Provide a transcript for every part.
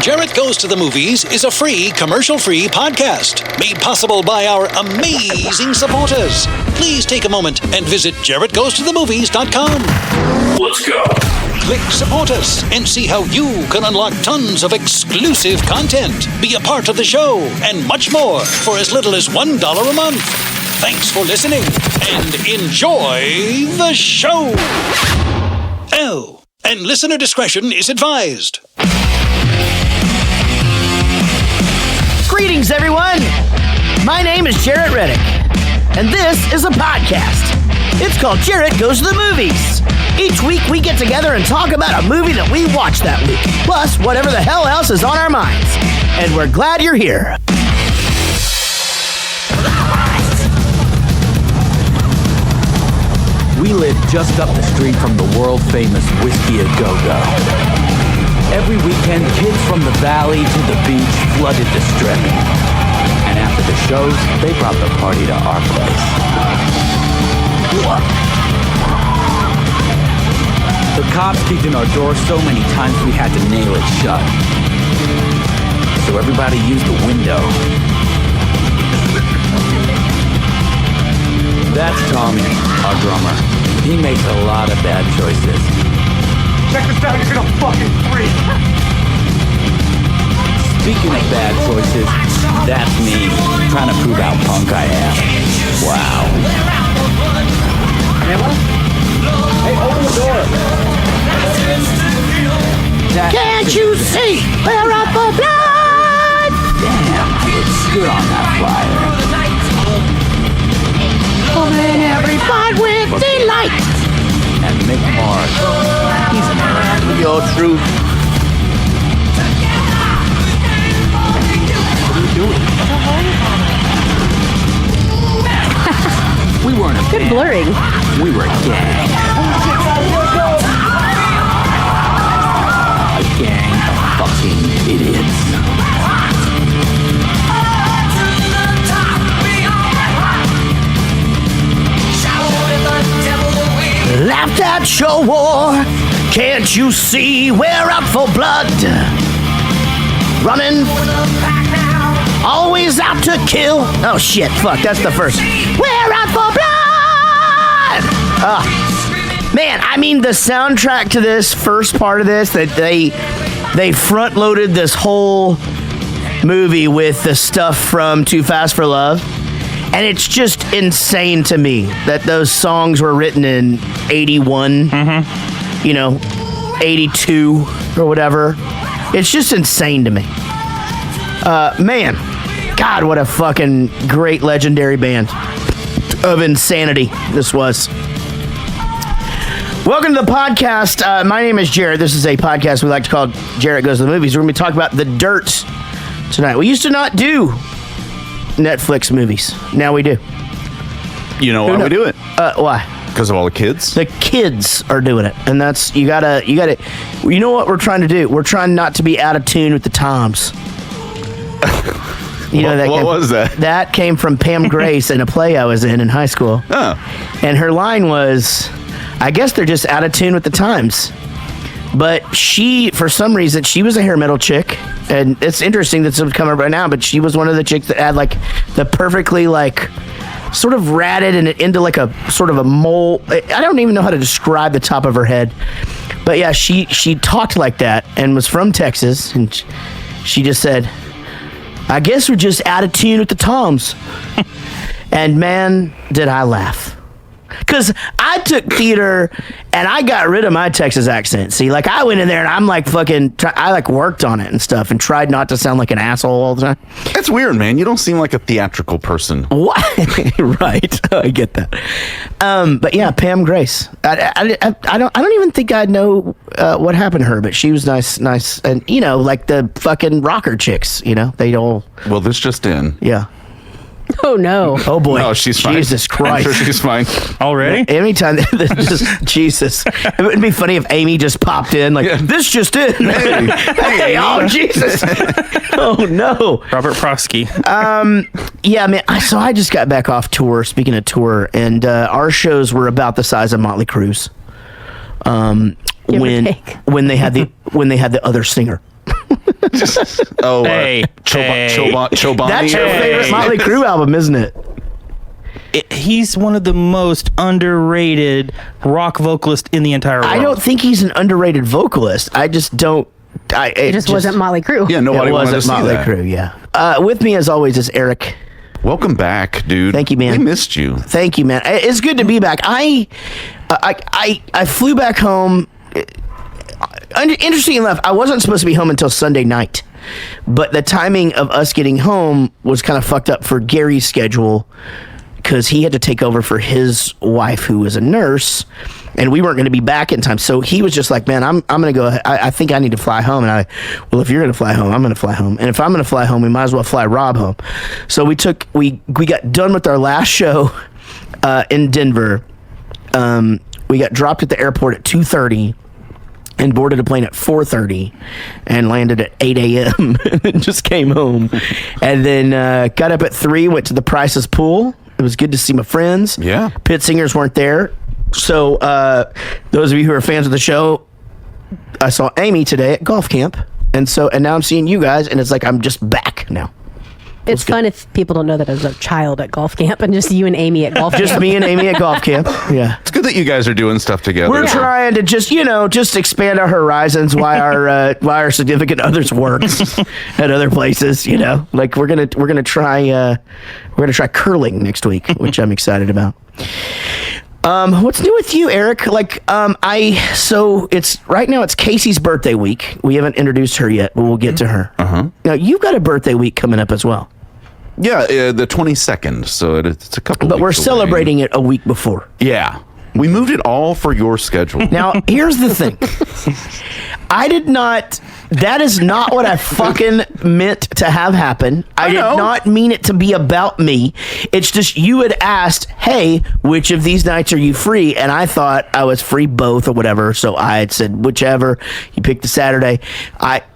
Jarrett Goes to the Movies is a free, commercial-free podcast made possible by our amazing supporters. Please take a moment and visit jarrettgoestothemovies.com. Let's go. Click Support Us and see how you can unlock tons of exclusive content, be a part of the show, and much more for as little as $1 a month. Thanks for listening and enjoy the show. Oh, and listener discretion is advised. Greetings, everyone. My name is Jarrett Reddick, and this is a podcast. It's called Jarrett Goes to the Movies. Each week, we get together and talk about a movie that we watched that week, plus whatever the hell else is on our minds. And we're glad you're here. We live just up the street from the world-famous Whiskey A Go-Go. Every weekend, kids from the valley to the beach flooded the strip. And after the shows, they brought the party to our place. The cops kicked in our door so many times we had to nail it shut. So everybody used the window. That's Tommy, our drummer. He makes a lot of bad choices. Check this out, you're gonna fucking freak! Speaking of bad choices, that's me, trying to prove how punk I am. Wow. Emma? Hey, open the door! Can't you see we're up for blood? Damn, I look good on that flyer. Coming every part with delight. And Mick Mars, he's an man with your truth. What are you doing? We weren't a Good band. blurring. We were a gang. A gang of fucking idiots. Laughed at your war. Can't you see we're up for blood? Running, always out to kill. Oh shit, fuck, that's the first. We're out for blood! Man, I mean, the soundtrack to this first part of this, that they front loaded this whole movie with the stuff from Too Fast for Love. And it's just insane to me that those songs were written in 81, 82 or whatever. It's just insane to me. Man, God, what a fucking great legendary band of insanity this was. Welcome to the podcast. My name is Jarrett. This is a podcast we like to call Jarrett Goes to the Movies. We're going to be talking about The Dirt tonight. We used to not do Netflix movies. Now we do. You know why we do it? Why? Because of all the kids. The kids are doing it, and that's you gotta. You know what we're trying to do? We're trying not to be out of tune with the times. What was that? That came from Pam Grace in a play I was in high school. Oh. And her line was, "I guess they're just out of tune with the times." But she, for some reason, she was a hair metal chick. And it's interesting that it's coming up right now, but she was one of the chicks that had like the perfectly like sort of ratted and into like a sort of a mole. I don't even know how to describe the top of her head. But yeah, she talked like that and was from Texas. And she just said, "I guess we're just out of tune with the toms." And man, did I laugh. Because I took theater and I got rid of my Texas accent. See, like I went in there and I'm like I like worked on it and stuff and tried not to sound like an asshole all the time. That's weird, man. You don't seem like a theatrical person. What? Right. I get that. But yeah, Pam Grace. I don't even think I know what happened to her, but she was nice. And like the fucking rocker chicks, they all. Well, this just in. Yeah. Oh no! Oh boy! No, she's fine. Jesus Christ! I'm sure she's fine. Already? Anytime, just Jesus. It would be funny if Amy just popped in, like this just in. Hey, oh Jesus! Oh no! Robert Prosky. Yeah, man. So I just got back off tour. Speaking of tour, and our shows were about the size of Mötley Crüe's. When they had the other singer. Hey, Chobani. That's your Hey. favorite Mötley Crüe album, isn't it? He's one of the most underrated rock vocalists in the entire world. I don't think he's an underrated vocalist. I just don't. It just wasn't Mötley Crüe. Yeah, nobody It wanted wasn't to see Mötley that. Crüe. Yeah. With me as always is Eric. Welcome back, dude. Thank you, man. We missed you. Thank you, man. It's good to be back. I flew back home. Interesting enough, I wasn't supposed to be home until Sunday night, but the timing of us getting home was kind of fucked up for Gary's schedule because he had to take over for his wife, who was a nurse, and we weren't going to be back in time. So he was just like, "Man, I'm going to go. I think I need to fly home." And well, if you're going to fly home, I'm going to fly home. And if I'm going to fly home, we might as well fly Rob home. So we got done with our last show in Denver. We got dropped at the airport at 2:30 and boarded a plane at 4:30 and landed at 8 a.m. and just came home. And then got up at 3, went to the Price's pool. It was good to see my friends. Yeah. Pit Singers weren't there. So those of you who are fans of the show, I saw Amy today at golf camp. And now I'm seeing you guys, and it's like I'm just back now. It's fun if people don't know that I was a child at golf camp and just you and Amy at golf camp. Just me and Amy at golf camp. Yeah. It's good that you guys are doing stuff together. We're trying to just expand our horizons while our significant others work at other places, Like we're gonna try curling next week, which I'm excited about. What's new with you, Eric? Like, it's Casey's birthday week. We haven't introduced her yet, but we'll get to her. Now you've got a birthday week coming up as well. Yeah, the 22nd. So it's a couple. But we're weeks away. celebrating it a week before. Yeah, we moved it all for your schedule. Now, here's the thing. That is not what I fucking meant to have happen. I did not mean it to be about me. It's just you had asked, hey, which of these nights are you free? And I thought I was free both or whatever. So I had said, whichever. You picked the Saturday.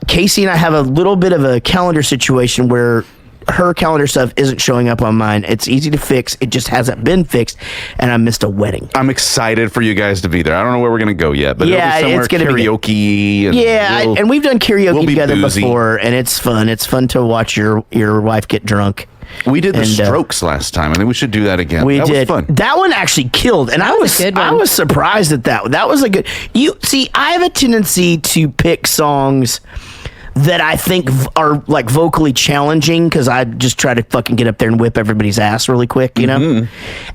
Casey and I have a little bit of a calendar situation where her calendar stuff isn't showing up on mine. It's easy to fix. It just hasn't been fixed, and I missed a wedding. I'm excited for you guys to be there. I don't know where we're gonna go yet, but yeah, it'll be somewhere it's gonna karaoke. be and we've done karaoke we'll be together boozy. before, and it's fun. It's fun to watch your wife get drunk. We did the And, Strokes last time. I think we should do that again. We that did. was fun. That one actually killed, and I was a good one. I was surprised at that. That was a good. I have a tendency to pick songs that I think are like vocally challenging because I just try to fucking get up there and whip everybody's ass really quick, And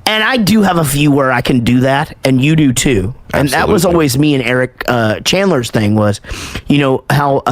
I do have a few where I can do that, and you do too. And that was Absolutely. always me and Eric Chandler's thing was, how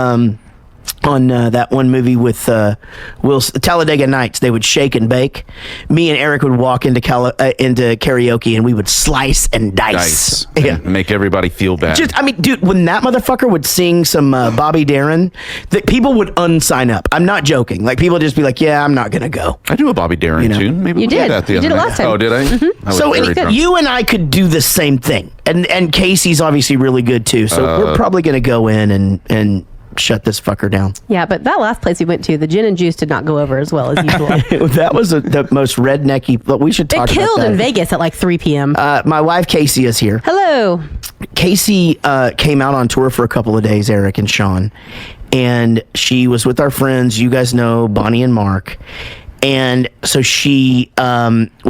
on that one movie with Talladega Nights, they would shake and bake. Me and Eric would walk into karaoke and we would slice and dice. Nice. And make everybody feel bad. Dude, when that motherfucker would sing some Bobby Darin, that people would unsign up. I'm not joking. Like people would just be like, "Yeah, I'm not gonna go." I do a Bobby Darin tune. Maybe You we did. that the You other did it night. last time. Oh, did I? I was So very drunk. you and I could do the same thing, and Casey's obviously really good too. So we're probably gonna go in and shut this fucker down. Yeah, but that last place we went to, the gin and juice did not go over as well as usual. That was the most rednecky. But we should talk It about killed that. in Vegas at like 3 p.m. My wife Casey is here. Hello. Casey came out on tour for a couple of days, Eric and Sean, and she was with our friends. You guys know Bonnie and Mark. And so we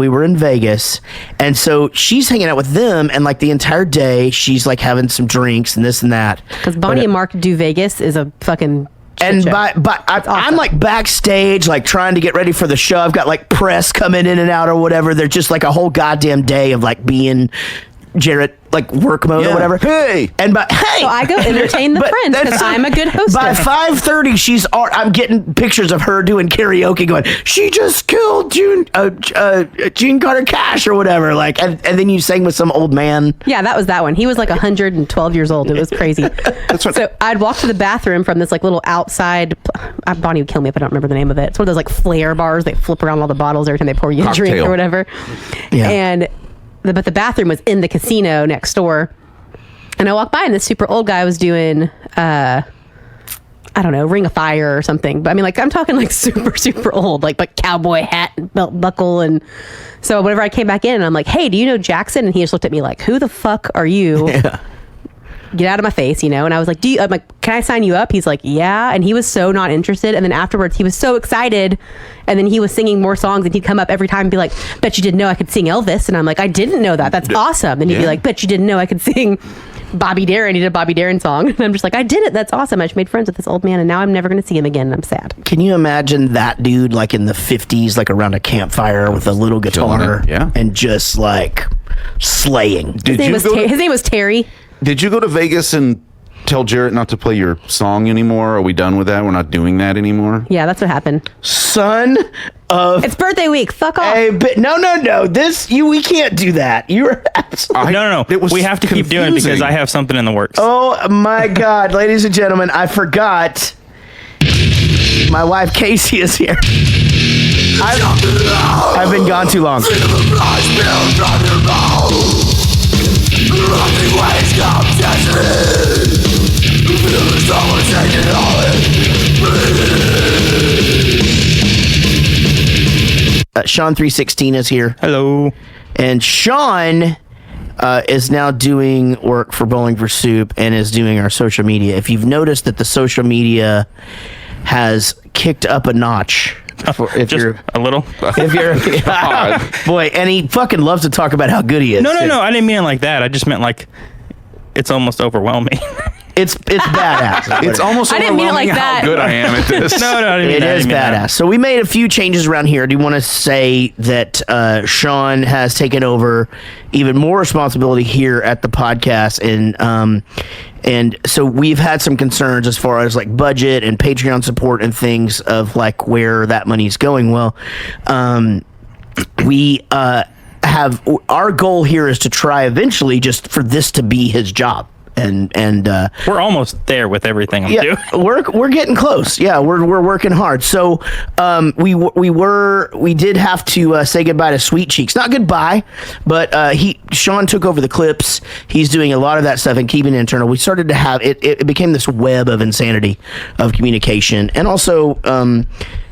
were in Vegas, and so she's hanging out with them, and like the entire day, she's like having some drinks and this and that. Because Bonnie and Mark do Vegas is a fucking shit And show. I'm like backstage, like trying to get ready for the show. I've got like press coming in and out or whatever. They're just like a whole goddamn day of like being Jarrett, like work mode or whatever. Hey, So I go entertain the friends because I'm a good host. By 5:30, I'm getting pictures of her doing karaoke, going, "She just killed June Carter Cash" or whatever. Like, and then you sang with some old man. Yeah, that was that one. He was like 112 years old. It was crazy. That's right. So I'd walk to the bathroom from this like little outside. Bonnie would kill me if I don't remember the name of it. It's one of those like flare bars. They flip around all the bottles every time they pour you a drink Cocktail. or whatever. Yeah. But the bathroom was in the casino next door. And I walked by and this super old guy was doing, I don't know, Ring of Fire or something. But I mean, like, I'm talking like super, super old, like cowboy hat and belt buckle. And so whenever I came back in, I'm like, "Hey, do you know Jackson?" And he just looked at me like, "Who the fuck are you?" Yeah. get out of my face, you know? And I was like, I'm like, can I sign you up? He's like, yeah. And he was so not interested. And then afterwards, he was so excited. And then he was singing more songs, and he'd come up every time and be like, bet you didn't know I could sing Elvis. And I'm like, I didn't know that. That's awesome. And he'd be like, bet you didn't know I could sing Bobby Darin. He did a Bobby Darin song. And I'm just like, I did it. That's awesome. I just made friends with this old man, and now I'm never going to see him again. And I'm sad. Can you imagine that dude like in the 50s, like around a campfire with a little guitar, and just like slaying? His name was Terry. Did you go to Vegas and tell Jarrett not to play your song anymore? Are we done with that? We're not doing that anymore? Yeah, that's what happened. Son of... It's birthday week. Fuck off. No. We can't do that. You're absolutely... No. We have to keep doing it because I have something in the works. Oh, my God. Ladies and gentlemen, I forgot. My wife, Casey, is here. I've been gone too long. Sean 316 is here. Hello. And Sean is now doing work for Bowling for Soup and is doing our social media. If you've noticed that the social media has kicked up a notch. If you're a little, boy, and he fucking loves to talk about how good he is. No, I didn't mean it like that. I just meant like it's almost overwhelming. It's badass. It's almost I didn't mean it like how that. good I am at this. No, I didn't mean that. It is badass. So we made a few changes around here. I do want to say that Sean has taken over even more responsibility here at the podcast, and so we've had some concerns as far as like budget and Patreon support and things of like where that money's going. Well, we have our goal here is to try eventually just for this to be his job. And we're almost there with everything I'm doing. We're getting close. Yeah, we're working hard. So we did have to say goodbye to Sweet Cheeks. Not goodbye, but Sean took over the clips. He's doing a lot of that stuff and keeping it internal. We started to have it became this web of insanity of communication, and also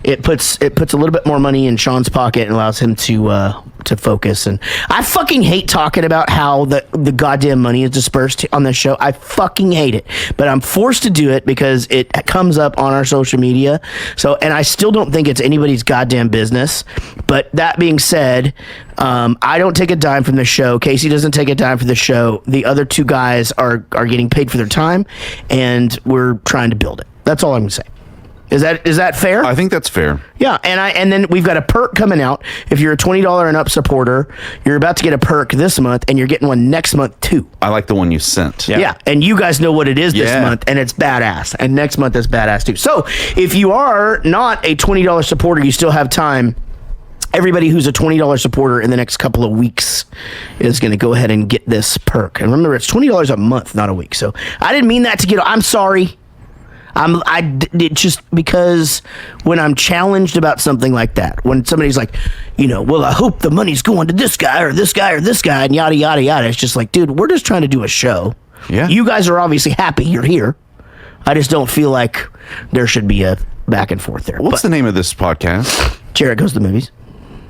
it puts a little bit more money in Sean's pocket and allows him to focus. And I fucking hate talking about how the goddamn money is dispersed on this show. I fucking hate it, but I'm forced to do it because it comes up on our social media. So, and I still don't think it's anybody's goddamn business. But that being said, I don't take a dime from the show. Casey doesn't take a dime for the show. The other two guys are getting paid for their time, and we're trying to build it. That's all I'm gonna say. Is that fair? I think that's fair. Yeah, and then we've got a perk coming out. If you're a $20 and up supporter, you're about to get a perk this month, and you're getting one next month too. I like the one you sent. Yeah, and you guys know what it is this month, and it's badass. And next month is badass too. So if you are not a $20 supporter, you still have time. Everybody who's a $20 supporter in the next couple of weeks is going to go ahead and get this perk. And remember, it's $20 a month, not a week. So I didn't mean that to get. I'm sorry. It just because when I'm challenged about something like that, when somebody's like, well, I hope the money's going to this guy or this guy or this guy and yada, yada, yada. It's just like, dude, we're just trying to do a show. Yeah. You guys are obviously happy you're here. I just don't feel like there should be a back and forth there. What's the name of this podcast? Jared Goes to the Movies.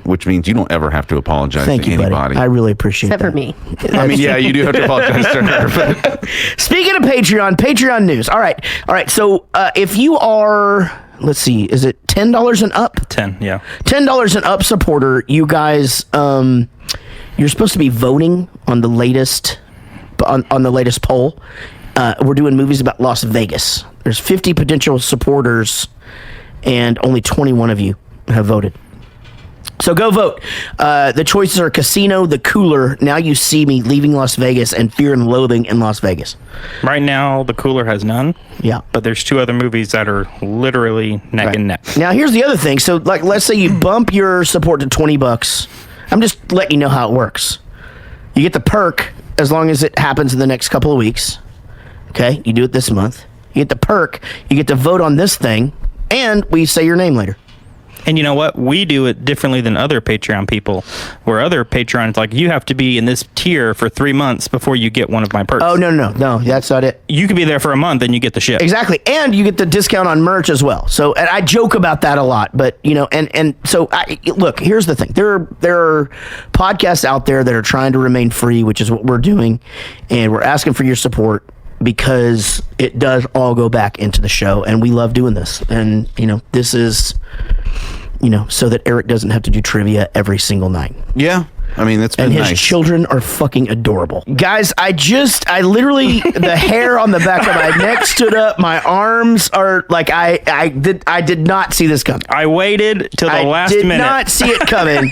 Which means you don't ever have to apologize Thank to you, anybody. Buddy. I really appreciate Except that. for me. I mean, yeah, you do have to apologize to her. But. Speaking of Patreon news. All right. So if you are, let's see, is it $10 and up? 10, yeah. $10 and up supporter, you guys, you're supposed to be voting on the latest on the latest poll. We're doing movies about Las Vegas. There's 50 potential supporters, and only 21 of you have voted. So go vote. The choices are Casino, The Cooler, Now You See Me, Leaving Las Vegas, and Fear and Loathing in Las Vegas. Right now, The Cooler has none. Yeah. But there's two other movies that are literally neck and neck. Now, here's the other thing. So, like, let's say you bump your support to $20. I'm just letting you know how it works. You get the perk as long as it happens in the next couple of weeks. Okay? You do it this month. You get the perk. You get to vote on this thing. And we say your name later. And you know what? We do it differently than other Patreon people, where other Patreons, like, you have to be in this tier for 3 months before you get one of my perks. Oh, no, that's not it. You can be there for a month and you get the ship. Exactly. And you get the discount on merch as well. So, and I joke about that a lot, but, and so, look, here's the thing. There are podcasts out there that are trying to remain free, which is what we're doing, and we're asking for your support. because it does all go back into the show, and we love doing this. And, this is, so that Eric doesn't have to do trivia every single night. Yeah. I mean, that's been And nice. his children are fucking adorable. Guys, I literally, the hair on the back of my neck stood up. My arms are like, I did not see this coming. I waited till the last minute. I did not see it coming.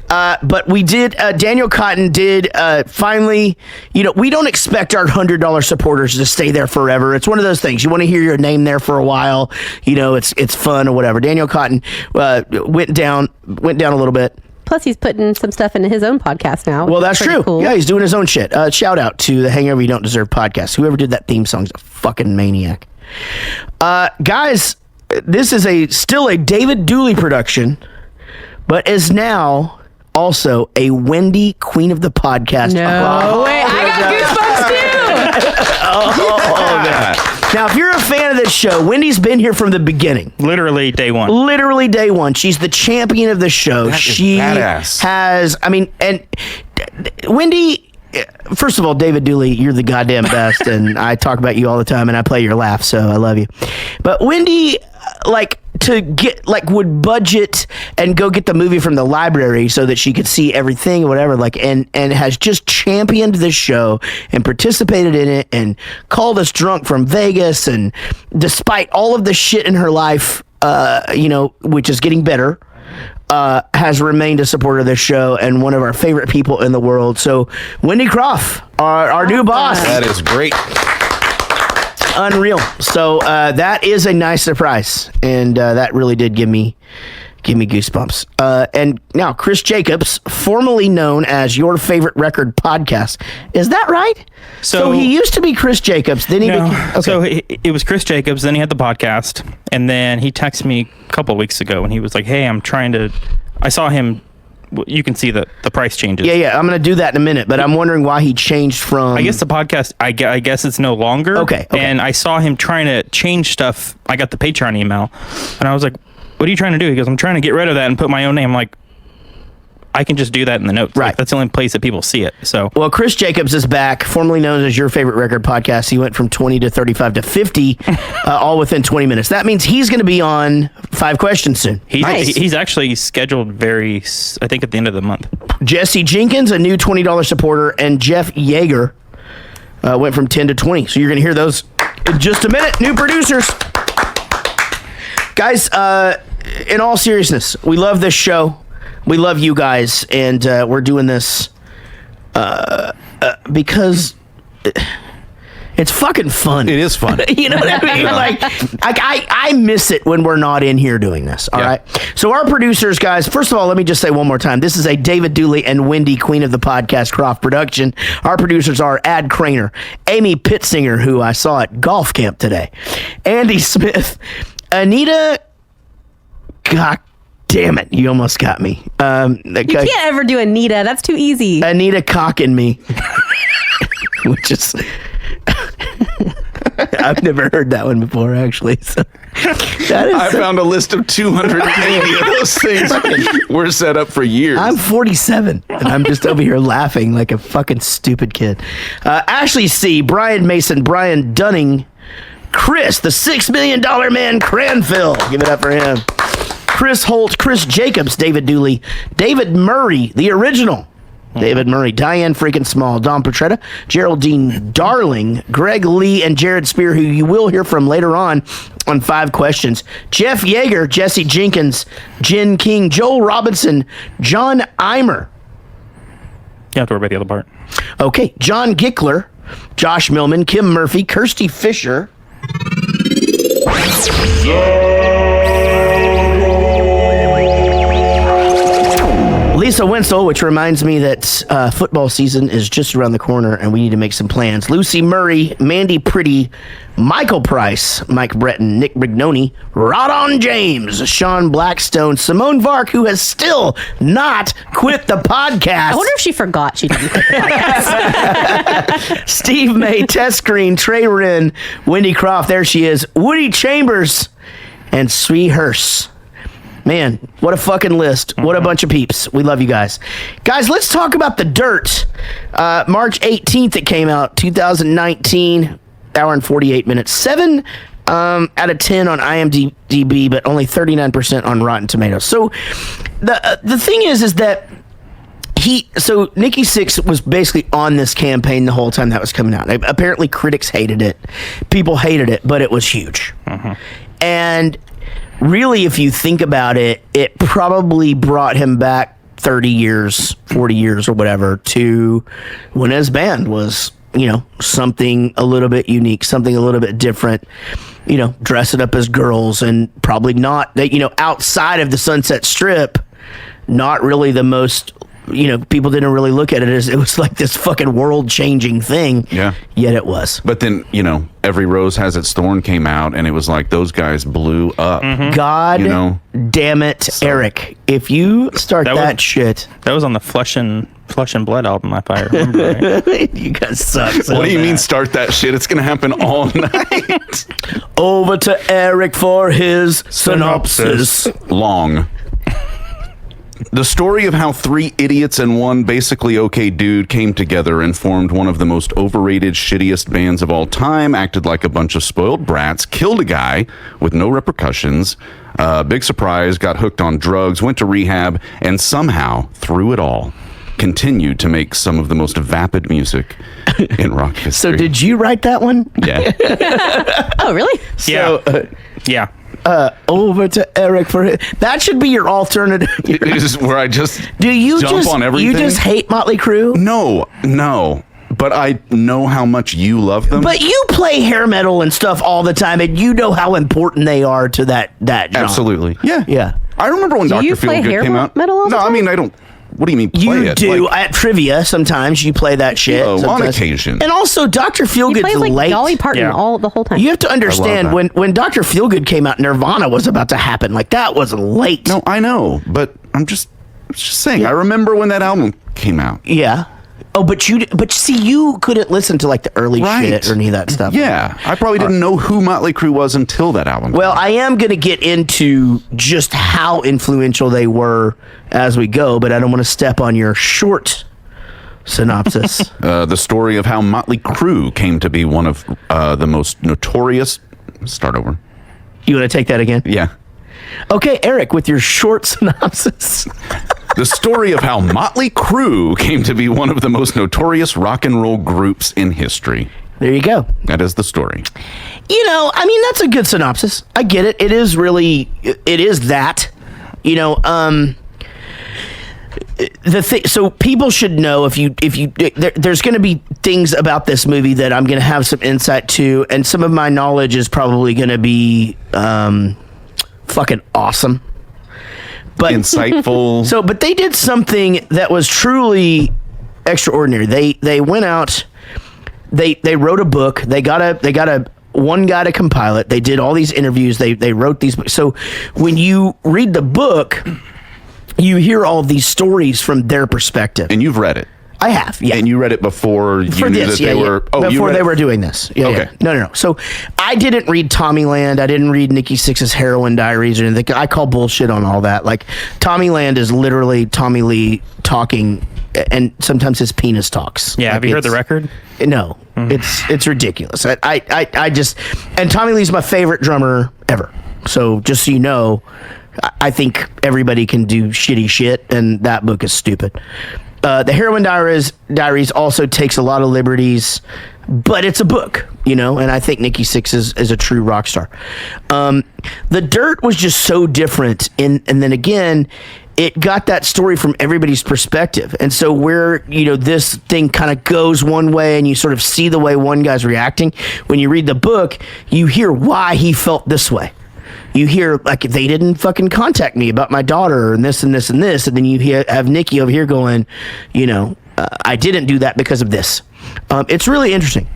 But we did, Daniel Cotton did finally, we don't expect our $100 supporters to stay there forever. It's one of those things. You want to hear your name there for a while. It's fun or whatever. Daniel Cotton went down a little bit. Plus, he's putting some stuff into his own podcast now. Well, that's true. Cool. Yeah, he's doing his own shit. Shout out to the Hangover You Don't Deserve podcast. Whoever did that theme song is a fucking maniac. Guys, this is still a David Dooley production, but is now also a Wendy Queen of the Podcast. No way. I got goosebumps too. Man. Now, if you're a fan of this show, Wendy's been here from the beginning. Literally day one. Literally day one. She's the champion of the show. That is she badass. has, and Wendy, first of all, David Dooley, you're the goddamn best, and I talk about you all the time, and I play your laugh, so I love you. But Wendy, would budget and go get the movie from the library so that she could see everything or whatever, and has just championed this show and participated in it and called us drunk from Vegas, and despite all of the shit in her life, which is getting better, has remained a supporter of this show and one of our favorite people in the world. So Wendy Croft, our new boss. That is great. Unreal. So that is a nice surprise, and that really did give me goosebumps. And now Chris Jacobs, formerly known as Your Favorite Record Podcast, is that right? So he used to be Chris Jacobs, then he became... Okay. So it was Chris Jacobs, then he had the podcast, and then he texted me a couple of weeks ago, and he was like, "Hey, I saw him." You can see the price changes. Yeah. I'm going to do that in a minute, but I'm wondering why he changed from... I guess the podcast, I guess it's no longer. Okay. And I saw him trying to change stuff. I got the Patreon email, and I was like, "What are you trying to do?" He goes, "I'm trying to get rid of that and put my own name." I'm like, I can just do that in the notes. Right. Like, that's the only place that people see it. So, well, Chris Jacobs is back, formerly known as Your Favorite Record Podcast. He went from 20 to 35 to 50, all within 20 minutes. That means he's going to be on 5 Questions soon. he's actually scheduled I think at the end of the month. Jesse Jenkins, a new $20 supporter, and Jeff Yeager went from 10 to 20. So you're going to hear those in just a minute. New producers. Guys, in all seriousness, we love this show. We love you guys, and we're doing this because it's fucking fun. It is fun. You know what I mean? I miss it when we're not in here doing this. All right. So our producers, guys, first of all, let me just say one more time. This is a David Dooley and Wendy Queen of the Podcast Croft production. Our producers are Ad Craner, Amy Pittsinger, who I saw at golf camp today, Andy Smith, Anita... God damn it, you almost got me. You can't ever do Anita. That's too easy. Anita cocking me. Which is... I've never heard that one before, actually. So I found a list of 280 of those things were set up for years. I'm 47, and I'm just over here laughing like a fucking stupid kid. Ashley C., Brian Mason, Brian Dunning, Chris, the $6 million man, Cranfield. Give it up for him. Chris Holt, Chris Jacobs, David Dooley, David Murray, the original David Murray, Diane freaking Small, Don Petretta, Geraldine Darling, Greg Lee, and Jared Spear, who you will hear from later on 5 Questions, Jeff Yeager, Jesse Jenkins, Jen King, Joel Robinson, John Eimer. You have to worry about the other part. Okay, John Gickler, Josh Millman, Kim Murphy, Kirsty Fisher. Lisa Wenzel, which reminds me that football season is just around the corner and we need to make some plans. Lucy Murray, Mandy Pretty, Michael Price, Mike Breton, Nick Brignoni, Rodon James, Sean Blackstone, Simone Vark, who has still not quit the podcast. I wonder if she forgot she didn't quit the podcast. Steve May, Tess Green, Trey Wren, Wendy Croft, there she is, Woody Chambers, and Sue Hurst. Man, what a fucking list. What a bunch of peeps. We love you guys. Guys, let's talk about The Dirt. March 18th it came out, 2019. hour and 48 minutes. 7 out of 10 on IMDb, but only 39% on Rotten Tomatoes. So the thing is that Nikki Sixx was basically on this campaign the whole time that was coming out. Apparently critics hated it. People hated it, but it was huge. And really, if you think about it, it probably brought him back 30 years, 40 years or whatever to when his band was, something a little bit unique, something a little bit different, dressing up as girls and probably not, outside of the Sunset Strip, not really the most, people didn't really look at it as it was like this fucking world changing thing. Yeah. Yet it was. But then, Every Rose Has Its Thorn came out, and it was like those guys blew up. God damn it, Eric. If you start that shit. That was on the Flesh and Blood album, if I remember right. You guys suck. What do you mean start that shit? It's going to happen all night. Over to Eric for his synopsis. Long. The story of how 3 idiots and 1 basically okay dude came together and formed one of the most overrated, shittiest bands of all time, acted like a bunch of spoiled brats, killed a guy with no repercussions, big surprise, got hooked on drugs, went to rehab, and somehow, through it all, continued to make some of the most vapid music in rock history. So did you write that one? Yeah. Oh, really? Yeah. Over to Eric for it. That should be your alternative. This is where I just jump on everything. You just hate Mötley Crüe? No. But I know how much you love them. But you play hair metal and stuff all the time, and you know how important they are to that genre. Absolutely. Yeah. I remember when Dr. you play Feelgood hair came out. metal all the No, I time? mean, I don't. What do you mean play You it? do Like, at trivia. Sometimes you play that shit. on sometimes. occasion. And also, Dr. He Feelgood's plays like late. Dolly Parton the whole time. You have to understand that. when Dr. Feelgood came out, Nirvana was about to happen. Like that was late. No, I know, but I'm just saying. I remember when that album came out. Yeah. Oh, but see, you couldn't listen to like the early shit or any of that stuff. Yeah, I probably didn't know who Mötley Crüe was until that album. Well, I am going to get into just how influential they were as we go, but I don't want to step on your short synopsis. The story of how Mötley Crüe came to be one of the most notorious. Start over. You want to take that again? Yeah. Okay, Eric, with your short synopsis. The story of how Mötley Crüe came to be one of the most notorious rock and roll groups in history. There you go. That is the story. I mean, that's a good synopsis. I get it. It is that. So people should know there's going to be things about this movie that I'm going to have some insight to, and some of my knowledge is probably going to be fucking awesome. But Insightful. But they did something that was truly extraordinary. They went out, they wrote a book. They got a one guy to compile it. They did all these interviews. They wrote these books. So when you read the book, you hear all these stories from their perspective. And you've read it. I have, yeah. And you read it before you knew that they were... Oh, before they were doing this. Yeah, okay. Yeah. No. So I didn't read Tommyland. I didn't read Nikki Sixx's Heroin Diaries or anything. I call bullshit on all that. Like, Tommyland is literally Tommy Lee talking, and sometimes his penis talks. Yeah, like, have you heard the record? No. It's ridiculous. I just... And Tommy Lee's my favorite drummer ever. So just so you know, I think everybody can do shitty shit, and that book is stupid. The Heroin Diaries also takes a lot of liberties, but it's a book, and I think Nikki Sixx is a true rock star. The Dirt was just so different, and then again, it got that story from everybody's perspective. And so where, this thing kind of goes one way and you sort of see the way one guy's reacting, when you read the book, you hear why he felt this way. You hear, like, they didn't fucking contact me about my daughter and this and this and this. And then you have Nikki over here going, I didn't do that because of this. It's really interesting.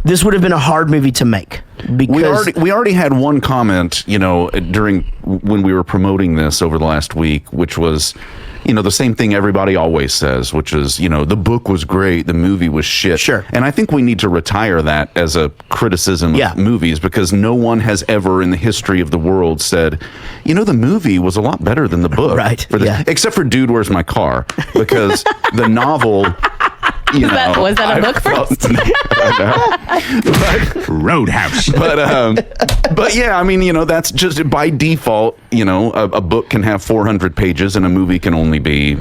This would have been a hard movie to make. Because we already had one comment, during when we were promoting this over the last week, which was, the same thing everybody always says, which is, the book was great, the movie was shit. Sure. And I think we need to retire that as a criticism of movies, because no one has ever in the history of the world said, the movie was a lot better than the book. Right. Except for Dude, Where's My Car? Because the novel Was that a book first? Roadhouse. But yeah, I mean, that's just by default. A book can have 400 pages, and a movie can only be,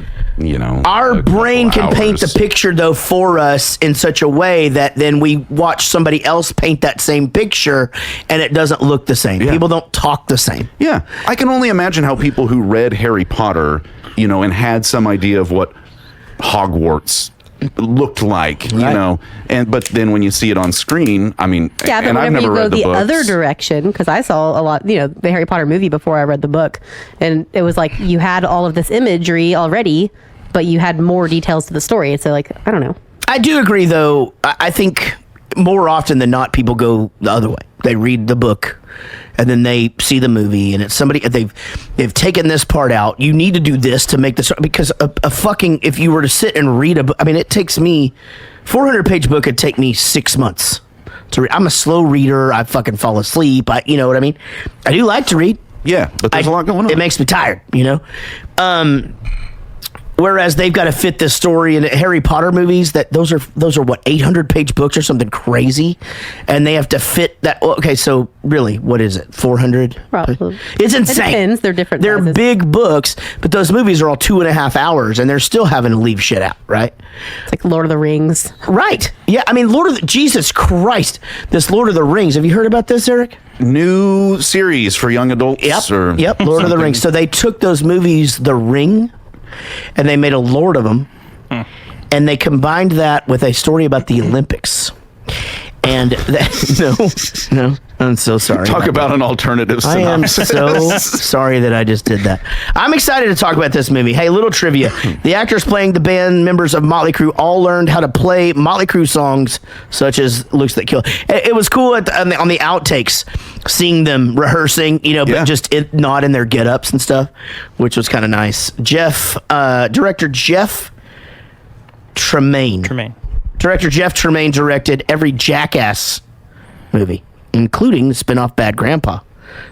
Our brain can paint the hours. picture though for us in such a way that then we watch somebody else paint that same picture, and it doesn't look the same. Yeah. People don't talk the same. Yeah, I can only imagine how people who read Harry Potter, and had some idea of what Hogwarts looked like, but then when you see it on screen, I mean, Yeah, but and I've whenever never you go read the the books. other direction, because I saw a lot, the Harry Potter movie before I read the book, and it was like you had all of this imagery already, but you had more details to the story. So, like, I don't know. I do agree, though. I think more often than not, people go the other way. They read the book, and then they see the movie, and it's somebody they've taken this part out. You need to do this to make this, because a fucking, if you were to sit and read a book, I mean, it takes me 400-page book. It'd take me 6 months to read. I'm a slow reader. I fucking fall asleep. You know what I mean? I do like to read. Yeah, but there's a lot going on. It makes me tired. Whereas they've got to fit this story in Harry Potter movies. Those are what, 800-page books or something crazy, and they have to fit that. Okay, so really, what is it? 400? Probably. It's insane. It depends. They're different They're sizes. big books, but those movies are all 2.5 hours, and they're still having to leave shit out, right? It's like Lord of the Rings. Right. Yeah. I mean, Jesus Christ, this Lord of the Rings. Have you heard about this, Eric? New series for young adults. Yep. Lord of the Rings. So they took those movies, The Ring, and they made a Lord of them, and they combined that with a story about the Olympics. And no, I'm so sorry. Talk about an alternative I am synopsis. so sorry that I just did that. I'm excited to talk about this movie. Hey, little trivia. The actors playing the band members of Mötley Crüe all learned how to play Mötley Crüe songs, such as Looks That Kill. It was cool on the outtakes, seeing them rehearsing, but just not in their get-ups and stuff, which was kind of nice. Director Jeff Tremaine. Director Jeff Tremaine directed every Jackass movie, including the spin-off Bad Grandpa.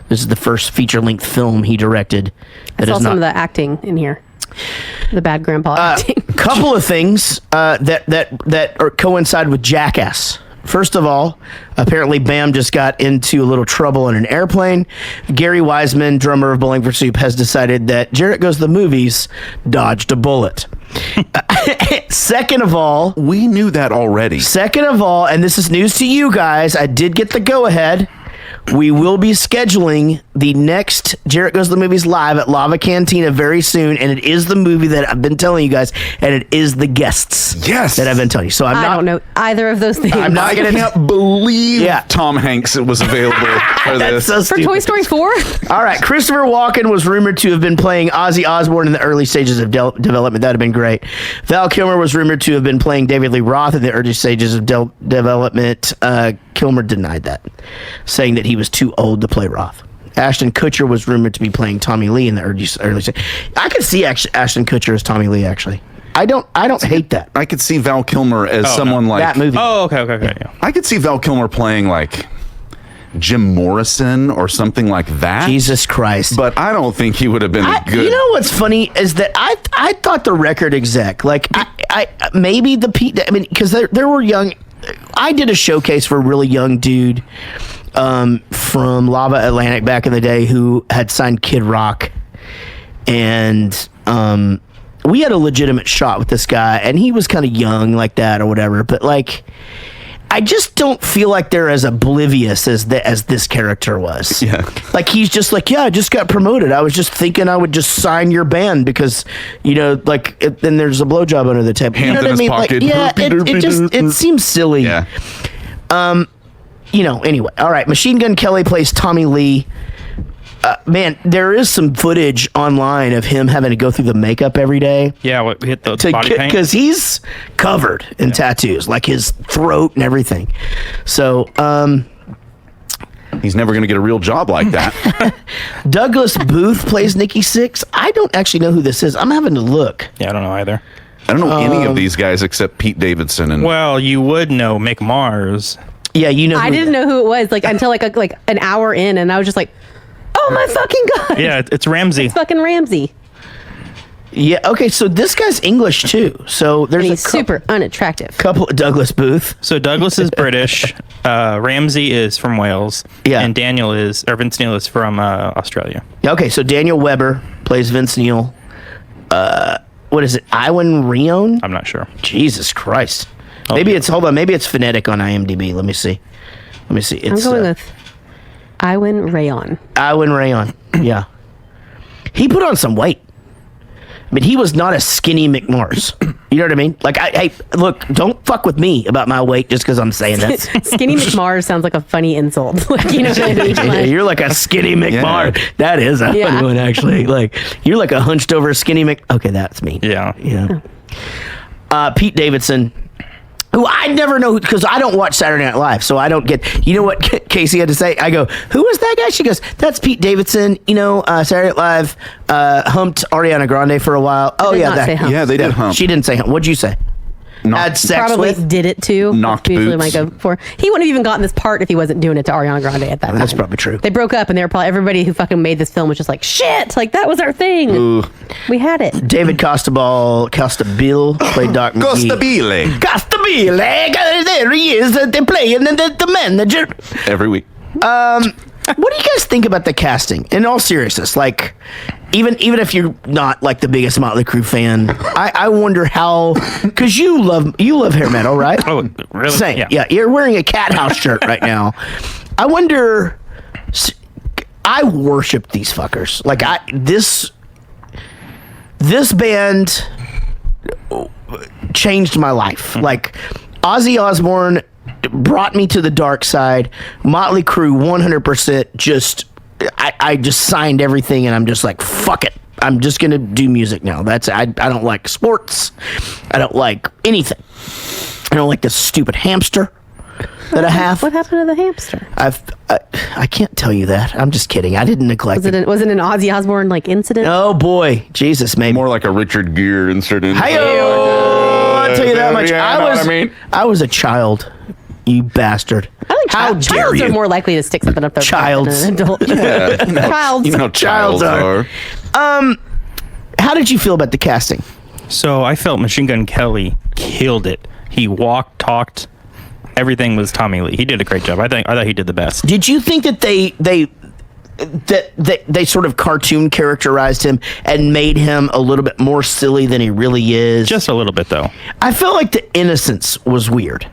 This is the first feature-length film he directed. I saw some of the acting in here. The Bad Grandpa acting. Couple of things that coincide with Jackass. First of all, apparently Bam just got into a little trouble in an airplane. Gary Wiseman, drummer of Bowling for Soup, has decided that Jarrett Goes to the Movies dodged a bullet. Second of all, We knew that already. and this is news to you guys, I did get the go-ahead. We will be scheduling the next Jarrett Goes to the Movies live at Lava Cantina very soon, and it is the movie that I've been telling you guys, and it is the guests. Yes. That I've been telling you. So I don't know either of those things. I'm not I gonna. can't believe Yeah. Tom Hanks was available for That's this. so For stupid. Toy Story 4? All right, Christopher Walken was rumored to have been playing Ozzy Osbourne in the early stages of development. That'd have been great. Val Kilmer was rumored to have been playing David Lee Roth in the early stages of development. Kilmer denied that, saying that he was too old to play Roth. Ashton Kutcher was rumored to be playing Tommy Lee in the early stages. I could see Ashton Kutcher as Tommy Lee, actually. I don't hate that. I could see Val Kilmer as someone like That movie. Oh, okay. Yeah. I could see Val Kilmer playing like Jim Morrison or something like that. Jesus Christ. But I don't think he would have been good. You know what's funny is that I thought the record exec, like I maybe because there were young. I did a showcase for a really young dude from Lava Atlantic back in the day who had signed Kid Rock, and we had a legitimate shot with this guy, and he was kind of young like that or whatever, but like I just don't feel like they're as oblivious as this character was. Yeah. Like he's just like, yeah, I just got promoted. I was just thinking I would just sign your band because, then there's a blowjob under the table. Hands you know in what his I mean? pocket. Like, yeah, it seems silly. Yeah. Anyway. All right. Machine Gun Kelly plays Tommy Lee. Man, there is some footage online of him having to go through the makeup every day. Yeah, we hit the body paint. Because he's covered in tattoos, like his throat and everything. So, He's never going to get a real job like that. Douglas Booth plays Nikki Sixx. I don't actually know who this is. I'm having to look. Yeah, I don't know either. I don't know any of these guys except Pete Davidson and Well, you would know Mick Mars. Yeah, you know. I didn't know who it was until like an hour in, and I was just like, oh my fucking God. Yeah, it's Ramsey. Fucking Ramsey. Yeah. Okay. So this guy's English too. So there's And he's a super unattractive. couple. Douglas Booth. So Douglas is British, Ramsey is from Wales, Yeah. and Vince Neil is from Australia. Okay. So Daniel Weber plays Vince Neil. What is it? Iwan Rion? I'm not sure. Jesus Christ. Oh, Maybe yeah. it's hold on. Maybe it's phonetic on IMDb. Let me see. It's I'm going with Iwan Rayon. Iwan Rayon. Yeah. He put on some weight. I mean, he was not a skinny McMars. You know what I mean? Like, hey, look, don't fuck with me about my weight just because I'm saying that. Skinny McMars sounds like a funny insult. Like, you know what I mean? Yeah, Like, you're like a skinny McMar. Yeah. That is a Yeah. funny one, actually. Like, you're like a hunched over skinny Mc. Okay, that's me. Yeah. Yeah. Pete Davidson, who I never know because I don't watch Saturday Night Live, so I don't get. You know what Casey had to say? I go, "Who was that guy?" She goes, "That's Pete Davidson." You know, Saturday Night Live humped Ariana Grande for a while. Oh did yeah, not that. say hump. Yeah, they did hump. She didn't say hump. What'd you say? Had sex probably with. did it too. Knocked Usually boots. might go for. He wouldn't have even gotten this part if he wasn't doing it to Ariana Grande at that time. That's probably true. They broke up, and they were probably everybody who fucking made this film was just like, shit, like that was our thing. We had it. David Costabile played Doc McGee. Costabile. Costabile, there he is. They're playing the manager. Every week. What do you guys think about the casting? In all seriousness, like, even if you're not like the biggest Mötley Crüe fan, I wonder how, because you love hair metal, right? Oh, really? Same. Yeah. You're wearing a Cat House shirt right now. I wonder. I worship these fuckers. Like this band changed my life. Like Ozzy Osbourne brought me to the dark side. Mötley Crüe 100% just I just signed everything and I'm just like, fuck it. I'm just gonna do music now. I don't like sports. I don't like anything. I don't like this stupid hamster that I have. What happened to the hamster? I can't tell you that. I'm just kidding. I didn't neglect it. Was it an Ozzy Osbourne like incident? Oh boy, Jesus, maybe. More like a Richard Gere incident. I'll tell you that much. Yeah, know what I mean? I was a child. You bastard. I think How dare childs you? are more likely to stick something up their butt Childs. than an adult. Childs. You know how childs are. How did you feel about the casting? So I felt Machine Gun Kelly killed it. He walked, talked, everything was Tommy Lee. He did a great job. I thought he did the best. Did you think that they sort of cartoon characterized him and made him a little bit more silly than he really is? Just a little bit though. I felt like the innocence was weird.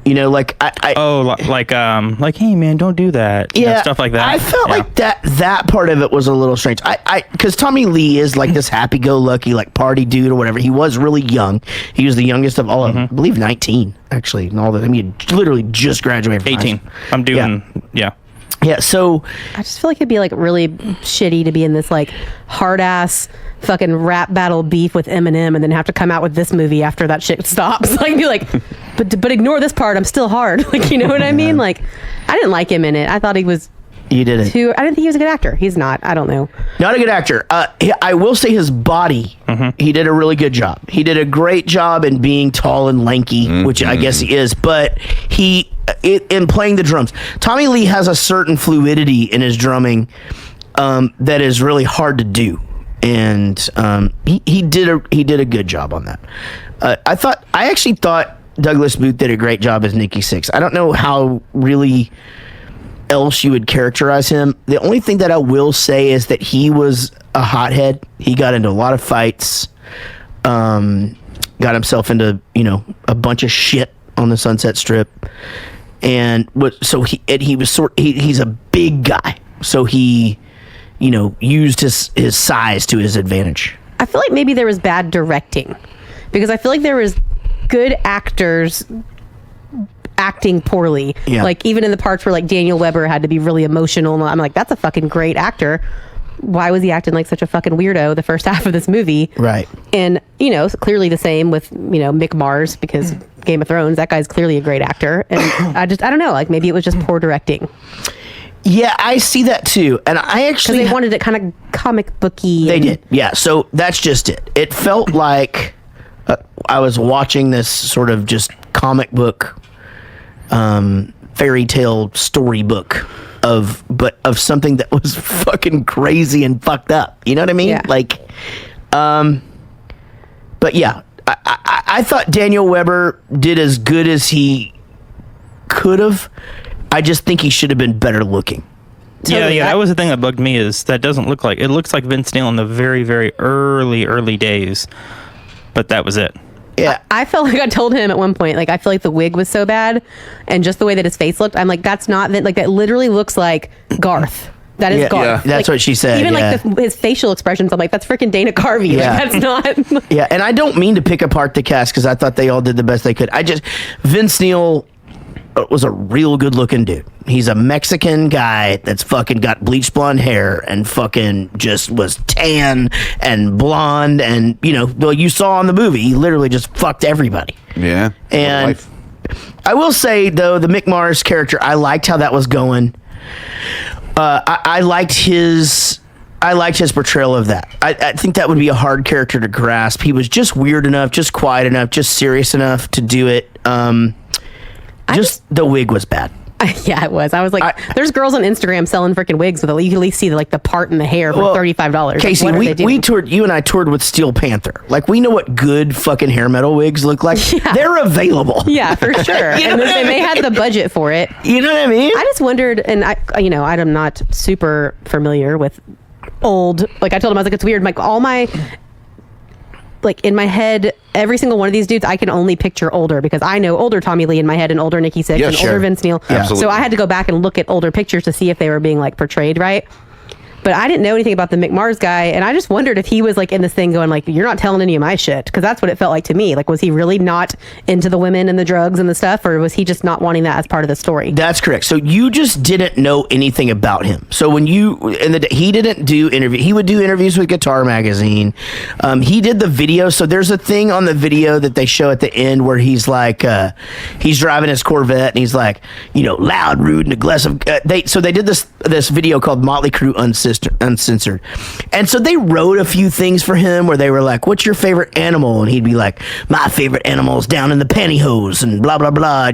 You know, like Like hey man, don't do that. You know, stuff like that. I felt Yeah. like that part of it was a little strange. Because Tommy Lee is like this happy-go-lucky, like party dude or whatever. He was really young. He was the youngest of all of them. I believe 19, actually. And all that. I mean, he literally just graduated from high 18. school. I'm doing Yeah, so I just feel like it'd be like really shitty to be in this like hard ass fucking rap battle beef with Eminem and then have to come out with this movie after that shit stops. Like be like, but ignore this part. I'm still hard. Like, you know what I mean? Like, I didn't like him in it. I thought he was you did it. I didn't think he was a good actor. He's not. I don't know. Not a good actor. I will say his body, he did a really good job. He did a great job in being tall and lanky, which I guess he is, but in playing the drums. Tommy Lee has a certain fluidity in his drumming that is really hard to do. And he did a good job on that. I actually thought Douglas Booth did a great job as Nikki Sixx. I don't know how really else you would characterize him. The only thing that I will say is that he was a hothead. He got into a lot of fights, got himself into a bunch of shit on the Sunset Strip, and he's a big guy, so he used his size to his advantage. I feel like maybe there was bad directing because I feel like there was good actors acting poorly. Yeah. Like even in the parts where like Daniel Weber had to be really emotional and I'm like, that's a fucking great actor. Why was he acting like such a fucking weirdo the first half of this movie? Right. And clearly the same with Mick Mars because Game of Thrones, that guy's clearly a great actor. And I don't know, like maybe it was just poor directing. Yeah, I see that too. And I actually Because they wanted it kind of comic booky. They did. Yeah, so that's just it. It felt like I was watching this sort of just comic book fairy tale storybook of something that was fucking crazy and fucked up. You know what I mean? Yeah. Like But yeah, I thought Daniel Weber did as good as he could have. I just think he should have been better looking. Yeah, that was the thing that bugged me, is that doesn't look like, it looks like Vince Neil in the very, very early days, but that was it. Yeah, I felt like I told him at one point, like, I feel like the wig was so bad, and just the way that his face looked, I'm like, that's not Vince. Like, that literally looks like Garth. That is Garth. Yeah, that's like, what she said. Even yeah. like his facial expressions, I'm like, that's freaking Dana Carvey. Yeah. Like, that's not. Yeah, and I don't mean to pick apart the cast because I thought they all did the best they could. Vince Neil was a real good looking dude. He's a Mexican guy that's fucking got bleached blonde hair and fucking just was tan and blonde, and well, you saw in the movie, he literally just fucked everybody. Yeah. And I will say though, the Mick Mars character, I liked how that was going. I liked his portrayal of that. I think that would be a hard character to grasp. He was just weird enough, just quiet enough, just serious enough to do it. The wig was bad. Yeah, it was. I was like, there's girls on Instagram selling freaking wigs with you can at least see the part in the hair for $35. Casey, like, you and I toured with Steel Panther. Like, we know what good fucking hair metal wigs look like. Yeah. They're available. Yeah, for sure. And they had the budget for it. You know what I mean? I just wondered, and I'm not super familiar with old. Like, I told him, I was like, it's weird. Like, all my, like, in my head, every single one of these dudes, I can only picture older because I know older Tommy Lee in my head and older Nikki Sixx and older Vince Neil. Yeah. So I had to go back and look at older pictures to see if they were being like portrayed right. But I didn't know anything about the Mick Mars guy, and I just wondered if he was like in this thing going like, you're not telling any of my shit, because that's what it felt like to me. Like, was he really not into the women and the drugs and the stuff, or was he just not wanting that as part of the story? That's correct. So you just didn't know anything about him. So when he didn't do interview, he would do interviews with Guitar Magazine. He did the video. So there's a thing on the video that they show at the end where he's like, he's driving his Corvette and he's like, loud, rude, and aggressive. So they did this video called Mötley Crüe Uncensored. And so they wrote a few things for him where they were like, what's your favorite animal? And he'd be like, my favorite animal is down in the pantyhose and blah, blah, blah.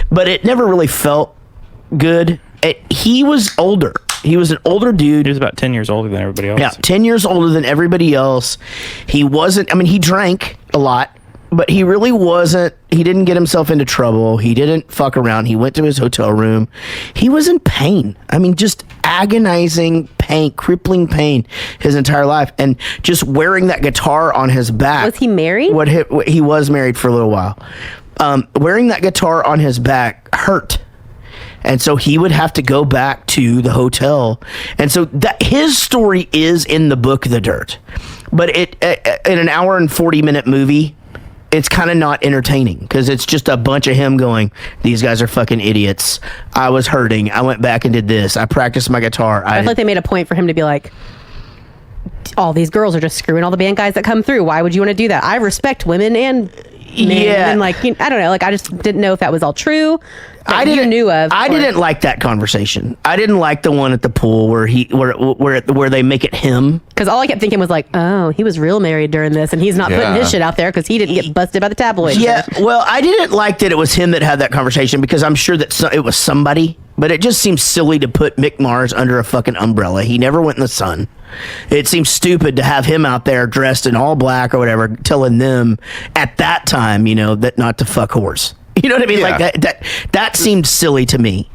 But it never really felt good. He was older. He was an older dude. He was about 10 years older than everybody else. Yeah, 10 years older than everybody else. He wasn't, he drank a lot, but he really wasn't, he didn't get himself into trouble. He didn't fuck around. He went to his hotel room. He was in pain. Just agonizing pain, crippling pain his entire life. And just wearing that guitar on his back. Was he married? He was married for a little while. Wearing that guitar on his back hurt. And so he would have to go back to the hotel. And so his story is in the book, The Dirt. But in an hour and 40-minute movie, it's kind of not entertaining because it's just a bunch of him going, these guys are fucking idiots. I was hurting. I went back and did this. I practiced my guitar. I feel like they made a point for him to be like, all these girls are just screwing all the band guys that come through. Why would you want to do that? I respect women and men. Yeah. And I don't know. Like, I just didn't know if that was all true. I didn't like that conversation. I didn't like the one at the pool where they make it him. Because all I kept thinking was like, oh, he was real married during this, and he's not putting his shit out there because he didn't get busted by the tabloids. Yeah, well, I didn't like that it was him that had that conversation because I'm sure that it was somebody. But it just seems silly to put Mick Mars under a fucking umbrella. He never went in the sun. It seems stupid to have him out there dressed in all black or whatever, telling them at that time, that not to fuck whores. You know what I mean? Yeah. Like that seemed silly to me.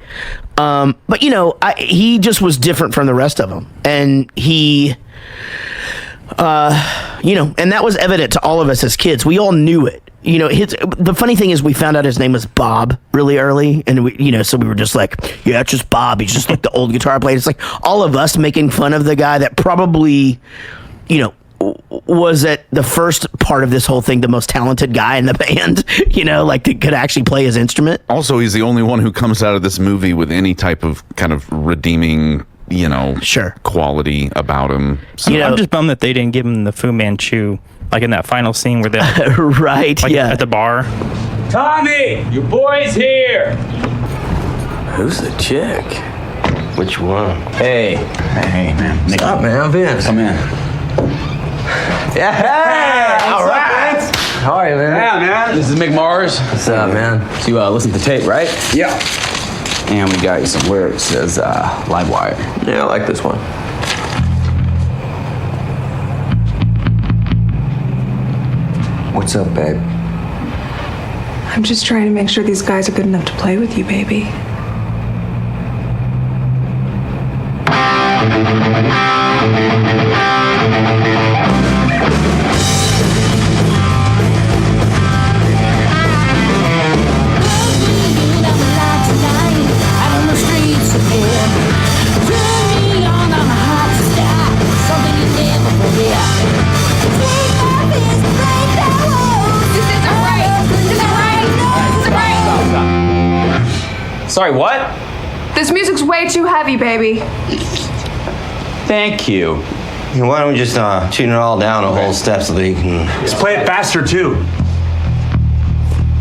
But he just was different from the rest of them, and he, and that was evident to all of us as kids. We all knew it. The funny thing is we found out his name was Bob really early, and so we were just like, yeah, it's just Bob. He's just like the old guitar player. It's like all of us making fun of the guy that probably, was at the first part of this whole thing the most talented guy in the band, like that could actually play his instrument. Also, he's the only one who comes out of this movie with any type of kind of redeeming, quality about him. So, I'm just bummed that they didn't give him the Fu Manchu, like in that final scene where they're right, at the bar. Tommy, your boy's here. Who's the chick? Which one? Hey, man. Stop, man. I'm Vince. Come in. Yeah, hey! All right. How are you, man? Yeah, man. This is Mick Mars. What's up, man? So you listen to the tape, right? Yeah. And we got you some lyrics. Says Live Wire. Yeah, I like this one. What's up, babe? I'm just trying to make sure these guys are good enough to play with you, baby. Sorry, what? This music's way too heavy, baby. Thank you. Why don't we just tune it all down a whole step so that you can... Let's play it faster, too.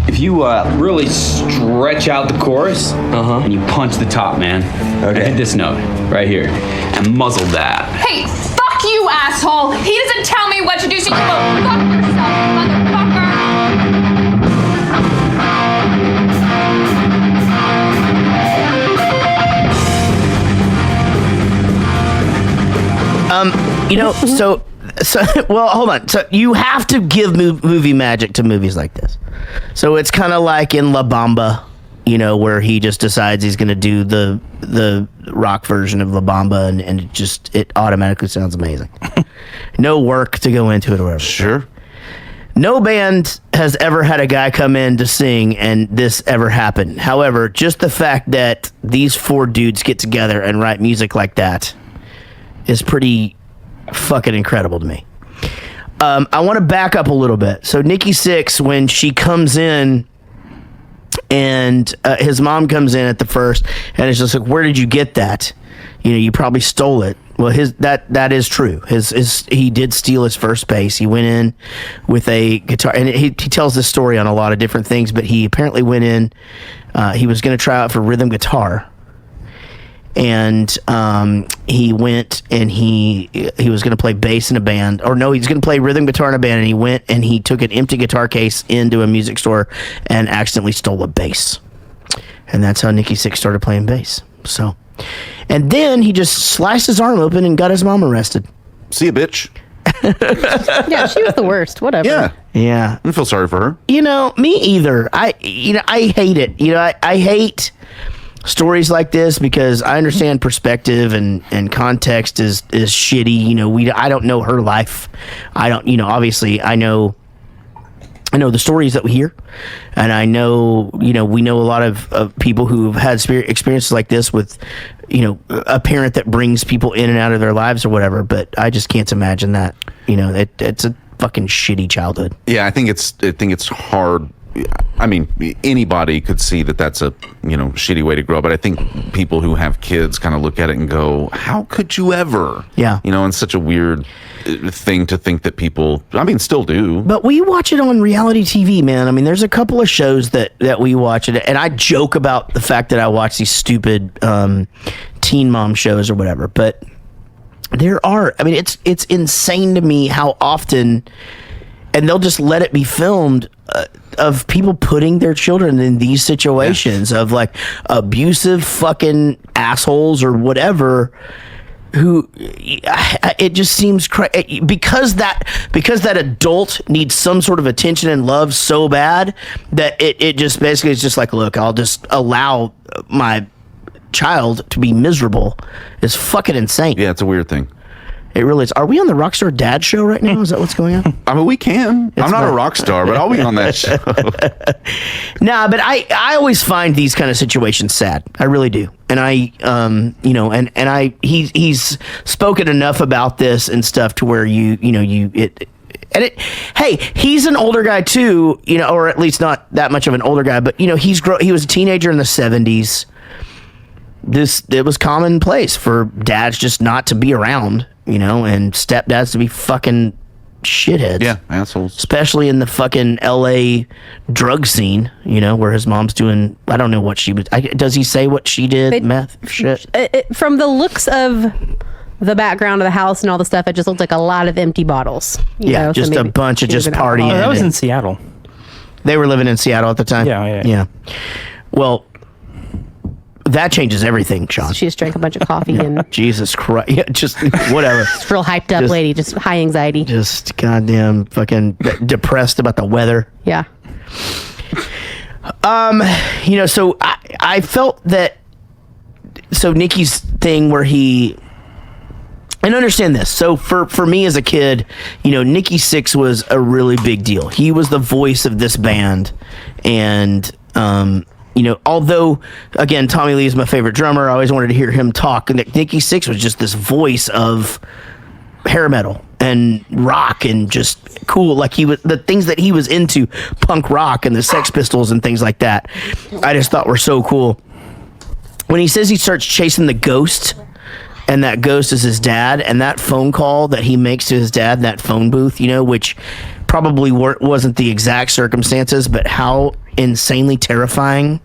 If you really stretch out the chorus, and you punch the top, man. Okay. And hit this note right here, and muzzle that. Hey, fuck you, asshole! He doesn't tell me what to do, so you go fuck yourself, motherfucker! So, well, hold on. So you have to give movie magic to movies like this. So it's kind of like in La Bamba, where he just decides he's going to do the rock version of La Bamba, and it automatically sounds amazing. No work to go into it or whatever. Sure. No band has ever had a guy come in to sing and this ever happened. However, just the fact that these four dudes get together and write music like that is pretty fucking incredible to me. I want to back up a little bit. So Nikki Sixx, when she comes in and his mom comes in at the first and it's just like, where did you get that? You probably stole it. Well, that is true. He did steal his first bass. He went in with a guitar, and he tells this story on a lot of different things, but he apparently went in, he was going to try out for rhythm guitar. And he went and he was going to play bass in a band, or no, he's going to play rhythm guitar in a band, and he went and he took an empty guitar case into a music store and accidentally stole a bass. And that's how Nikki Sixx started playing bass. So, and then he just sliced his arm open and got his mom arrested. See ya, bitch. Yeah, she was the worst. Whatever. Yeah. I feel sorry for her. Me either. I hate it. I hate stories like this because I understand perspective and context is shitty. I don't know her life. I don't, obviously I know the stories that we hear, and I know, we know a lot of people who've had experiences like this with, a parent that brings people in and out of their lives or whatever, but I just can't imagine that, it's a fucking shitty childhood. Yeah, I think it's hard. I mean, anybody could see that that's a, shitty way to grow up, but I think people who have kids kind of look at it and go, how could you ever? Yeah. And such a weird thing to think that people, still do. But we watch it on reality TV, man. There's a couple of shows that we watch it, and I joke about the fact that I watch these stupid teen mom shows or whatever, but there are, it's insane to me how often, and they'll just let it be filmed, of people putting their children in these situations of like abusive fucking assholes or whatever, who it just seems because that adult needs some sort of attention and love so bad that it just basically is just like, look, I'll just allow my child to be miserable. Is fucking insane. Yeah, it's a weird thing. It really is. Are we on the Rockstar Dad show right now? Is that what's going on? We can. I'm not a rock star, but I'll be on that show. Nah, but I always find these kind of situations sad. I really do. And he's spoken enough about this and stuff to where hey, he's an older guy too, or at least not that much of an older guy, but he was a teenager in the 70s. It was commonplace for dads just not to be around, and stepdads to be fucking shitheads. Yeah, assholes. Especially in the fucking LA drug scene, where his mom's doing, I don't know what she was. Does he say what she did? Meth shit? From the looks of the background of the house and all the stuff, it just looked like a lot of empty bottles. Just a bunch of just partying. Oh, that was in Seattle. They were living in Seattle at the time? Yeah. Well, that changes everything, Sean. She just drank a bunch of coffee and Jesus Christ. Yeah, just whatever. just real hyped up lady, just high anxiety. Just goddamn fucking depressed about the weather. Yeah. So I felt that. So Nikki's thing where and understand this. So for me as a kid, Nikki Sixx was a really big deal. He was the voice of this band, and although again Tommy Lee is my favorite drummer, I always wanted to hear him talk. And Nikki Sixx was just this voice of hair metal and rock and just cool. Like he was the things that he was into, punk rock and the Sex Pistols and things like that. I just thought were so cool. When he says he starts chasing the ghost, and that ghost is his dad, and that phone call that he makes to his dad in that phone booth, which probably wasn't the exact circumstances, but how insanely terrifying,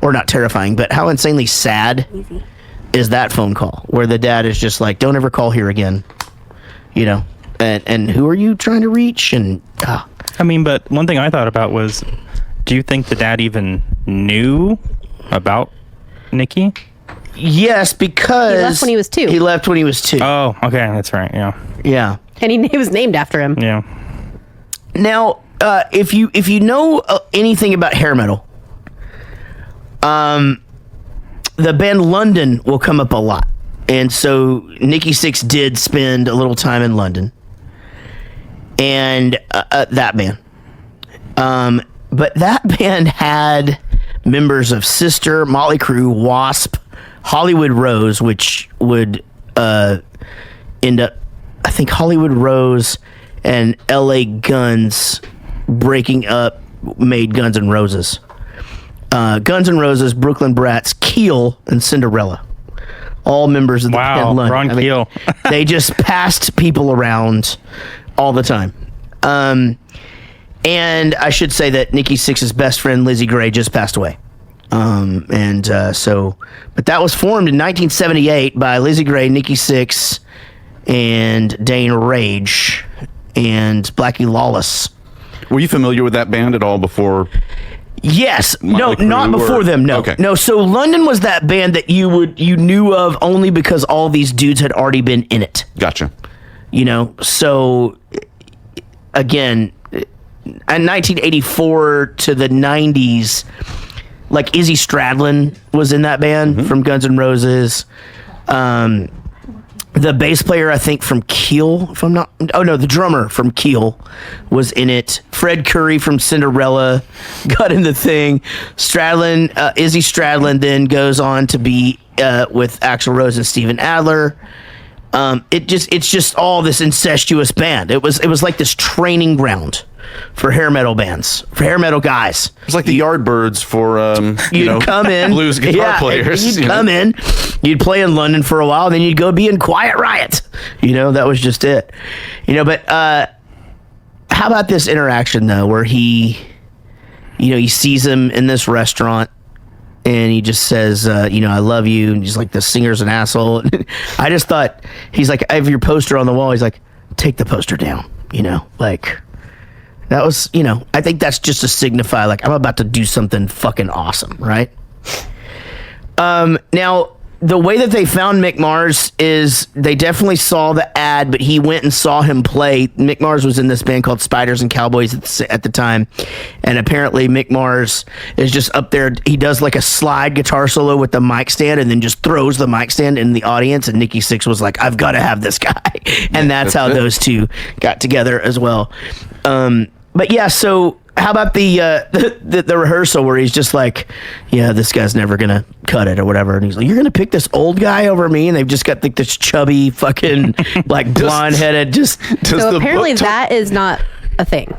or not terrifying, but how insanely sad is that phone call, where the dad is just like, don't ever call here again, and who are you trying to reach? And I mean, but one thing I thought about was, do you think the dad even knew about Nikki? Yes, because he left when he was 2. He left when he was 2. Oh, okay, that's right. Yeah. And he was named after him. Yeah. Now, if you know anything about hair metal, the band London will come up a lot, and so Nikki Sixx did spend a little time in London, and that band. But that band had members of Sister, Mötley Crüe, Wasp, Hollywood Rose, which would end up, I think Hollywood Rose and LA Guns breaking up made Guns N' Roses. Guns N' Roses, Brooklyn Brats, Keel, and Cinderella. All members of the band London. Ron Keel. They just passed people around all the time. And I should say that Nikki Sixx's best friend, Lizzie Gray, just passed away. But that was formed in 1978 by Lizzie Gray, Nikki Sixx, and Dane Rage, and Blackie Lawless. Were you familiar with that band at all before? Yes. Mötley No, not Crüe before them. No. Okay. No. So London was that band that you knew of only because all these dudes had already been in it. Gotcha. So again, in 1984 to the 90s, like Izzy Stradlin was in that band from Guns N' Roses. The bass player, I think, from Keel, the drummer from Keel was in it. Fred Curry from Cinderella got in the thing. Izzy Stradlin then goes on to be with Axl Rose and Steven Adler. It's just all this incestuous band. It was like this training ground for hair metal bands, for hair metal guys. It's like the Yardbirds for come in, blues guitar players. You'd come in, you'd play in London for a while, then you'd go be in Quiet Riot. That was just it. But how about this interaction though, where he sees him in this restaurant, and he just says, I love you. And he's like, the singer's an asshole. I just thought, he's like, I have your poster on the wall. He's like, take the poster down. That was, I think that's just to signify, like, I'm about to do something fucking awesome, right? Now, the way that they found Mick Mars is they definitely saw the ad, but he went and saw him play. Mick Mars was in this band called Spiders and Cowboys at the time, and apparently Mick Mars is just up there. He does like a slide guitar solo with the mic stand and then just throws the mic stand in the audience, and Nikki Sixx was like, I've got to have this guy. And that's how those two got together as well. But yeah, so how about the rehearsal where he's just like, yeah, this guy's never gonna cut it or whatever, and he's like, you're gonna pick this old guy over me, and they've just got like this chubby fucking like blonde headed so apparently that is not a thing.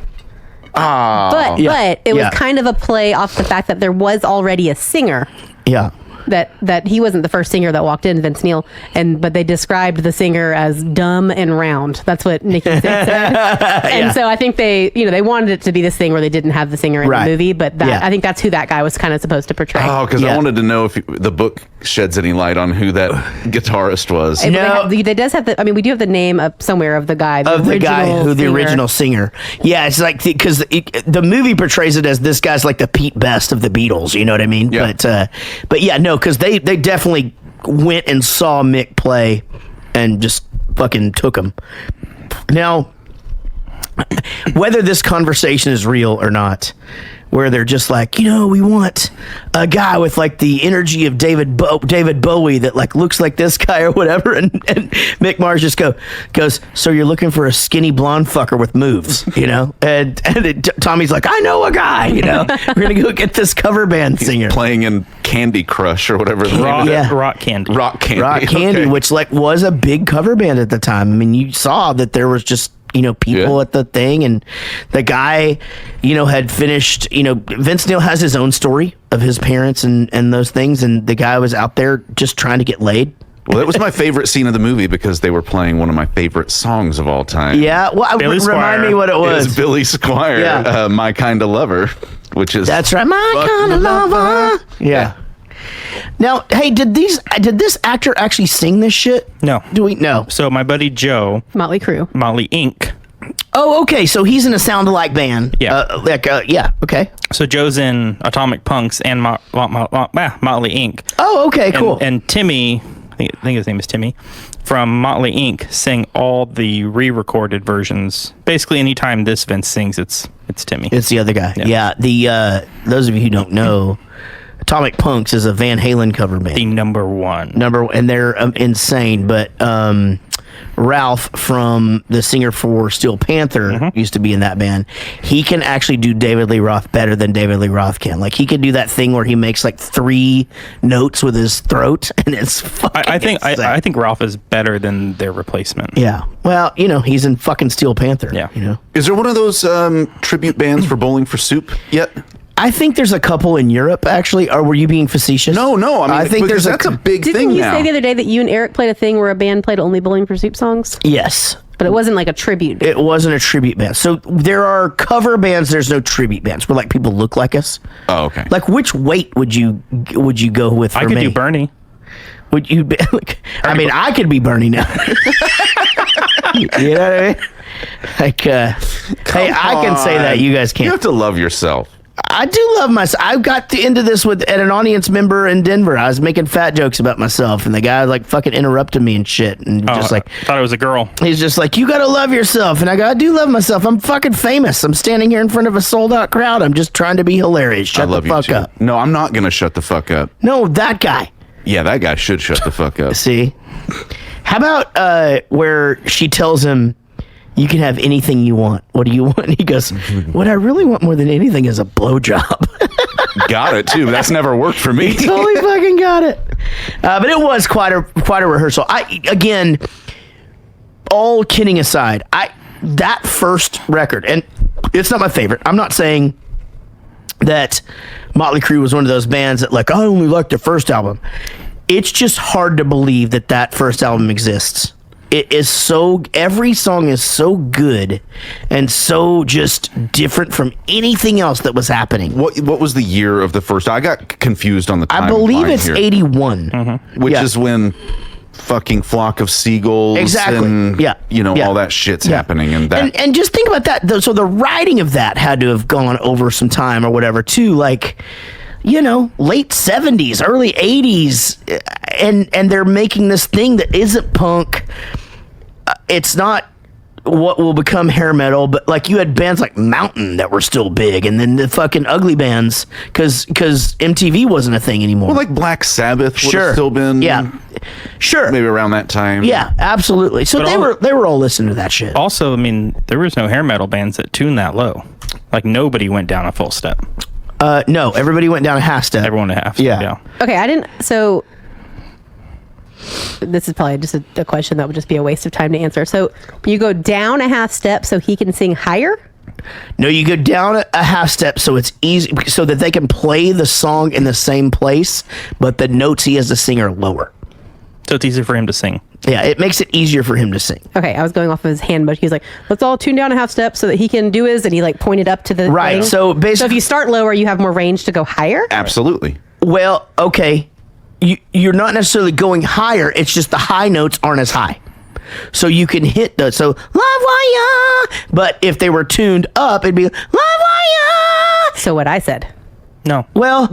But it was kind of a play off the fact that there was already a singer. Yeah. That he wasn't the first singer that walked in, Vince Neil, but they described the singer as dumb and round. That's what Nikki Sixx said. And so I think they wanted it to be this thing where they didn't have the singer in the movie, but I think that's who that guy was kind of supposed to portray. Oh, because I wanted to know if the book sheds any light on who that guitarist was. No, they does have the. I mean, we do have the name of somewhere of the guy, the original singer. Yeah, it's like because the movie portrays it as this guy's like the Pete Best of the Beatles. You know what I mean? Yeah. But yeah, no, because they definitely went and saw Mick play and just fucking took him. Now, whether this conversation is real or not, where they're just like, we want a guy with like the energy of David Bowie that like looks like this guy or whatever, and Mick Mars just goes, so you're looking for a skinny blonde fucker with moves, and Tommy's like, I know a guy, we're gonna go get this cover band singer playing in Candy Crush or whatever. Rock Candy, okay. Which like was a big cover band at the time. I mean, you saw that there was just people at the thing, and the guy, had finished, Vince Neil has his own story of his parents and those things, and the guy was out there just trying to get laid. Well, that was my favorite scene of the movie because they were playing one of my favorite songs of all time. Yeah, well, remind me what it was. It was Billy Squier, My Kind of Lover, which is... That's right, My Kind of Lover. Yeah. Now, hey, did this actor actually sing this shit? No. Do we? No. So my buddy Joe, Mötley Crüe, Mötley Inc. Oh, okay. So he's in a sound-alike band. Yeah. Yeah. Okay. So Joe's in Atomic Punks and Mötley Inc. Oh, okay. Cool. And Timmy, I think his name is Timmy, from Mötley Inc. sang all the re-recorded versions. Basically, anytime this Vince sings, it's Timmy. It's the other guy. Yeah. The those of you who don't know, Atomic Punks is a Van Halen cover band. The number one. And they're insane. But Ralph, from the singer for Steel Panther, used to be in that band. He can actually do David Lee Roth better than David Lee Roth can. Like, he can do that thing where he makes like 3 notes with his throat, and it's fucking I think Ralph is better than their replacement. Yeah. Well, he's in fucking Steel Panther. Yeah. Is there one of those tribute bands for Bowling for Soup yet? I think there's a couple in Europe, actually. Or were you being facetious? No. I think that's a big thing now. Didn't you say the other day that you and Eric played a thing where a band played only Bowling for Soup songs? Yes. But it wasn't like a tribute band. It wasn't a tribute band. So there are cover bands. There's no tribute bands where like people look like us. Oh, okay. Like, which weight would you go with for I could me? do Bernie. Would you be like, I mean, I could be Bernie now. You know what I mean? Like, hey, I can say that. You guys can't. You have to love yourself. I do love myself. I got into this at an audience member in Denver. I was making fat jokes about myself, and the guy like fucking interrupted me and shit, and just like thought it was a girl. He's just like, you gotta love yourself, and I go, I do love myself. I'm fucking famous. I'm standing here in front of a sold out crowd. I'm just trying to be hilarious. Shut the fuck up. No, I'm not gonna shut the fuck up. No, that guy. Yeah, that guy should shut the fuck up. See, how about where she tells him, you can have anything you want. What do you want? And he goes, what I really want more than anything is a blowjob. Got it, too. That's never worked for me. Totally fucking got it. But it was quite a rehearsal. Again, all kidding aside, that first record, and it's not my favorite. I'm not saying that Mötley Crüe was one of those bands that like, I only like their first album. It's just hard to believe that first album exists. It is every song is so good and so just different from anything else that was happening. What was the year of the first? I got confused on the timeline. I believe it's 81. Which is when fucking Flock of Seagulls and all that shit's happening. And just think about that. So the writing of that had to have gone over some time or whatever too. Like, late 70s, early 80s, and they're making this thing that isn't punk. It's not what will become hair metal, but like you had bands like Mountain that were still big, and then the fucking ugly bands because MTV wasn't a thing anymore. Well, like Black Sabbath would have still been, sure, maybe around that time. Yeah, absolutely. So they were all listening to that shit. Also, I mean, there was no hair metal bands that tuned that low. Like nobody went down a full step. No, everybody went down a half step. Everyone a half. Yeah. Okay, I didn't. So this is probably just a question that would just be a waste of time to answer. So you go down a half step so he can sing higher? No, you go down a half step so it's easy, so that they can play the song in the same place, but the notes he has to sing are lower. So it's easier for him to sing. Yeah, it makes it easier for him to sing. Okay, I was going off of his hand, but he was like, let's all tune down a half step so that he can do his, and he like pointed up to the right. thing. So basically, if you start lower, you have more range to go higher? Absolutely. Well, okay. you're not necessarily going higher. It's just the high notes aren't as high. So you can hit those. So, La Voya. But if they were tuned up, it'd be La Voya. So what I said. No. Well,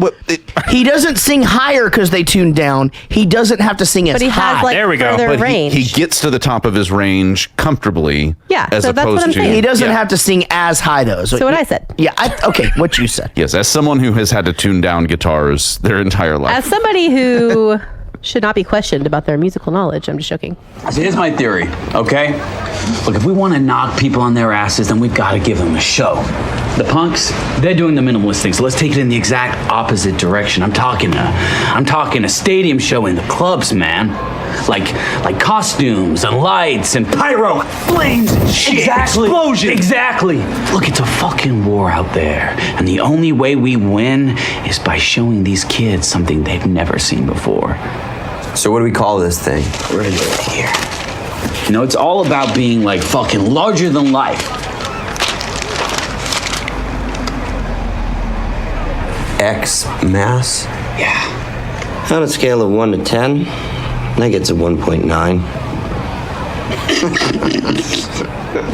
he doesn't sing higher because they tuned down. He doesn't have to sing as high. But he has like There we go. further But range. he gets to the top of his range comfortably. Yeah, as so that's what opposed I'm to saying. He doesn't Yeah. have to sing as high, though. So what I said. Yeah, okay, what you said. Yes, as someone who has had to tune down guitars their entire life. As somebody who should not be questioned about their musical knowledge, I'm just joking. So here's my theory, okay? Look, if we want to knock people on their asses, then we've got to give them a show. The punks, they're doing the minimalist thing, so let's take it in the exact opposite direction. I'm talking a stadium show in the clubs, man. Like costumes and lights and pyro, flames and shit. Exactly. Explosions. Exactly. Look, it's a fucking war out there, and the only way we win is by showing these kids something they've never seen before. So what do we call this thing? Right here. You know, it's all about being like fucking larger than life. X mass? Yeah. On a scale of 1 to 10, that gets a 1.9.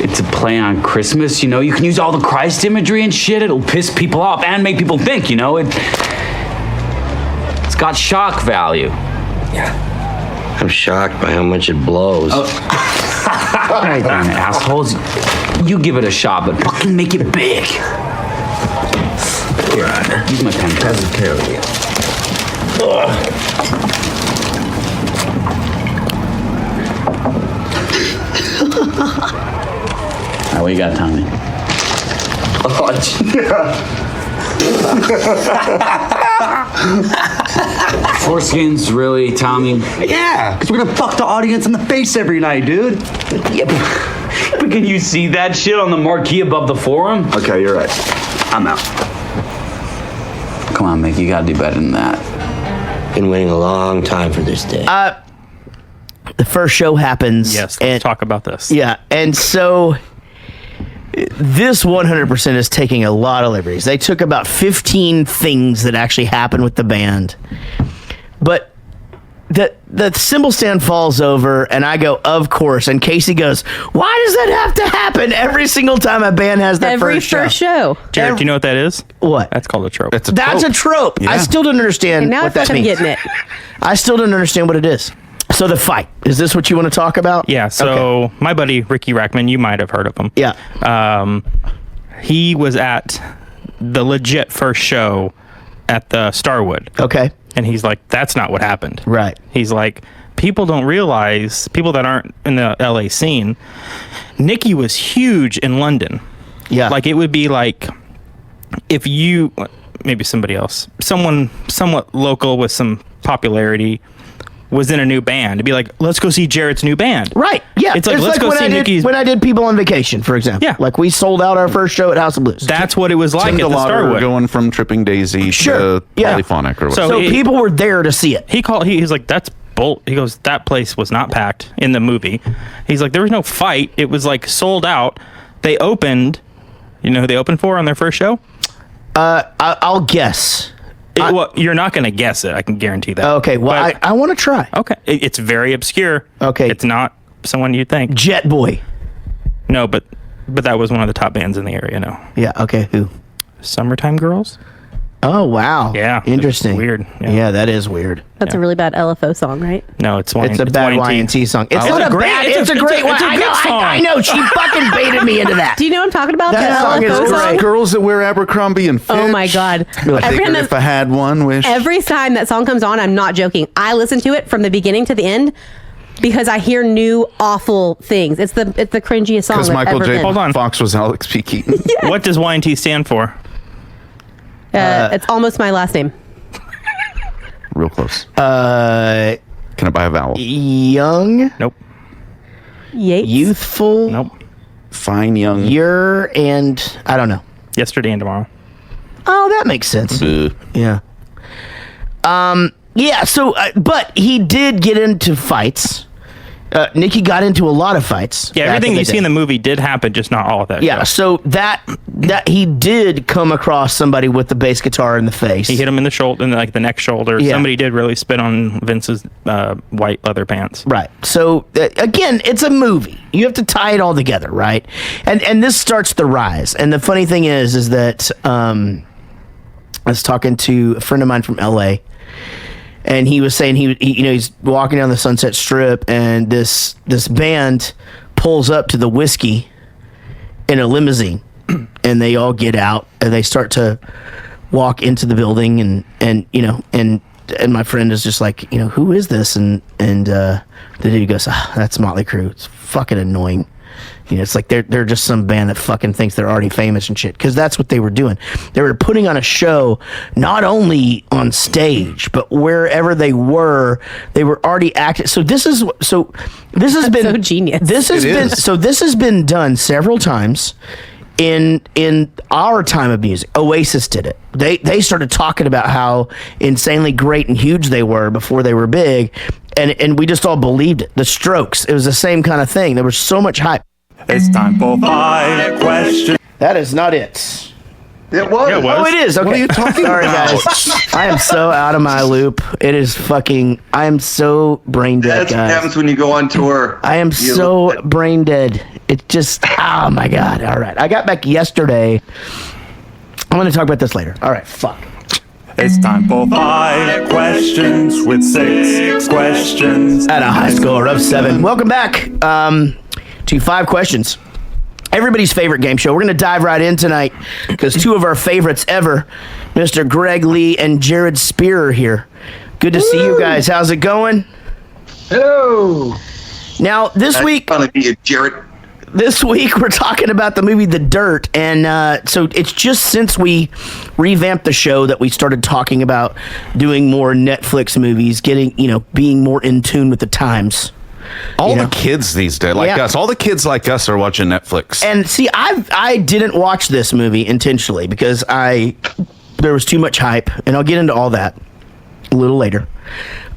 It's a play on Christmas, you know? You can use all the Christ imagery and shit. It'll piss people off and make people think, you know? It's got shock value. I'm shocked by how much it blows. All right, then, assholes. You give it a shot, but fucking make it big. Here, use my pen. Doesn't care with you. All right, what you got, Tommy? Foreskins, really, Tommy? Yeah, because we're gonna fuck the audience in the face every night, dude. But can you see that shit on the marquee above the forum? Okay, you're right. I'm out. Come on, Mick, you gotta do better than that. Been waiting a long time for this day. The first show happens. Yes, let's talk about this. Yeah, and so this 100% is taking a lot of liberties. They took about 15 things that actually happened with the band. But the cymbal stand falls over, and I go, of course. And Casey goes, why does that have to happen every single time a band has their Every first show. Jared, do you know what that is? What? That's called a trope. It's a That's trope. a trope. I Yeah. still don't understand And now I what feel that like I'm means. getting it. I still don't understand what it is. So the fight, is this what you want to talk about? Yeah, so Okay. my buddy Riki Rackman, you might have heard of him. Yeah. He was at the legit first show at the Starwood. Okay. And he's like, that's not what happened. Right. He's like, people don't realize, people that aren't in the LA scene, Nikki was huge in London. Yeah. Like, it would be like, if you, maybe somebody else, someone somewhat local with some popularity was in a new band, it'd be like, let's go see Jared's new band. Right. Yeah. It's like, let's go see Nikki's. when I did People on Vacation, for example. Yeah. Like we sold out our first show at House of Blues. That's what it was like Tim at the DeLauder Starwood. going from Tripping Daisy Sure. to Yeah. Polyphonic or whatever. So it- people were there to see it. He's like, that's bull. He goes, that place was not packed in the movie. He's like, there was no fight. It was like sold out. They opened, you know who they opened for on their first show? I'll guess. Well, you're not going to guess it. I can guarantee that. Okay. Well, But- I want to try. okay. It's very obscure. Okay. It's not someone you'd think. Jet Boy. No, but that was one of the top bands in the area. No. Yeah. Okay. Who? Summertime Girls? Oh, wow. Yeah. Interesting. It's weird. Yeah. That is weird. That's a really bad LFO song, right? No, it's It's a bad Y&T song. It's Oh. not It's a a great- bad. it's It's a- a great one. it's a I good know. song. I know. She fucking baited me into that. Do you know what I'm talking about? That song is LFO great. song? Girls that wear Abercrombie and Fitch. Oh my God. I Every time, if I had one wish. every time that song comes on, I'm not joking. I listen to it from the beginning to the end because I hear new awful things. It's the cringiest song Because that's Michael ever J. been. Hold on. Fox was Alex P. Keaton. What does Y&T stand for? It's almost my last name. Real close. Uh, Can I buy a vowel? young, Nope. Yates. youthful, Nope. Fine young. you're, and I don't know. Yesterday and tomorrow. Oh, that makes sense. Ugh. Yeah. Yeah. So, but he did get into fights, Nikki got into a lot of fights. Yeah, everything you see in the movie did happen, just not all of that. Yeah, so that he did come across somebody with the bass guitar in the face. He hit him in the shoulder, in like the neck shoulder. Yeah. Somebody did really spit on Vince's white leather pants. Right. So again, it's a movie. You have to tie it all together, right? And this starts the rise. And the funny thing is that I was talking to a friend of mine from LA. And he was saying he's walking down the Sunset Strip, and this band pulls up to the Whiskey in a limousine, and they all get out and they start to walk into the building, and my friend is just like, who is this? And the dude goes, that's Mötley Crüe. It's fucking annoying. It's like they're just some band that fucking thinks they're already famous and shit. Because that's what they were doing. They were putting on a show, not only on stage, but wherever they were already acting. So this has been so genius. This has been done several times in our time of music. Oasis did it. They started talking about how insanely great and huge they were before they were big, and we just all believed it. The Strokes, it was the same kind of thing. There was so much hype. It's time for 5 questions. That is not it. It was. Oh, it is. Okay. What are you talking Sorry, about? guys. I am so out of my loop. It is fucking. I am so brain dead, That's what guys. happens when you go on tour. I am so brain dead. It's just. Oh my god. All right. I got back yesterday. I'm going to talk about this later. All right. Fuck. It's time for 5 questions with 6 questions. At a high score of 7. Welcome back to 5 questions. Everybody's favorite game show. We're going to dive right in tonight because 2 of our favorites ever, Mr. Greg Lee and Jared Spear, are here. Good to see you guys. How's it going? Hello. Now, this week, Jared. This week we're talking about the movie The Dirt, and so it's just since we revamped the show that we started talking about doing more Netflix movies, getting being more in tune with the times. All the kids these days, like us, all the kids like us are watching Netflix. And see, I didn't watch this movie intentionally because there was too much hype, and I'll get into all that a little later.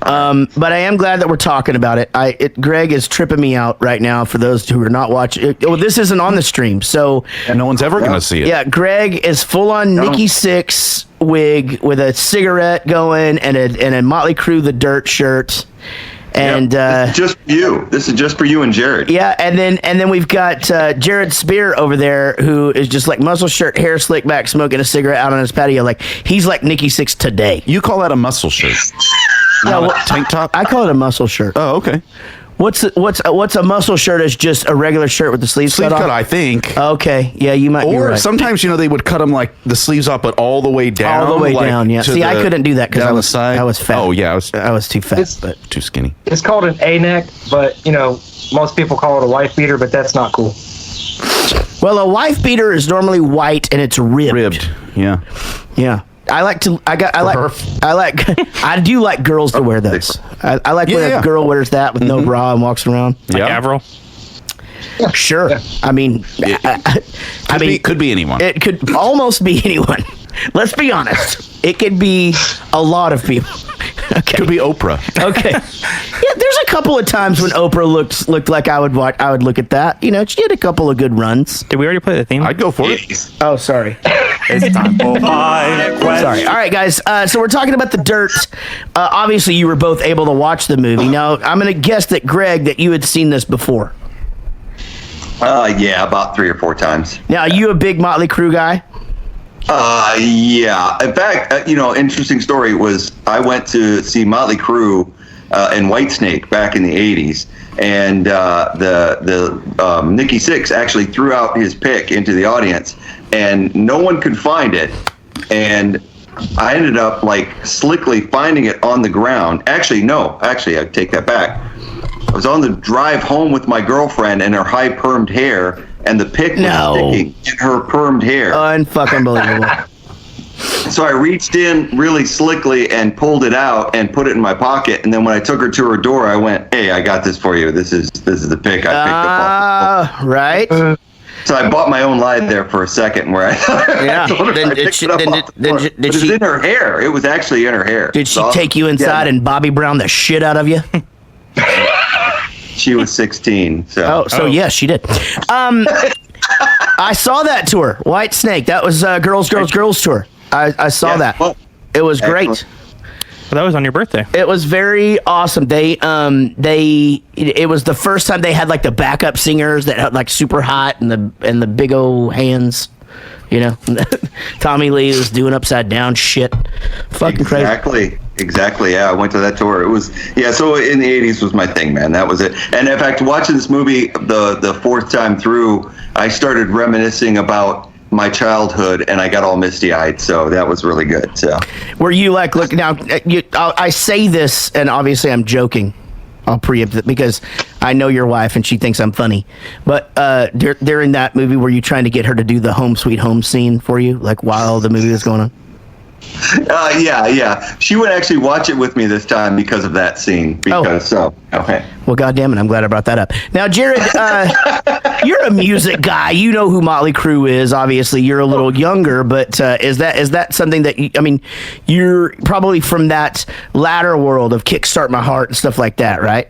But I am glad that we're talking about it. Greg is tripping me out right now. For those who are not watching, this isn't on the stream, so and no one's ever going to see it. Yeah, Greg is full on Nikki Sixx wig with a cigarette going and a Mötley Crüe The Dirt shirt. And this is just for you. This is just for you and Jared. Yeah, and then we've got Jared Spear over there, who is just like muscle shirt, hair slicked back, smoking a cigarette out on his patio. Like he's like Nikki Sixx today. You call that a muscle shirt? No, tank top. I call it a muscle shirt. Oh, okay. What's a muscle shirt? Is just a regular shirt with the sleeves cut off? I think. Okay, yeah, you might be right. Or sometimes they would cut them like the sleeves up, but all the way down. All the way down. Yeah. See, I couldn't do that because I was fat. Oh yeah, I was too fat, but too skinny. It's called an A-neck, but most people call it a wife beater, but that's not cool. Well, a wife beater is normally white and it's ribbed. Yeah. Yeah. I do like girls to wear those. I like when a girl wears that with no bra and walks around. Like Avril? Sure. Yeah. I mean, could be anyone. It could almost be anyone. Let's be honest. It could be a lot of people. Okay. Could be Oprah. Okay. Yeah, there's a couple of times when Oprah looked like I would look at that. She had a couple of good runs. Did we already play the theme? I'd go for it. Oh, sorry. It's time for 5 questions. Sorry. All right, guys. So we're talking about The Dirt. Obviously, you were both able to watch the movie. Now, I'm going to guess that, Greg, that you had seen this before. Yeah, about 3 or 4 times. Now, are you a big Mötley Crüe guy? Yeah. In fact, interesting story was I went to see Mötley Crüe in Whitesnake back in the 80s, and the Nikki Sixx actually threw out his pick into the audience, and no one could find it, and I ended up like slickly finding it on the ground. Actually, I take that back. I was on the drive home with my girlfriend and her high permed hair, and the pick was sticking in her permed hair. Unfucking believable. So I reached in really slickly and pulled it out and put it in my pocket. And then when I took her to her door, I went, "Hey, I got this for you. This is the pick I picked up." Right. So I bought my own lie there for a second, where I told her I picked it up off the floor. But it was in her hair. It was actually in her hair. Did she take you inside and Bobby Brown the shit out of you? she was 16. So. Yes, she did. I saw that tour, White Snake. That was Girls tour. I saw that. Well, it was great. Well, that was on your birthday. It was very awesome. It was the first time they had like the backup singers that had like super hot and the big old hands. You know, Tommy Lee was doing upside down shit. Fucking crazy. Exactly. Yeah, I went to that tour. It was so in the 80s was my thing, man. That was it. And in fact, watching this movie the fourth time through, I started reminiscing about my childhood, and I got all misty-eyed. So that was really good. So, were you like, look now? I say this, and obviously I'm joking. I'll preempt it because I know your wife and she thinks I'm funny. But during that movie, were you trying to get her to do the Home Sweet Home scene for you, like while the movie was going on? Yeah. She would actually watch it with me this time because of that scene. Okay. Well, goddamn it, I'm glad I brought that up. Now, Jared, you're a music guy. You know who Mötley Crüe is. Obviously, you're a little younger, but is that something that you're probably from that latter world of Kickstart My Heart and stuff like that, right?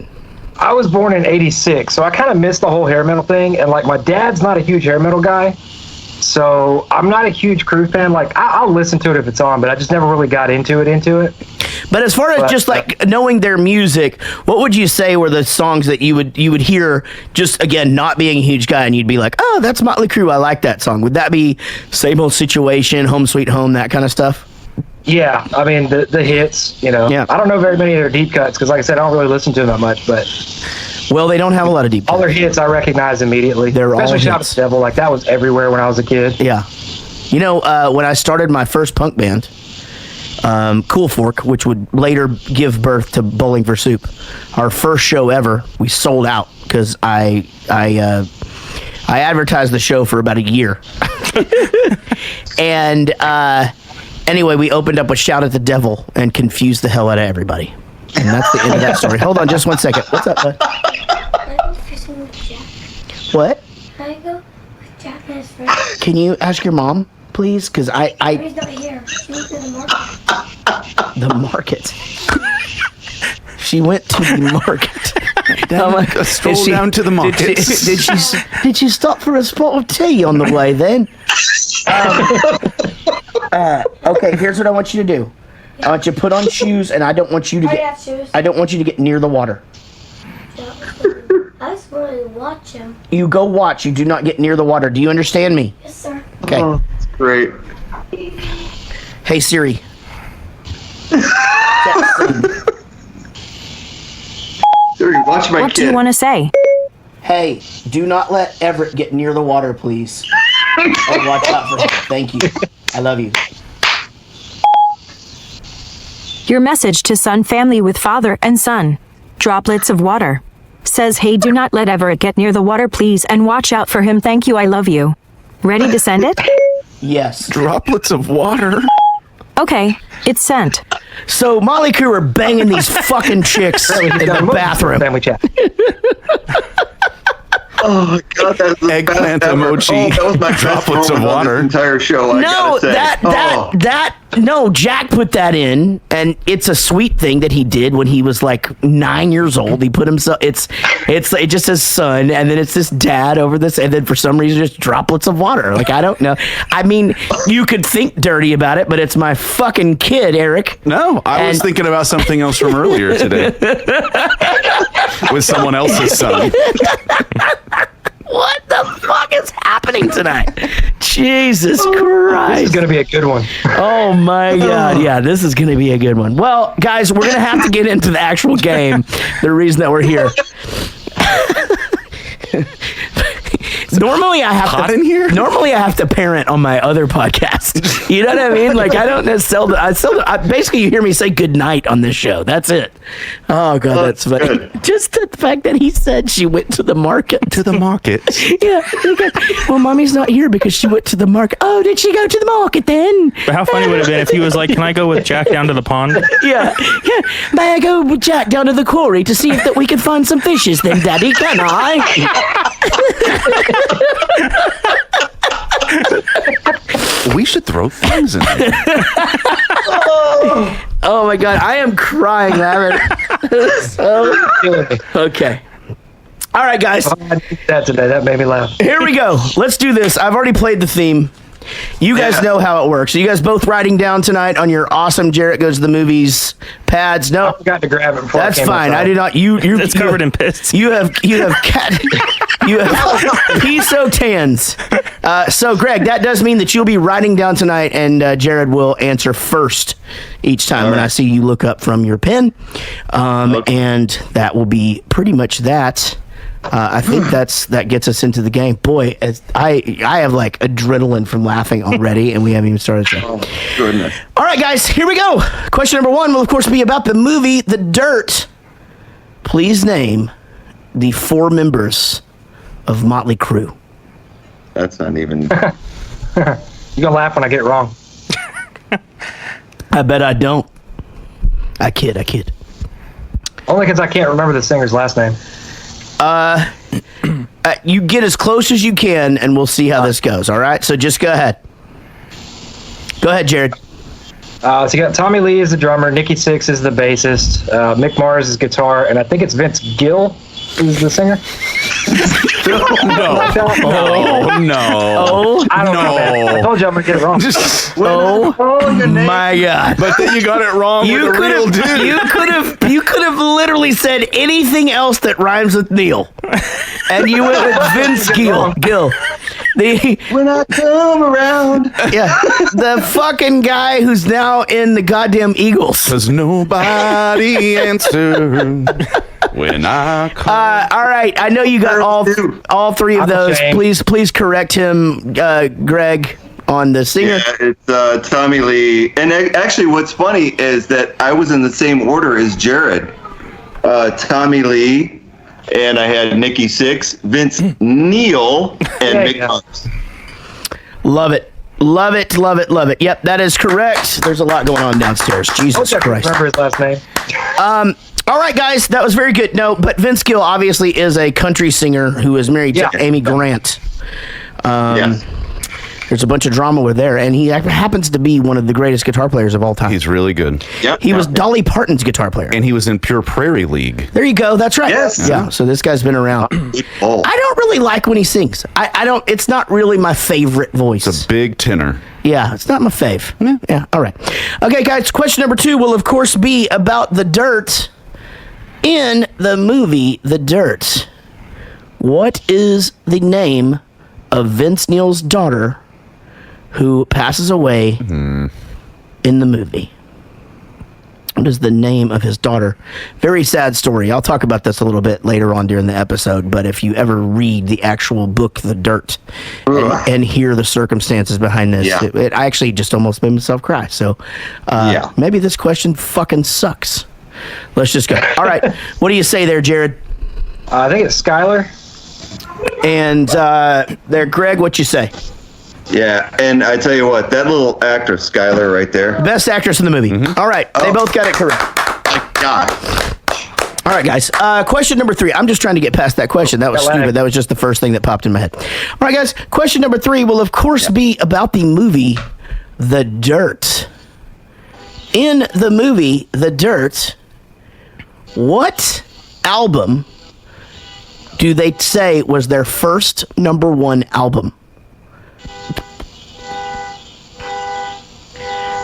I was born in '86, so I kind of missed the whole hair metal thing. And like, my dad's not a huge hair metal guy. So I'm not a huge Crüe fan. Like I'll listen to it if it's on, but I just never really got into it. But as far as just like knowing their music, what would you say were the songs that you would hear? Just again, not being a huge guy, and you'd be like, "Oh, that's Mötley Crüe. I like that song." Would that be Same Old Situation, Home Sweet Home, that kind of stuff? Yeah, I mean the hits. Yeah. I don't know very many of their deep cuts because, like I said, I don't really listen to them that much, but. Well, they don't have a lot of deep cuts. All their hits I recognize immediately. Especially Shout at the Devil. Like, that was everywhere when I was a kid. Yeah. You know, when I started my first punk band, Cool Fork, which would later give birth to Bowling for Soup, our first show ever, we sold out because I advertised the show for about a year. And anyway, we opened up with Shout at the Devil and confused the hell out of everybody. And that's the end of that story. Hold on just 1 second. What's up, bud? I go fishing with Jack. What? I go with Jack and his friends. Can you ask your mom, please? Because He's not here. She went to the market. The market. She went to the market. I'm like, stroll down to the market. Did she stop for a spot of tea on the way then? Okay, here's what I want you to do. I want you to put on shoes, and I don't want you to get near the water. I just want to watch him. You go watch. You do not get near the water. Do you understand me? Yes, sir. Okay. Oh, that's great. Hey Siri. Siri, watch my kid. What do you want to say? Hey, do not let Everett get near the water, please. Oh, watch out for him. Thank you. I love you. Your message to Sun family with father and son. Droplets of water. Says, hey, do not let Everett get near the water, please, and watch out for him. Thank you. I love you. Ready to send it? Yes. Droplets of water. Okay, it's sent. So Mötley Crüe are banging these fucking chicks in the bathroom. Family chat. Oh my God, that's the Eggplant best ever. emoji. Oh, that was my Droplets best of moment on water. this entire show. No, Jack put that in, and it's a sweet thing that he did when he was like 9 years old. He put himself. It just says son, and then it's this dad over this, and then for some reason just droplets of water. Like I don't know. I mean, you could think dirty about it, but it's my fucking kid, Eric. No, I was thinking about something else from earlier today with someone else's son. What the fuck is happening tonight? Jesus Christ. This is going to be a good one. Oh my God. Yeah, this is going to be a good one. Well, guys, we're going to have to get into the actual game. The reason that we're here. Normally I have to parent on my other podcast. You know what I mean? Like I don't necessarily. Basically, you hear me say good night on this show. That's it. Oh God, that's funny. Good. Just the fact that he said she went to the market. To the market. Yeah. Well, mommy's not here because she went to the market. Oh, did she go to the market then? But how funny would it have been if he was like, "Can I go with Jack down to the pond?" Yeah. May I go with Jack down to the quarry to see if that we can find some fishes? Then, Daddy, can I? We should throw things in there. Oh my God, I am crying, Lavin. Okay. All right, guys. I did that today. That made me laugh. Here we go. Let's do this. I've already played the theme. You guys know how it works. Are you guys both writing down tonight on your awesome Jarrett Goes to the Movies pads? No, I forgot to grab it before that's I came fine. outside. I do not. It's covered in piss. You have cat. You have piso tans. So, Greg, that does mean that you'll be writing down tonight, and Jared will answer first each time when I see you look up from your pen. And that will be pretty much that. I think that gets us into the game. Boy, I have like adrenaline from laughing already, and we haven't even started. Oh, goodness. All right, guys, here we go. Question number 1 will, of course, be about the movie The Dirt. Please name the 4 members of Mötley Crüe. That's not even. You're gonna laugh when I get it wrong. I bet I don't. I kid. Only because I can't remember the singer's last name. You get as close as you can, and we'll see how this goes. All right, so just go ahead. Go ahead, Jared. So you got Tommy Lee is the drummer, Nikki Sixx is the bassist, Mick Mars is guitar, and I think it's Vince Gill who's the singer. No. I don't know, man. I told you I'm gonna get it wrong. My God! But then you got it wrong. You could have literally said anything else that rhymes with Neil, and you went with Vince Gill. When I come around. Yeah, the fucking guy who's now in the goddamn Eagles. Cause nobody answered when I call. All right, I know you got all 3 of those. Please correct him, Greg, on the singer. Yeah, it's Tommy Lee. And actually, what's funny is that I was in the same order as Jared. Tommy Lee, and I had Nikki Sixx, Vince Neil, and Mick Mars. Love it. Yep, that is correct. There's a lot going on downstairs. Jesus Christ. Remember his last name. All right, guys, that was very good. No, but Vince Gill obviously is a country singer who is married to Amy Grant. There's a bunch of drama with there, and he happens to be one of the greatest guitar players of all time. He's really good. He was Dolly Parton's guitar player. And he was in Pure Prairie League. There you go. That's right. Yes. Yeah, so this guy's been around. I don't really like when he sings. I don't. It's not really my favorite voice. It's a big tenor. Yeah, it's not my fave. Yeah, all right. Okay, guys, question number 2 will, of course, be about the dirt in the movie The Dirt. What is the name of Vince Neil's daughter who passes away in the movie? What is the name of his daughter? Very sad story. I'll talk about this a little bit later on during the episode, but if you ever read the actual book, The Dirt, and hear the circumstances behind this, it I actually just almost made myself cry. So maybe this question fucking sucks. Let's just go. All right. What do you say there, Jared? I think it's Skylar. And there, Greg, what you say? Yeah, and I tell you what, that little actress, Skylar, right there. Best actress in the movie. All right. They both got it correct. My God. All right, guys. Question number 3. I'm just trying to get past that question. That was stupid. That was just the first thing that popped in my head. All right, guys. Question number 3 will, of course, be about the movie The Dirt. In the movie The Dirt, what album do they say was their first number 1 album?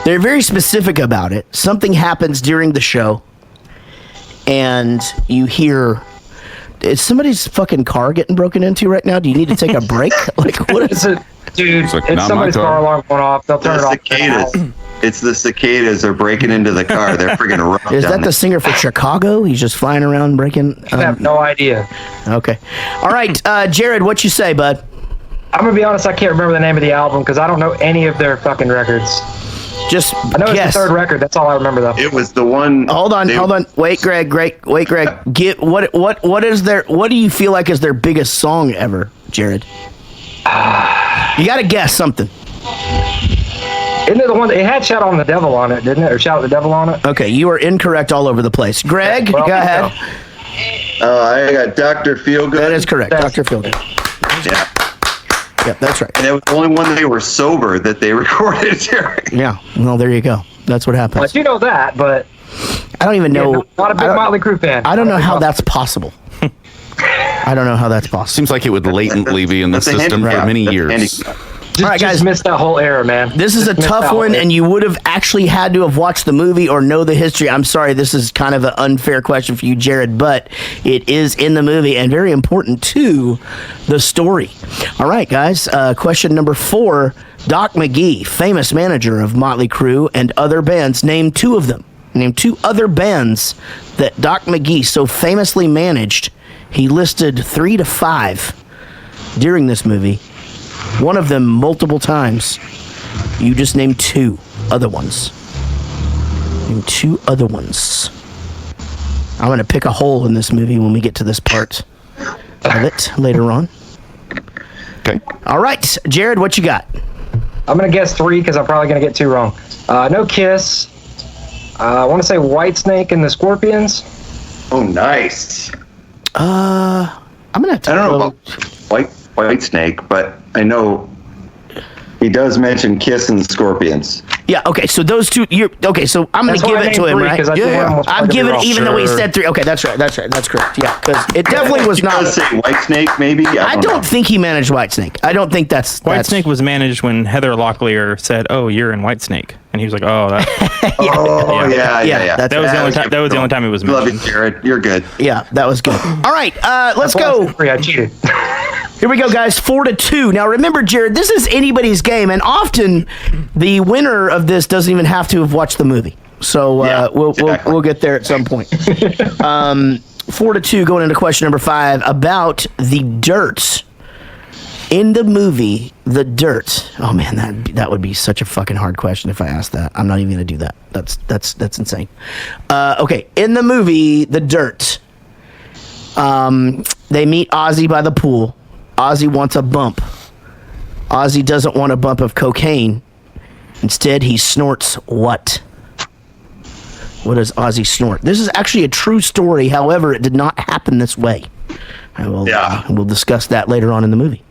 They're very specific about it. Something happens during the show, and you hear, is somebody's fucking car getting broken into right now? Do you need to take a break? Like, what is it? Dude, it's somebody's car alarm going off. They'll turn it off. Cicadas. It's the cicadas are breaking into the car. They're freaking around. Is that the singer for Chicago? He's just flying around breaking. I have no idea. Okay. All right, Jared, what you say, bud? I'm gonna be honest. I can't remember the name of the album because I don't know any of their fucking records. Just I know it's the 3rd record. That's all I remember, though. It was the one. Hold on. Wait, Greg. Wait, Greg. What is their? What do you feel like is their biggest song ever, Jared? You got to guess something. Isn't it the one that it had "Shout on the Devil" on it, didn't it? Or "Shout at the Devil" on it? Okay, you are incorrect all over the place. Greg, go ahead. I got Dr. Feelgood. That is correct, Dr. Feelgood. Yeah. Yeah, that's right. And it was the only one they were sober that they recorded during. Yeah, well, there you go. That's what happens. Well, you know that, but I don't even know. Not a big Mötley Crüe fan. I don't know how that's possible. I don't know how that's possible. Seems like it would latently be in the That's a system for handicap. many That's a years. handicap. All right, guys. Just missed that whole era, man. This is a Just missed tough that whole one, era. and you would have actually had to have watched the movie or know the history. I'm sorry, this is kind of an unfair question for you, Jared, but it is in the movie and very important to the story. All right, guys. Question number 4. Doc McGee, famous manager of Mötley Crüe and other bands, name 2 of them. Name 2 other bands that Doc McGee so famously managed. He listed 3 to 5 during this movie. One of them multiple times. You just named 2 other ones. Name 2 other ones. I'm going to pick a hole in this movie when we get to this part of it later on. Okay. All right, Jared, what you got? I'm going to guess 3 because I'm probably going to get 2 wrong. No Kiss. I want to say Whitesnake and the Scorpions. Oh, nice. I'm going to have to I don't know go- about White Snake, but I know he does mention Kiss and the Scorpions. Yeah, okay, so those 2, okay, so I'm going That's to give why I it to named him, 3, right? 'cause I think one was I'm probably giving wrong. even though he Sure. said 3. Okay, that's right, that's correct, yeah, because it definitely was He not. does say White Snake, maybe? I know. don't think he managed Whitesnake. I don't think that's... Whitesnake was managed when Heather Locklear said, "Oh, you're in Whitesnake," and he was like, "Oh, that." Oh, yeah. that's That was the only time. That was the only time it was Love mentioned. you, Jared. You're good. Yeah, that was good. All right, let's go. 3, I cheated. Here we go, guys. 4-2. Now, remember, Jared, this is anybody's game, and often the winner of this doesn't even have to have watched the movie. So we'll get there at some point. 4-2, going into question number 5 about the dirt in the movie The Dirt. Oh man, that would be such a fucking hard question if I asked that. I'm not even gonna do that. That's insane. Okay, in the movie The Dirt, they meet Ozzy by the pool. Ozzy wants a bump. Ozzy doesn't want a bump of cocaine. Instead, he snorts what? What does Ozzy snort? This is actually a true story. However, it did not happen this way. We'll discuss that later on in the movie.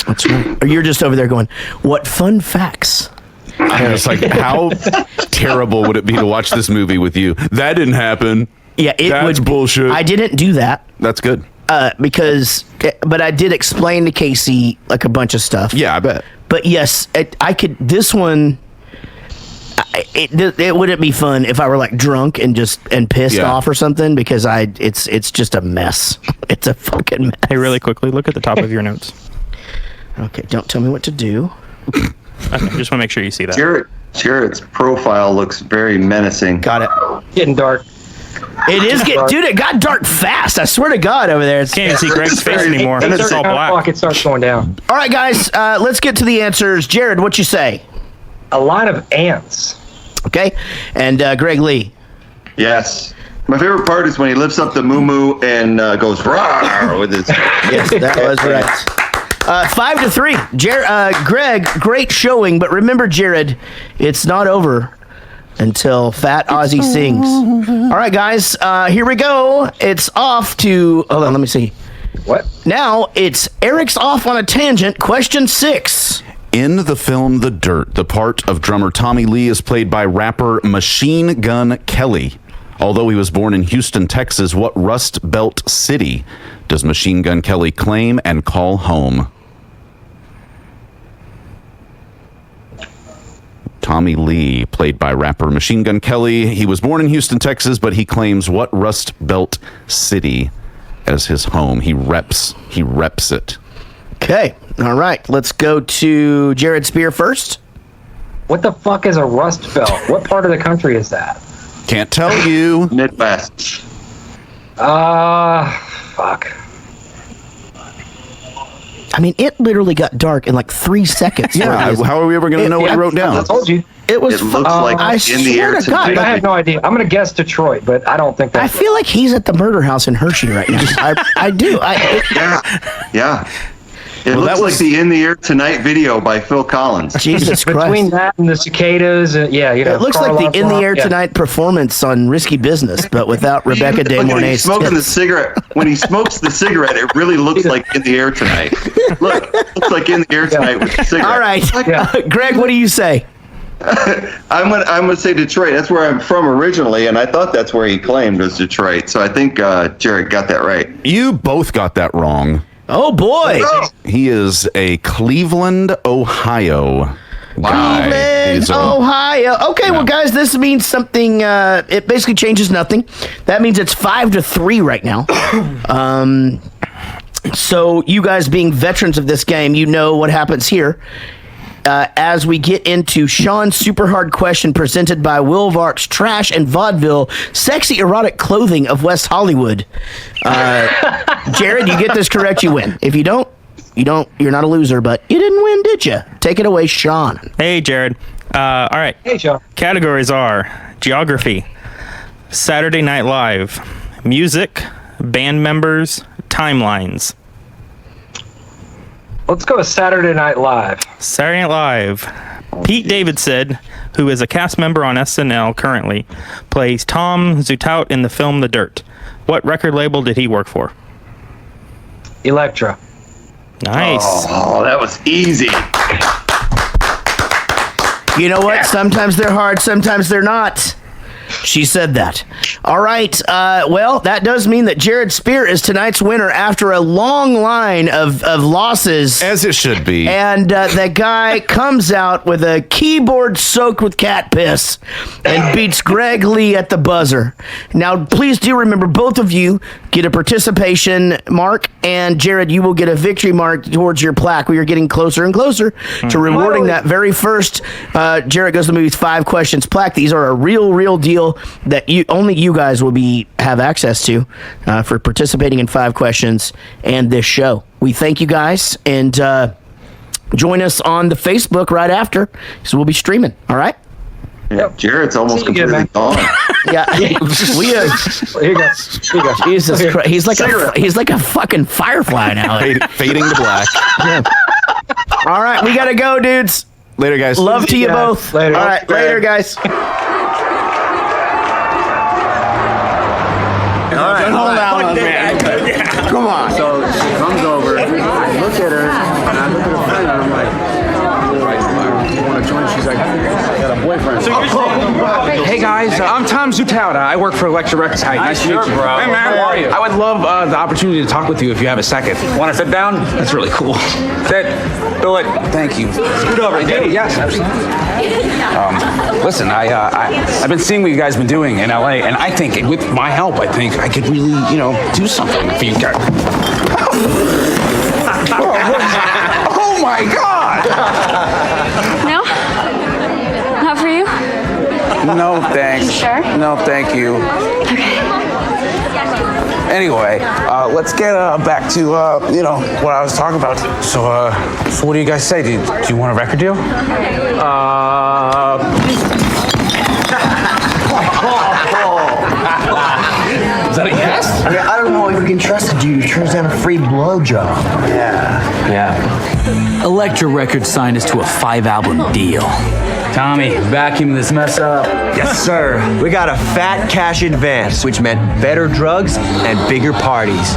That's right. Or you're just over there going, what fun facts? I was like, how terrible would it be to watch this movie with you? That didn't happen. Yeah, That's bullshit. I didn't do that. That's good. But I did explain to Casey like a bunch of stuff. Yeah, I bet. But yes, I could. This one, it wouldn't be fun if I were like drunk and pissed off or something because it's just a mess. It's a fucking mess. Hey, really quickly, look at the top of your notes. Okay, don't tell me what to do. Okay, just want to make sure you see that. Jared's profile looks very menacing. Got it. Getting dark. It is dude. It got dark fast. I swear to God, over there. Can't even see Greg's face anymore. It's all black. It starts going down. All right, guys, let's get to the answers. Jared, what you say? A lot of ants. Okay, and Greg Lee. Yes. My favorite part is when he lifts up the moo and goes rawr with his. Yes, that was right. 5-3. Greg, great showing, but remember, Jared, it's not over until Fat Ozzy sings. All right, guys, here we go. It's off to. Hold on, let me see. What? Now it's Eric's off on a tangent. Question 6. In the film The Dirt, the part of drummer Tommy Lee is played by rapper Machine Gun Kelly. Although he was born in Houston, Texas, what Rust Belt city does Machine Gun Kelly claim and call home? Tommy Lee, played by rapper Machine Gun Kelly. He was born in Houston, Texas, but he claims what Rust Belt city as his home? He reps it. Okay. All right. Let's go to Jared Spear first. What the fuck is a Rust Belt? What part of the country is that? Can't tell you. Midwest. Fuck. I mean, it literally got dark in like 3 seconds. Yeah, how are we ever going to know what he wrote down? I told you. It was. It looks like I in the air swear to God, Dude, I have no idea. I'm gonna guess Detroit, but I don't think I that's. feel like he's at the murder house in Hershey right now. I do. Yeah. It looks like the In the Air Tonight video by Phil Collins. Jesus Between Christ. that and the cicadas, yeah, you know. It looks like the In the Air Tonight performance on Risky Business, but without Rebecca De Look, when Mornay. he's smoking the cigarette. When he smokes the cigarette, it really looks like In the Air Tonight. Look, looks like In the Air Tonight with the cigarette. All right, Greg, what do you say? I'm gonna say Detroit. That's where I'm from originally, and I thought that's where he claimed was Detroit. So I think Jared got that right. You both got that wrong. Oh boy! He is a Cleveland, Ohio guy. Cleveland, He's a- Ohio. Okay, well, guys, this means something. It basically changes nothing. That means it's 5-3 right now. So you guys being veterans of this game, you know what happens here. As we get into Sean's super hard question presented by Will Vark's Trash and Vaudeville Sexy Erotic Clothing of West Hollywood. Jared, you get this correct, you win. If you don't, you're not a loser, but you didn't win, did you? Take it away, Sean. Hey, Jared. All right. Hey, Sean. Categories are geography, Saturday Night Live, music, band members, timelines. Let's go with Saturday Night Live. Saturday Night Live. Pete Davidson, who is a cast member on SNL currently, plays Tom Zutaut in the film The Dirt. What record label did he work for? Elektra. Nice. Oh, that was easy. You know what? Sometimes they're hard, sometimes they're not. She said that. All right. Well, that does mean that Jared Spear is tonight's winner after a long line of losses. As it should be. And that guy comes out with a keyboard soaked with cat piss and beats Greg Lee at the buzzer. Now, please do remember, both of you get a participation mark, and Jared, you will get a victory mark towards your plaque. We are getting closer and closer to rewarding that very first Jared Goes to the Movies 5 questions plaque. These are a real deal that only you guys will have access to for participating in 5 questions and this show. We thank you guys, and join us on the Facebook right after, because we'll be streaming. All right. Yep. Jared's almost completely gone. Yeah, we Here you go. Jesus Christ, he's like a fucking firefly now. Fading to black. Yeah. All right, we gotta go, dudes. Later, guys. Love to you both. Later. All right, later, guys. All right, hold on, man. Come on. So she comes over. I look at her, and I look at her friend, and I'm like, you want to join? She's like, I got a boyfriend. Hey guys, I'm Tom Zutaut. I work for Electra Records. Hi, nice to meet you, bro. Hey man, how are you? I would love the opportunity to talk with you if you have a second. Want to sit down? That's really cool. Sit. Do it. Thank you. Scoot over. I do. Yes, absolutely. Listen, I've been seeing what you guys have been doing in LA, and I think with my help, I think I could really, do something for you guys. Oh my God! No? Not for you? No, thanks. You sure? No, thank you. Okay. Anyway, let's get back to what I was talking about. So what do you guys say? Do you want a record deal? Is that a yes? I mean, I don't know if we can trust a dude who turns down a free blowjob. Yeah. Electra Records signed us to a 5-album deal. Tommy, vacuum this mess up. Yes, sir. We got a fat cash advance, which meant better drugs and bigger parties.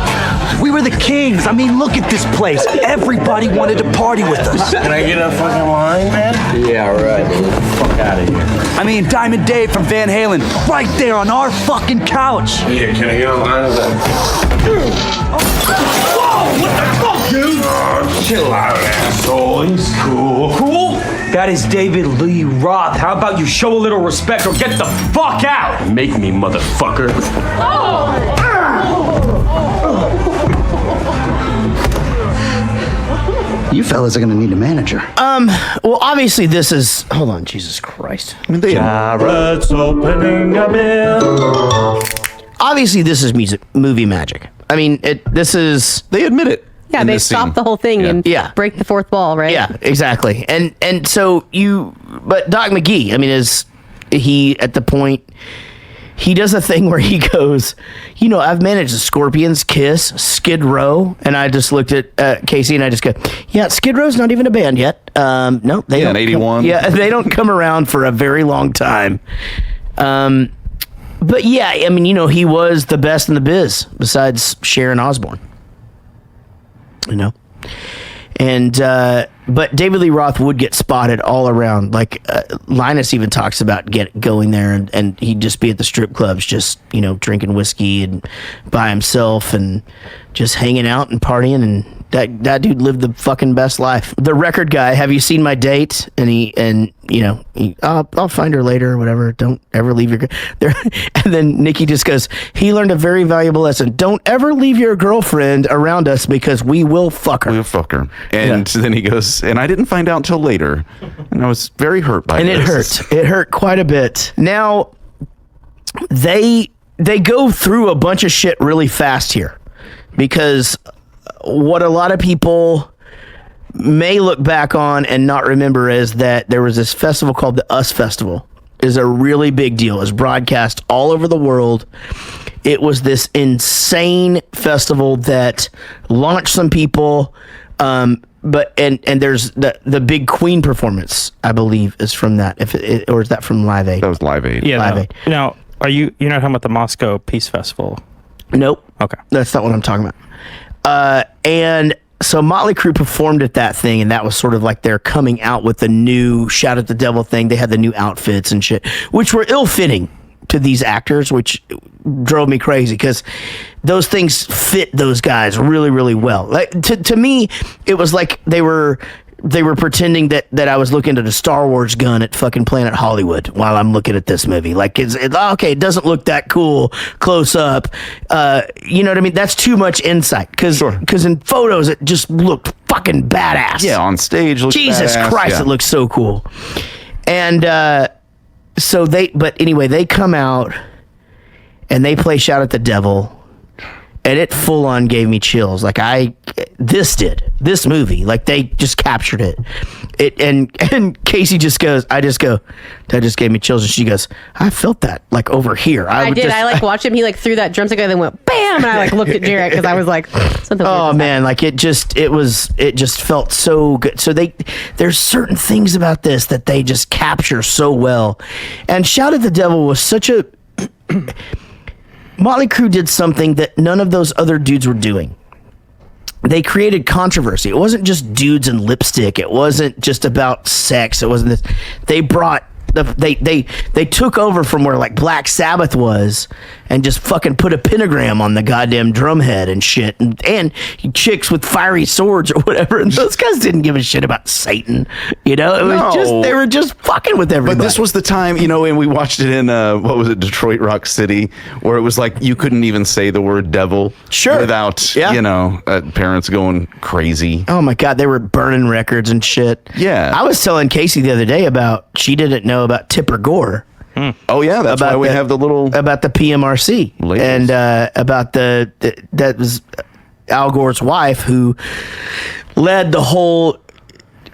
We were the kings. I mean, look at this place. Everybody wanted to party with us. Can I get a fucking line, man? Yeah, right. Get the fuck out of here. I mean, Diamond Dave from Van Halen, right there on our fucking couch. Yeah, can I get a line of that? Whoa, what the fuck, dude? Oh, chill out, asshole. He's cool. Cool? That is David Lee Roth. How about you show a little respect or get the fuck out? Make me, motherfucker. You fellas are gonna need a manager. Well, obviously this is. Hold on, Jesus Christ. It's opening a bill. Obviously, this is movie magic. I mean, this is. They admit it. Yeah, they stop the whole thing and break the fourth wall, right? Yeah, exactly. And so but Doc McGee, I mean, is he at the point? He does a thing where he goes, I've managed the Scorpions, Kiss, Skid Row, and I just looked at Casey and I just go, yeah, Skid Row's not even a band yet. No, they don't. 81. They don't come around for a very long time. But yeah, I mean, he was the best in the biz besides Sharon Osbourne. And but David Lee Roth would get spotted all around. Like Linus even talks about going there, and he'd just be at the strip clubs, just drinking whiskey and by himself, and just hanging out and partying. And that dude lived the fucking best life. The record guy. Have you seen My Date? And I'll find her later or whatever. Don't ever leave your there. And then Nikki just goes, he learned a very valuable lesson. Don't ever leave your girlfriend around us because we will fuck her. We'll fuck her. And then he goes, and I didn't find out until later. And I was very hurt by it. And it hurt. It hurt quite a bit. Now, they go through a bunch of shit really fast here. Because what a lot of people may look back on and not remember is that there was this festival called the US Festival. Is a really big deal. It was broadcast all over the world. It was this insane festival that launched some people. But there's the big Queen performance, I believe, is from that. Or is that from Live Aid? That was Live Aid. Yeah. Live Aid. Now, you're not talking about the Moscow Peace Festival? Nope. Okay. That's not what I'm talking about. And so Mötley Crüe performed at that thing, and that was sort of like their coming out with the new Shout at the Devil thing. They had the new outfits and shit, which were ill-fitting to these actors, which drove me crazy because those things fit those guys really, really well. Like to me, it was like they were pretending that I was looking at a Star Wars gun at fucking Planet Hollywood while I'm looking at this movie. Like, okay, it doesn't look that cool close up. You know what I mean? That's too much insight. Because in photos, it just looked fucking badass. Yeah, on stage, Jesus badass, Christ, yeah. It looks so cool. And but anyway, they come out and they play Shout at the Devil. And it full on gave me chills. Like this movie, like they just captured it. And Casey just goes, that just gave me chills. And she goes, I felt that like over here. I did. I watched him. He threw that drumstick and then went bam. And I looked at Jarrett because I was like, something. Oh man, like it just felt so good. So there's certain things about this that they just capture so well. And Shout at the Devil was such a Mötley Crüe did something that none of those other dudes were doing. They created controversy. It wasn't just dudes and lipstick. It wasn't just about sex. It wasn't this. They brought they took over from where like Black Sabbath was and just fucking put a pentagram on the goddamn drum head and shit and chicks with fiery swords or whatever. And those guys didn't give a shit about Satan. It was just they were just fucking with everybody. But this was the time, and we watched it in Detroit Rock City, where it was like you couldn't even say the word devil without parents going crazy. Oh my god, they were burning records and shit. Yeah. I was telling Casey the other day about she didn't know about Tipper Gore. Oh yeah, that's why we have the little about the PMRC labels. And about that was Al Gore's wife who led the whole.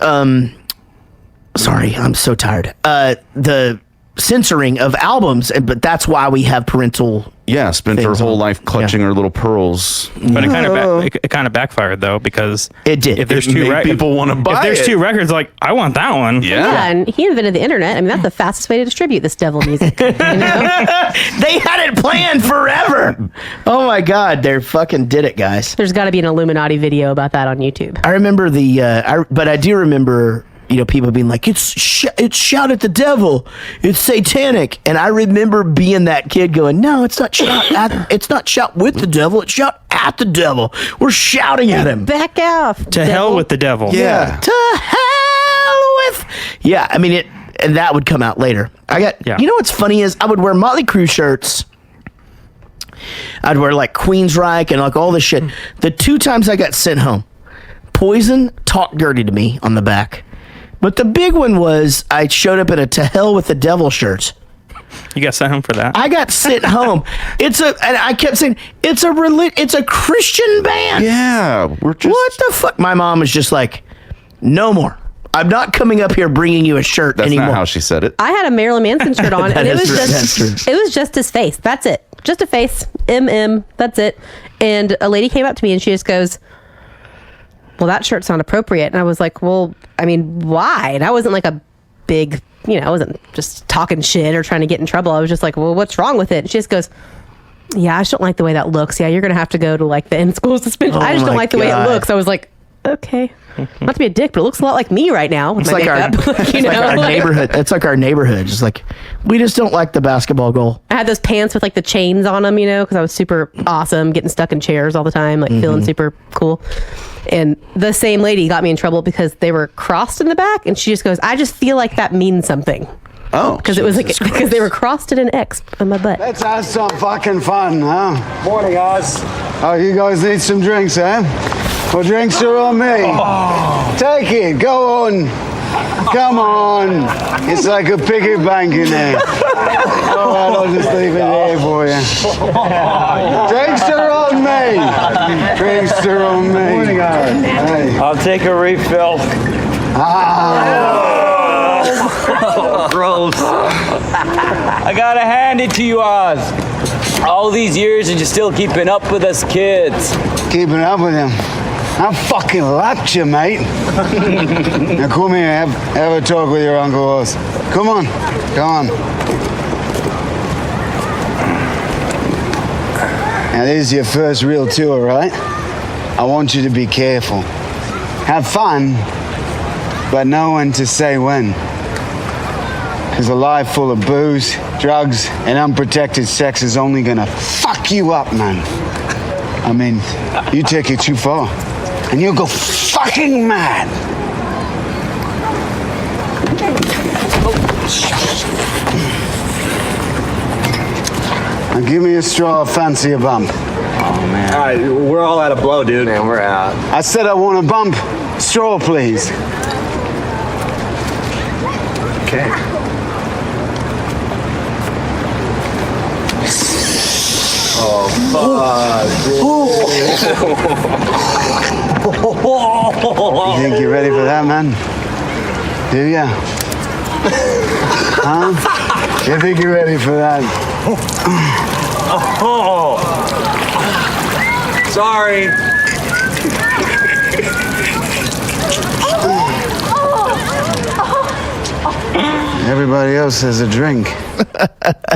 Sorry, I'm so tired. The censoring of albums, but that's why we have parental. Yeah, spent her whole life clutching her little pearls. But it kind of backfired though, because it did. If there's people want to buy if there's two records, like I want that one. Yeah, and he invented the internet. I mean, that's the fastest way to distribute this devil music. They had it planned forever. Oh my god, they fucking did it, guys. There's got to be an Illuminati video about that on YouTube. I remember but I do remember. People being like, it's Shout at the Devil, it's satanic, and I remember being that kid going, no, it's not it's not shout with the devil, it's shout at the devil. We're shouting at him. Back off. To devil. Hell with the devil. Yeah. To hell with. Yeah, I mean and that would come out later. You know what's funny is I would wear Mötley Crüe shirts. I'd wear like Queensryche and like all this shit. The 2 times I got sent home, Poison talked dirty to me on the back. But the big one was I showed up in a To Hell with the Devil shirt. You got sent home for that? I got sent home. And I kept saying, it's a Christian band. Yeah. What the fuck? My mom was just like, no more. I'm not coming up here bringing you a shirt anymore. That's not how she said it. I had a Marilyn Manson shirt on, and it was just his face. That's it. Just a face. That's it. And a lady came up to me, and she just goes, well, that shirt's not appropriate. And I was like, well, I mean, why? And I wasn't like a big, I wasn't just talking shit or trying to get in trouble. I was just like, well, what's wrong with it? And she just goes, yeah, I just don't like the way that looks. Yeah, you're going to have to go to like the in-school suspension. I just don't like the way it looks. I was like, okay. Not to be a dick, but it looks a lot like me right now with It's my like our, makeup. it's like our neighborhood. It's like our neighborhood. Just like we just don't like the basketball goal. I had those pants with like the chains on them, because I was super awesome, getting stuck in chairs all the time, like feeling super cool. And the same lady got me in trouble because they were crossed in the back, and she just goes, "I just feel like that means something." Oh, because it was like because they were crossed in an X on my butt. Let's have some fucking fun, huh? Morning, Oz. Oh, you guys need some drinks, eh? Well, drinks are on me. Take it. Go on. Come on. It's like a piggy bank in there. All right, I'll just leave it here for you. Drinks are on me. Drinks are on me. Morning, hey. I'll take a refill. Gross. I gotta hand it to you, Oz. All these years and you're still keeping up with us kids. Keeping up with him. I fucking lapped you, mate. Now come here, have a talk with your Uncle Oz. Come on, come on. Now this is your first real tour, right? I want you to be careful. Have fun, but know when to say when. Because a life full of booze, drugs, and unprotected sex is only gonna fuck you up, man. I mean, you take it too far, and you'll go fucking mad. Now give me a straw, fancy a bump. Oh, man. All right, we're all out of blow, dude. Man, we're out. I said I want a bump. Straw, please. Okay. Oh, fuck. You think you're ready for that, man? Do ya? Huh? You think you're ready for that? Oh. Sorry. Everybody else has a drink.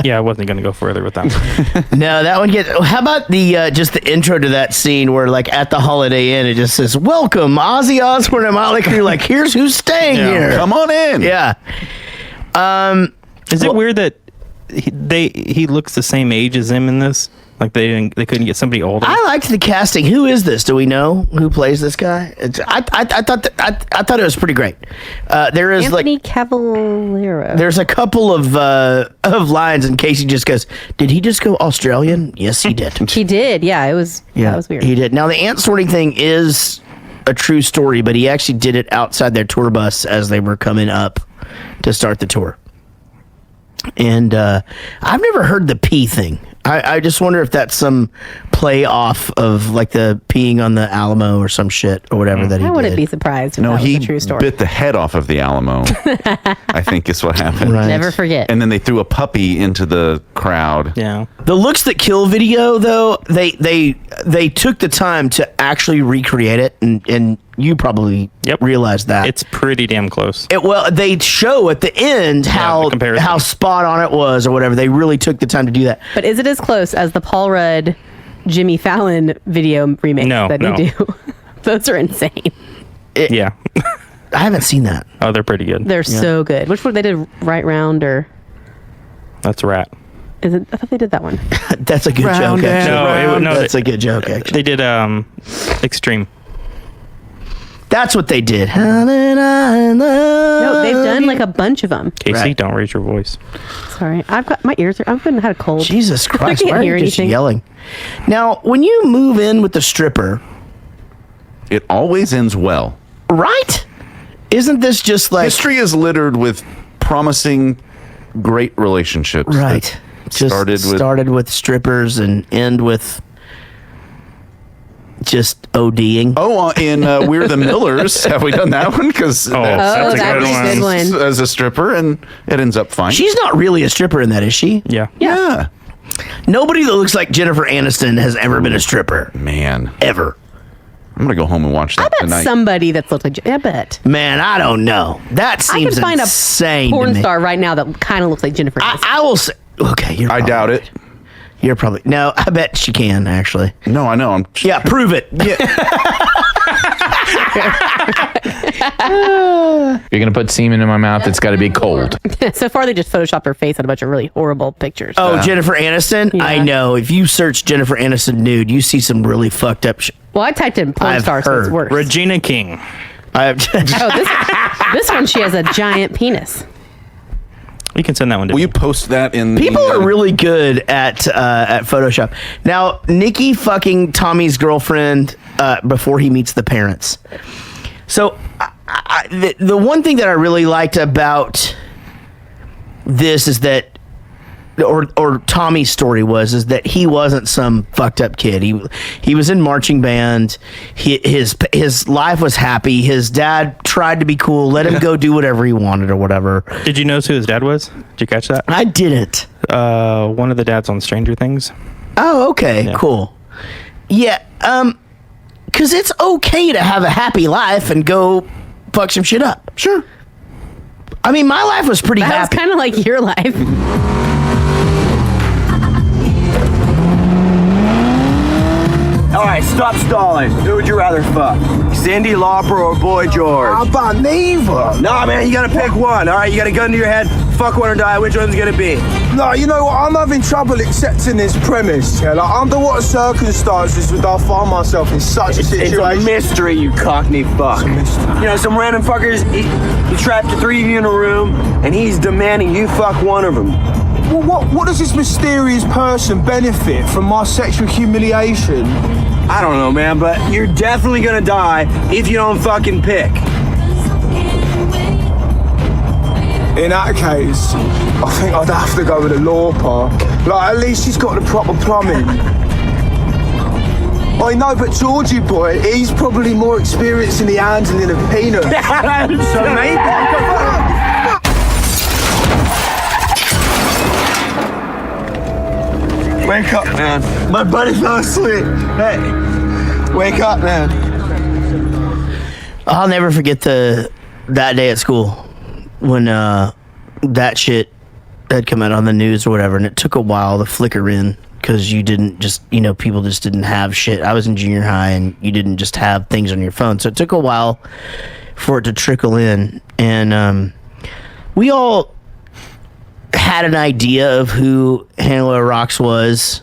Yeah, I wasn't going to go further with that one. No, that one gets. How about the just the intro to that scene where, like, at the Holiday Inn, it just says, "Welcome, Ozzy Osbourne and Mötley Crüe." Like, here's who's staying here. Come on in. Yeah. Is it weird that he looks the same age as him in this? Like they couldn't get somebody older. I liked the casting. Who is this? Do we know who plays this guy? I thought it was pretty great. There is Anthony Cavallero. There's a couple of lines, and Casey just goes, "Did he just go Australian?" Yes, he did. He did. Yeah, it was. Yeah, that was weird. He did. Now the ant sorting thing is a true story, but he actually did it outside their tour bus as they were coming up to start the tour. And I've never heard the pee thing. I just wonder if that's some play off of like the peeing on the Alamo or some shit or whatever that he did. I wouldn't be surprised if that was a true story. Bit the head off of the Alamo. I think is what happened. Right. Never forget. And then they threw a puppy into the crowd. Yeah. The Looks That Kill video, though, they took the time to actually recreate it, and you probably realized that. It's pretty damn close. Well, they show at the end how spot on it was or whatever. They really took the time to do that. But is it as close as the Paul Rudd, Jimmy Fallon video remake that they do? Those are insane. Yeah. I haven't seen that. Oh, they're pretty good. They're so good. Which one they did? Right Round or? That's Rat. Is it? I thought they did that one. That's a good joke, actually. That's a good joke, actually. They did Extreme. That's what they did. No, they've done like a bunch of them. Casey, don't raise your voice. Sorry, I've got my ears. I've been had a cold. Jesus Christ! I can't Why are hear you just anything. yelling? Now, when you move in with the stripper, it always ends well, right? Isn't this just like history is littered with promising, great relationships? Right. Just started with strippers and end with just ODing. Oh, in We're the Millers, have we done that one? Because that's a good one. As a stripper, and it ends up fine. She's not really a stripper in that, is she? Yeah. Yeah. Nobody that looks like Jennifer Aniston has ever been a stripper. Man. Ever. I'm going to go home and watch that I bet tonight. somebody that's looked like. I bet. Man, I don't know. That seems I can find insane a porn to me. star right now that kind of looks like Jennifer Aniston. I will say. Okay, I doubt it. You're probably no. I bet she can actually. No, I know. Yeah, prove it. Yeah. You're gonna put semen in my mouth. It's got to be cold. So far, they just photoshopped her face on a bunch of really horrible pictures. Oh, Jennifer Aniston? I know. If you search Jennifer Aniston nude, you see some really fucked up shit. Well, I typed in porn star, so it's worse. Regina King. This one, she has a giant penis. You can send that one to Will you post that in People are really good at Photoshop. Now, Nikki fucking Tommy's girlfriend before he meets the parents. So, the one thing that I really liked about this is that, or Tommy's story is that he wasn't some fucked up kid. He was in marching band. His life was happy. His dad tried to be cool, let him go do whatever he wanted or whatever. Did you notice who his dad was? Did you catch that? I didn't. One of the dads on Stranger Things. Oh, okay, Yeah. cool. Yeah, because it's okay to have a happy life and go fuck some shit up. Sure. I mean, my life was pretty happy. That was kind of like your life. All right, stop stalling. Who would you rather fuck? Cindy Lauper or Boy George? How about neither? Nah, man, you gotta pick one. All right, you got a gun to your head. Fuck one or die. Which one's gonna be? No, you know what? I'm having trouble accepting this premise. Yeah, like under what circumstances would I find myself in such a situation? It's a mystery, you cockney fuck. You know, some random fuckers. He trapped the three of you in a room, and he's demanding you fuck one of them. Well, what does this mysterious person benefit from my sexual humiliation? I don't know, man, but you're definitely gonna die if you don't fucking pick. In that case, I think I'd have to go with the Lauper. Like, at least he's got the proper plumbing. I know, but Georgie boy, he's probably more experienced in the handling of peanuts. So maybe I could... Wake up, man. My buddy fell asleep. Hey, wake up, man. I'll never forget that day at school when that shit had come out on the news or whatever, and it took a while to flicker in because you didn't just, people just didn't have shit. I was in junior high, and you didn't just have things on your phone, so it took a while for it to trickle in, and we all had an idea of who Hannah Rocks was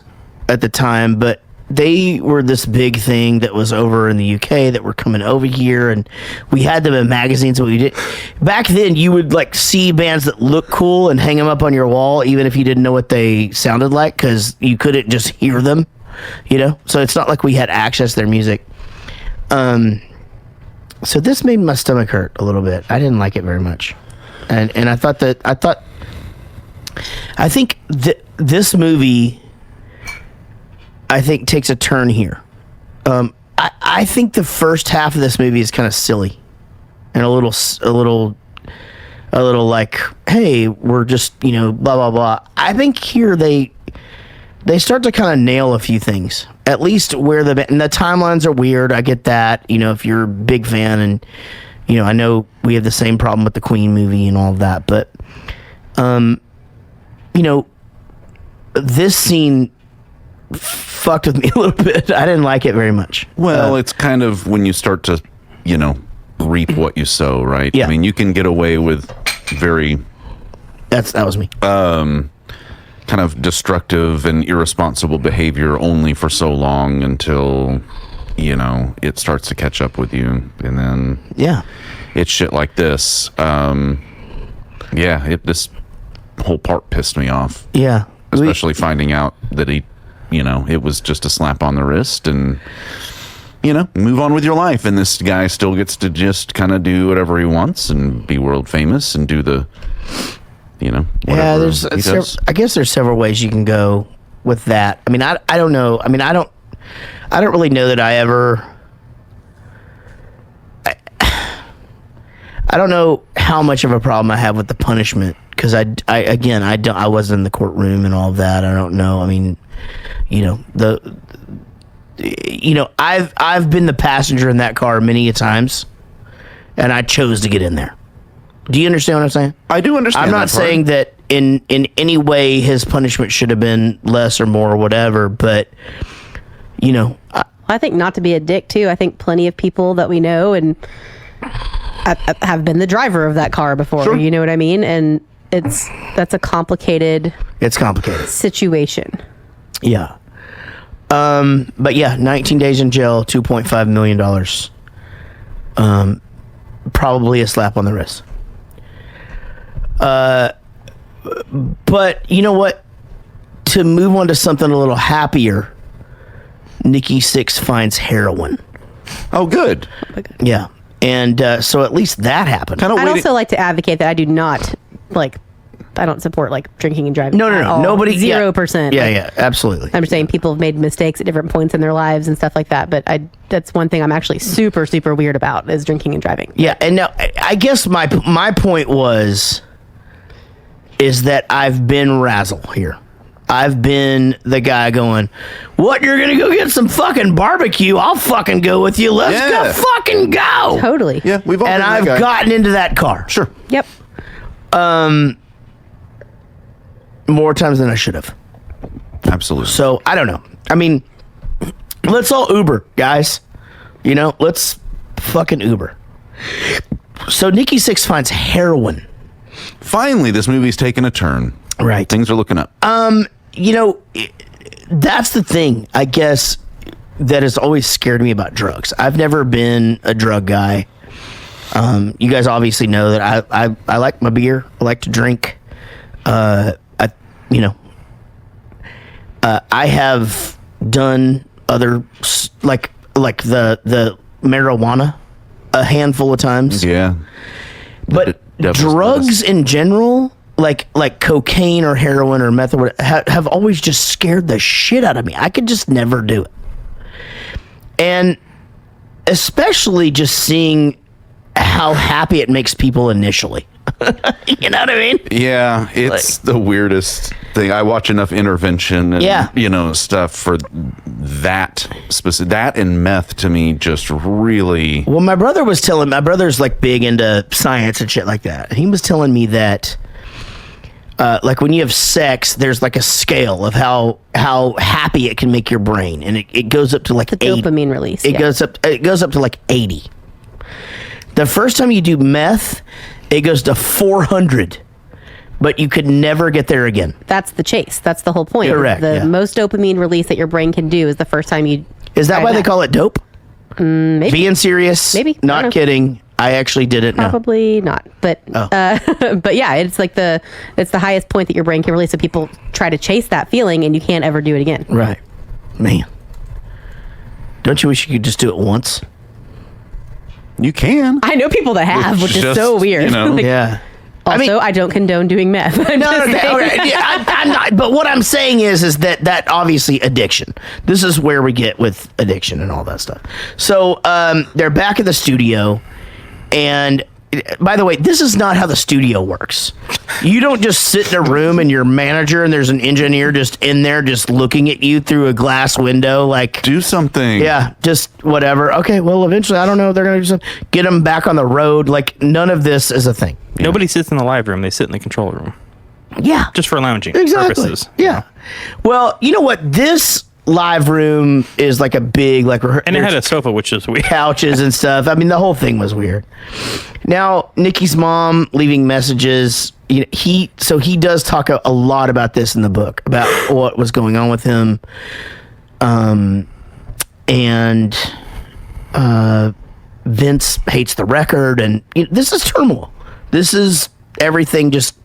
at the time, but they were this big thing that was over in the UK that were coming over here, and we had them in magazines. What we did back then, you would like see bands that look cool and hang them up on your wall, even if you didn't know what they sounded like, because you couldn't just hear them, So it's not like we had access to their music. So this made my stomach hurt a little bit. I didn't like it very much, and I think this movie, takes a turn here. I think the first half of this movie is kind of silly, and a little like, hey, we're just blah blah blah. I think here they start to kind of nail a few things. At least where and the timelines are weird. I get that. If you're a big fan, and I know we have the same problem with the Queen movie and all of that, but this scene fucked with me a little bit. I didn't like it very much. Well, it's kind of when you start to, reap what you sow, right? Yeah. I mean, you can get away with very... That was me. Kind of destructive and irresponsible behavior only for so long until, it starts to catch up with you. And then... Yeah. It's shit like this. This whole part pissed me off. Yeah. Especially finding out that he, it was just a slap on the wrist and, move on with your life. And this guy still gets to just kind of do whatever he wants and be world famous and do the, whatever he does. I guess there's several ways you can go with that. I mean, I don't know. I mean, I don't really know that I ever... I don't know how much of a problem I have with the punishment, because I wasn't in the courtroom and all of that. I don't know. I mean, I've been the passenger in that car many a times, and I chose to get in there. Do you understand what I'm saying? I do understand. I'm not saying that in any way his punishment should have been less or more or whatever, but I think not to be a dick too. I think plenty of people that we know and have been the driver of that car before. Sure. You know what I mean? And that's a complicated. It's complicated situation. Yeah. But yeah, 19 days in jail, $2.5 million. Probably a slap on the wrist. But you know what? To move on to something a little happier, Nikki Sixx finds heroin. Oh, good. Yeah. And so at least that happened. I'd also like to advocate that I do not I don't support drinking and driving. No. Nobody. 0%. Yeah, absolutely. I'm just saying people have made mistakes at different points in their lives and stuff like that. But that's one thing I'm actually super, super weird about is drinking and driving. Yeah. And now I guess my point is that I've been Razzle here. I've been the guy going, what, you're going to go get some fucking barbecue? I'll fucking go with you. Let's go fucking go. Totally. Yeah, we've all And been that I've guy. gotten into that car. Sure. Yep. More times than I should have. Absolutely. So, I don't know. I mean, let's all Uber, guys. Let's fucking Uber. So, Nikki Sixx finds heroin. Finally, this movie's taken a turn. Right. Things are looking up. That's the thing, I guess, that has always scared me about drugs. I've never been a drug guy. You guys obviously know that I like my beer. I like to drink. I have done other like the marijuana a handful of times. Yeah. But drugs in general, like cocaine or heroin or meth or whatever, have always just scared the shit out of me. I could just never do it. And especially just seeing how happy it makes people initially. You know what I mean? Yeah, it's the weirdest thing. I watch enough Intervention and stuff for that specific. That and meth to me just really. Well, my brother's big into science and shit like that. And he was telling me that when you have sex, there's a scale of how happy it can make your brain, and it goes up to the dopamine release. It goes up to 80. The first time you do meth, it goes to 400, but you could never get there again. That's the chase. That's the whole point. Correct. The most dopamine release that your brain can do is the first time you. Is that why they call it dope? Maybe. Being serious? Maybe. Not kidding. I actually did it. Probably not. But but yeah, it's it's the highest point that your brain can release. So people try to chase that feeling, and you can't ever do it again. Right. Man. Don't you wish you could just do it once? You can. I know people that have, which is so weird. Yeah. Also, I don't condone doing meth. Okay. Yeah, I'm not. But what I'm saying is that obviously addiction. This is where we get with addiction and all that stuff. So they're back at the studio, and by the way, this is not how the studio works. You don't just sit in a room and your manager and there's an engineer just in there just looking at you through a glass window do something. Yeah, just whatever. Okay, well, eventually, I don't know, they're going to do something. Get them back on the road. None of this is a thing. Nobody sits in the live room. They sit in the control room. Yeah. Just for lounging purposes. Yeah. Well, you know what? This live room is a big and it had a sofa, which is weird. Couches and stuff. I mean, the whole thing was weird. Now, Nikki's mom leaving messages. He does talk a lot about this in the book about what was going on with him. And Vince hates the record, and this is turmoil. This is everything just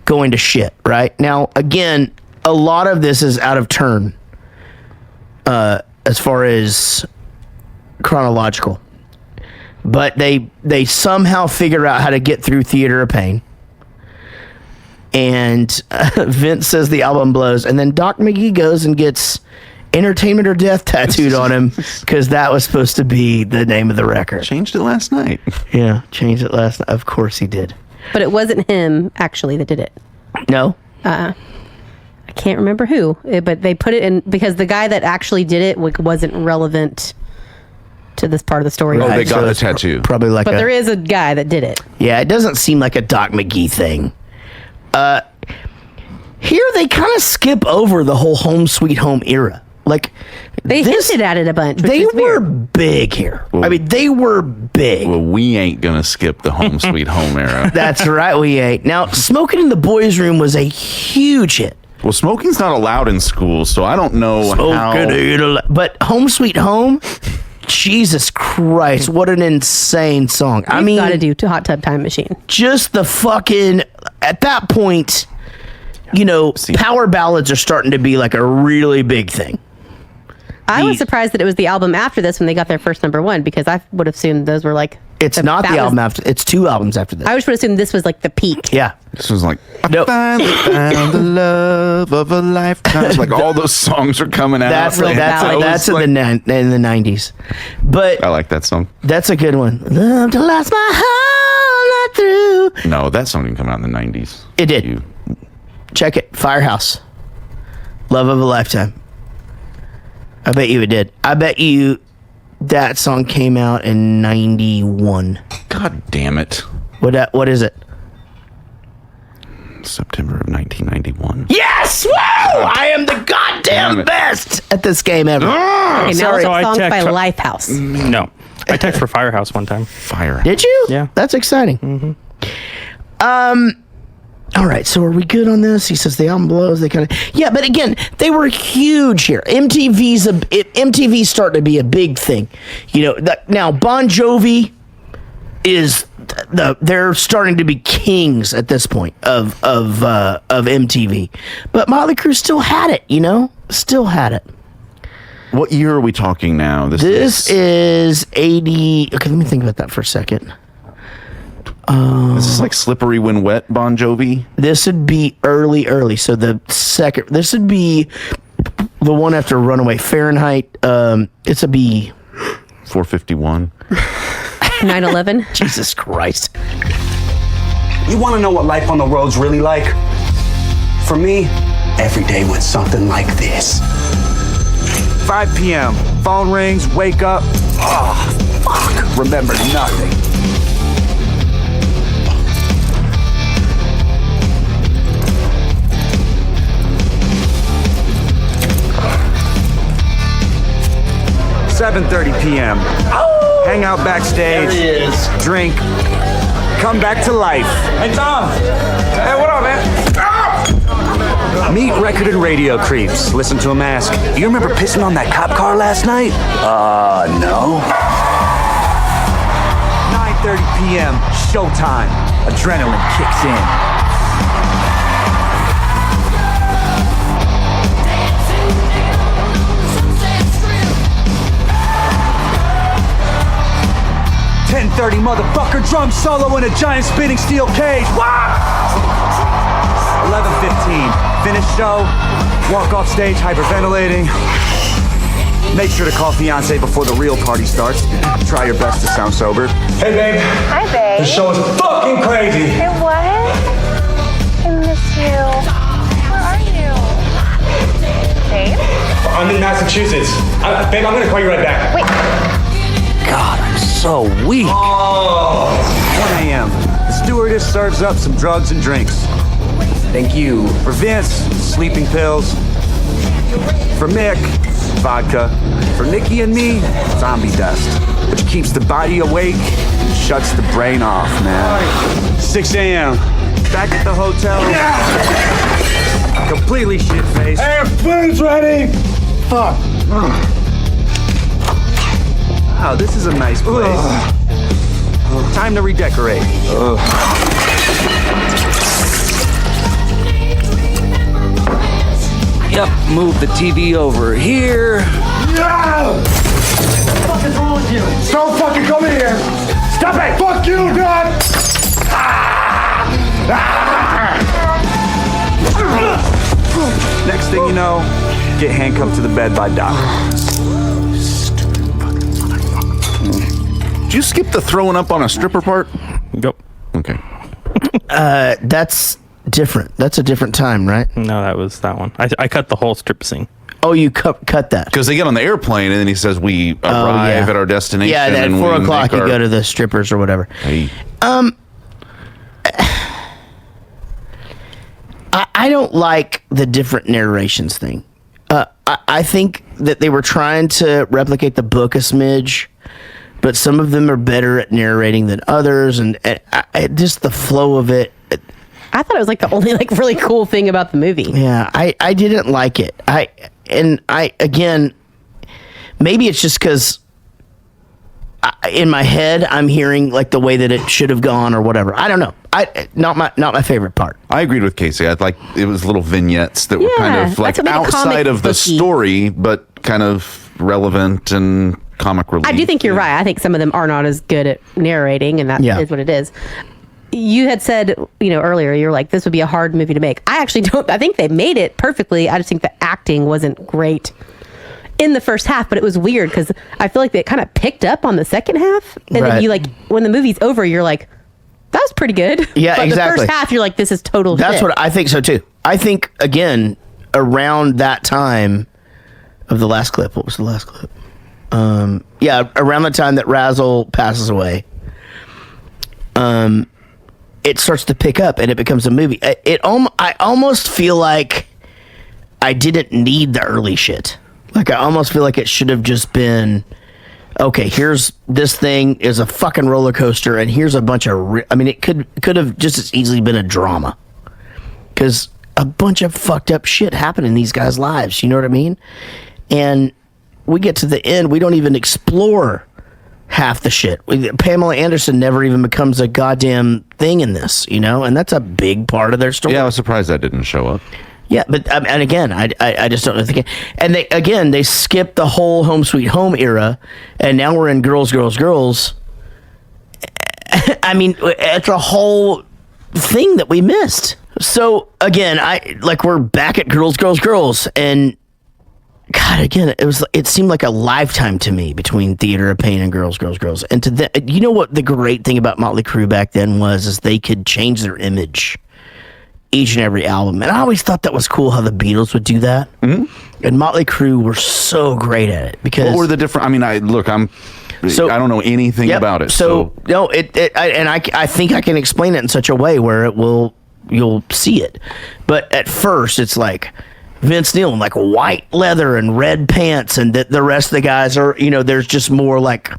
going to shit. Right now, again, a lot of this is out of turn. As far as chronological, but they somehow figure out how to get through Theater of Pain, and Vince says the album blows, and then Doc McGee goes and gets Entertainment or Death tattooed on him because that was supposed to be the name of the record. Changed it last night. Yeah, changed it last night. Of course he did. But it wasn't him actually that did it. No. I can't remember who, but they put it in because the guy that actually did it wasn't relevant to this part of the story. Oh, they got the tattoo. Probably but there is a guy that did it. Yeah, it doesn't seem like a Doc McGee thing. Here they kind of skip over the whole Home Sweet Home era. They hinted at it a bunch. They were big here. I mean, they were big. Well, we ain't gonna skip the Home Sweet Home era. That's right, we ain't. Now, Smoking in the Boys' Room was a huge hit. Well, smoking's not allowed in schools, so I don't know how. But Home Sweet Home, Jesus Christ, what an insane song. I mean, got to do Hot Tub Time Machine. Just the fucking, at that point, you know, power ballads are starting to be like a really big thing. I was surprised that it was the album after this when they got their first #1 because I would have assumed those were like. It's not the album after. It's 2 albums after this. I would assume this was like the peak. Yeah. This was like, I finally found the love of a lifetime. It's like all those songs are coming out. That's in the 90s. But I like that song. That's a good one. Love to last my whole life through. No, that song didn't come out in the 90s. It did. Check it. Firehouse. Love of a Lifetime. I bet you it did. I bet you that song came out in 91. God damn it. What is it? September of 1991. Yes! Woo! I am the goddamn best at this game ever. Okay, now Sorry. it's So I songs by text- Lifehouse. No. I texted for Firehouse one time. Firehouse. Did you? Yeah. That's exciting. All right, so are we good on this? He says the album blows. They kind of but again, they were huge here. MTV's starting to be a big thing. You know, now Bon Jovi is they're starting to be kings at this point of MTV. But Mötley Crüe still had it. You know, still had it. What year are we talking now? This is 80. Okay, let me think about that for a second. This is like Slippery When Wet Bon Jovi. This would be early. So this would be the one after Runaway Fahrenheit. It's a B. 451. 9/11. Jesus Christ. You want to know what life on the road's really like? For me, every day went something like this. 5 p.m. Phone rings, wake up. Oh, fuck. Remember nothing. $7:30 p.m. Hang out backstage. There he is. Drink. Come back to life. Hey, Tom. Hey, what up, man? Meet record and radio creeps. Listen to them ask, you remember pissing on that cop car last night? No. 9:30 p.m. Showtime. Adrenaline kicks in. .30 motherfucker drum solo in a giant spinning steel cage. What? 11:15 finish show. Walk off stage hyperventilating. Make sure to call fiance before the real party starts. Try your best to sound sober. Hey, babe. Hi, babe. The show is fucking crazy. Hey, what? I miss you. Where are you? Babe? I'm in Massachusetts. Babe, I'm gonna call you right back. Wait. God, I'm so weak. 1 a.m. The stewardess serves up some drugs and drinks. Thank you. For Vince, sleeping pills. For Mick, vodka. For Nikki and me, zombie dust, which keeps the body awake and shuts the brain off, man. 6 a.m. Back at the hotel. Completely shit-faced. Hey, food's ready. Fuck. Wow, this is a nice place. Time to redecorate. Yep, move the TV over here. No! What the fuck is wrong with you? Don't fucking come in here! Stop it! Fuck you, Dad! Next thing you know, get handcuffed to the bed by Doc. Did you skip the throwing up on a stripper part? Yep. Okay. That's different. That's a different time, right? No, that was that one. I cut the whole strip scene. Oh, you cut that. Because they get on the airplane and then he says we arrive at our destination. Yeah, at and 4 we o'clock make you our- go to the strippers or whatever. Hey. I don't like the different narrations thing. I think that they were trying to replicate the book a smidge, but some of them are better at narrating than others, and just the flow of it. I thought it was like the only like really cool thing about the movie. Yeah, I didn't like it. Again, maybe it's just because in my head I'm hearing like the way that it should have gone or whatever. I don't know. Not my favorite part. I agreed with Casey. I'd like it was little vignettes that were kind of like outside of the story, but kind of relevant and comic relief. I do think you're right. I think some of them are not as good at narrating, and that is what it is. You had said, earlier, you're like, this would be a hard movie to make. I actually don't. I think they made it perfectly. I just think the acting wasn't great in the first half, but it was weird because I feel like they kind of picked up on the second half, and then you like when the movie's over, you're like, that was pretty good. Yeah, but exactly. The first half, you're like, this is total shit. That's what I think so too. I think again around that time of the last clip. What was the last clip? Around the time that Razzle passes away, it starts to pick up and it becomes a movie. I almost feel like I didn't need the early shit. Like I almost feel like it should have just been, okay, here's this thing is a fucking roller coaster, and here's a bunch of. It could have just as easily been a drama, because a bunch of fucked up shit happened in these guys' lives. You know what I mean? And we get to the end, we don't even explore half the shit. Pamela Anderson never even becomes a goddamn thing in this, and that's a big part of their story. Yeah, I was surprised that didn't show up. Yeah, but and again, I just don't think. And they skipped the whole Home Sweet Home era, and now we're in Girls, Girls, Girls. It's a whole thing that we missed. So again, we're back at Girls, Girls, Girls, and God, again, it seemed like a lifetime to me between Theater of Pain and Girls, Girls, Girls. And you know what the great thing about Mötley Crüe back then was, is they could change their image each and every album. And I always thought that was cool how the Beatles would do that. Mm-hmm. And Mötley Crüe were so great at it, because what were the different? I don't know anything about it. No, I think I can explain it in such a way where you'll see it. But at first, it's like Vince Neil in like white leather and red pants, and the rest of the guys are, there's just more like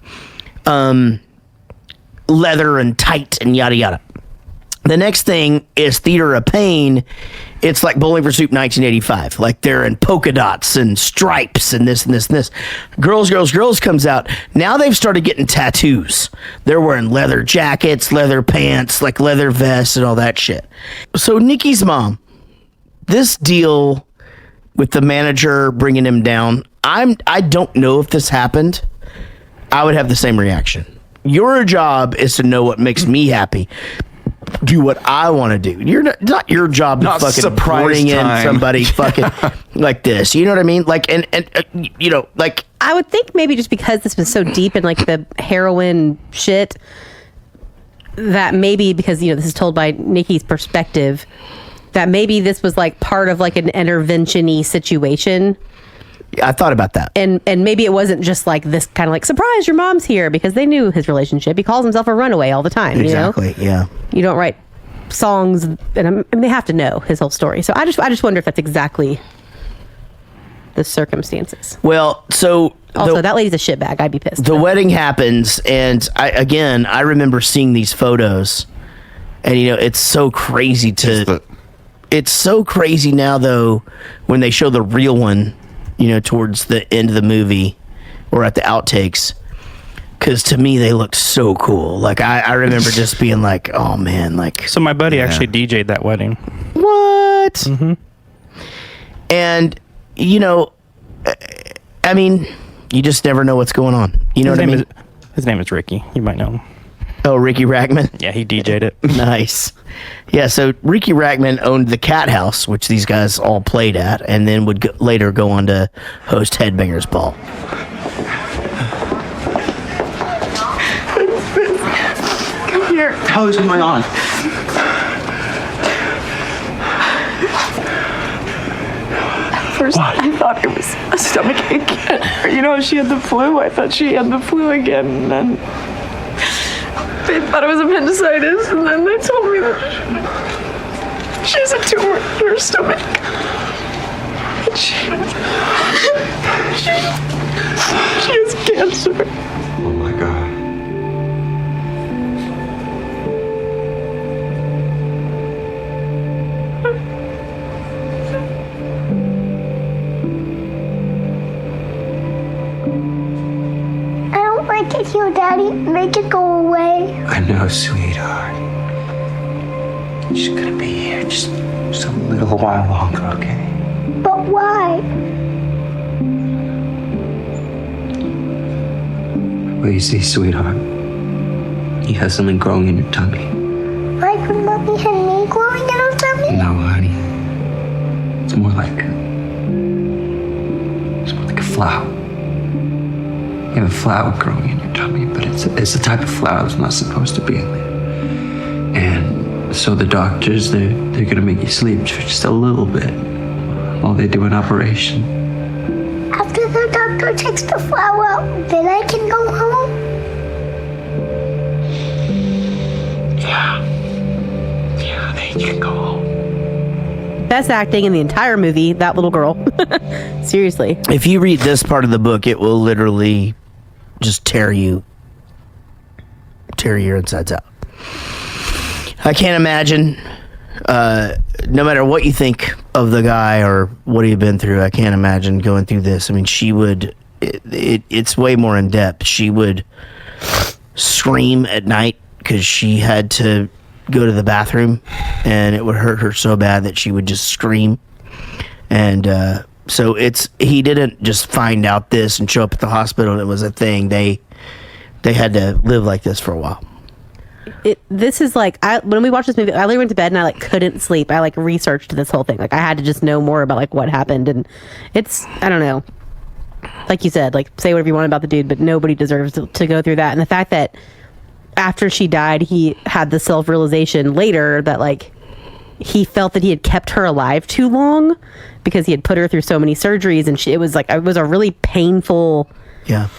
leather and tight and yada yada. The next thing is Theater of Pain. It's like Bowling for Soup 1985. Like they're in polka dots and stripes and this and this and this. Girls, Girls, Girls comes out. Now they've started getting tattoos. They're wearing leather jackets, leather pants, like leather vests and all that shit. So Nikki's mom, this deal with the manager bringing him down, I don't know if this happened. I would have the same reaction. Your job is to know what makes me happy. Do what I want to do. It's not your job to fucking bring in somebody fucking like this. You know what I mean? Like, and like I would think maybe just because this was so deep in like the heroin shit, that maybe because this is told by Nikki's perspective, that maybe this was like part of like an intervention-y situation. I thought about that. And maybe it wasn't just like this kind of like, surprise, your mom's here, because they knew his relationship. He calls himself a runaway all the time. Exactly, yeah. You don't write songs, and they have to know his whole story. So I just wonder if that's exactly the circumstances. Well, so... Also, that lady's a shitbag. I'd be pissed. The wedding happens, and I remember seeing these photos, and it's so crazy it's so crazy now, though, when they show the real one, towards the end of the movie or at the outtakes, because to me they look so cool. Like I remember just being like, oh man, like. So my buddy actually DJ'd that wedding. What? Mm-hmm. And you just never know what's going on. You know what I mean? His name is Riki. You might know him. Oh, Riki Rackman? Yeah, he DJ'd it. Nice. Yeah, so Riki Rackman owned the Cat House, which these guys all played at, and then would later go on to host Headbangers Ball. Come here. How is going on? First, I thought it was a stomach ache. She had the flu. I thought she had the flu again, and then they thought it was appendicitis, and then they told me that she has a tumor in her stomach. She has cancer. Oh my God. I don't like it here, Daddy. Make it go away. I know, sweetheart. She's gonna be here just a little while longer, okay? But why? Well, you see, sweetheart, you have something growing in your tummy. Like when Mommy had me growing in her tummy? No, honey. It's more like a flower. You have a flower growing in your tummy, but it's the type of flower that's not supposed to be in there. And so the doctors, they're gonna make you sleep for just a little bit while they do an operation. After the doctor takes the flower out, then I can go home? Yeah, then you can go home. Best acting in the entire movie, that little girl. Seriously. If you read this part of the book, it will literally just tear your insides out. I can't imagine, no matter what you think of the guy or what he'd been through, I can't imagine going through this. I mean, she would, it's way more in depth. She would scream at night because she had to go to the bathroom, and it would hurt her so bad that she would just scream. And so he didn't just find out this and show up at the hospital and it was a thing. They had to live like this for a while. This is like, when we watched this movie, I literally went to bed and I couldn't sleep. I researched this whole thing. I had to just know more about what happened. And it's, I don't know, like you said, say whatever you want about the dude, but nobody deserves to go through that. And the fact that after she died, he had the self-realization later that he felt that he had kept her alive too long because he had put her through so many surgeries, and it was a really painful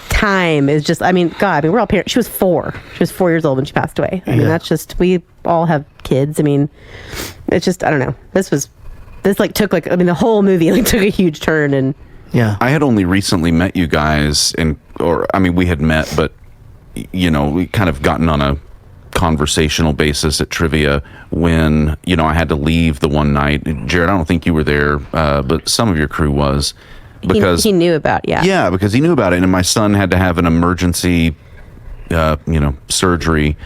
time. It's just, God, we're all parents. She was 4. She was 4 years old when she passed away. That's just, we all have kids. It's just, I don't know. This took the whole movie took a huge turn. And I had only recently met you guys, we had met, but we kind of gotten on a conversational basis at trivia when, I had to leave the one night. Jared, I don't think you were there, but some of your crew was. Because he knew about, Yeah, because he knew about it, and my son had to have an emergency, surgery.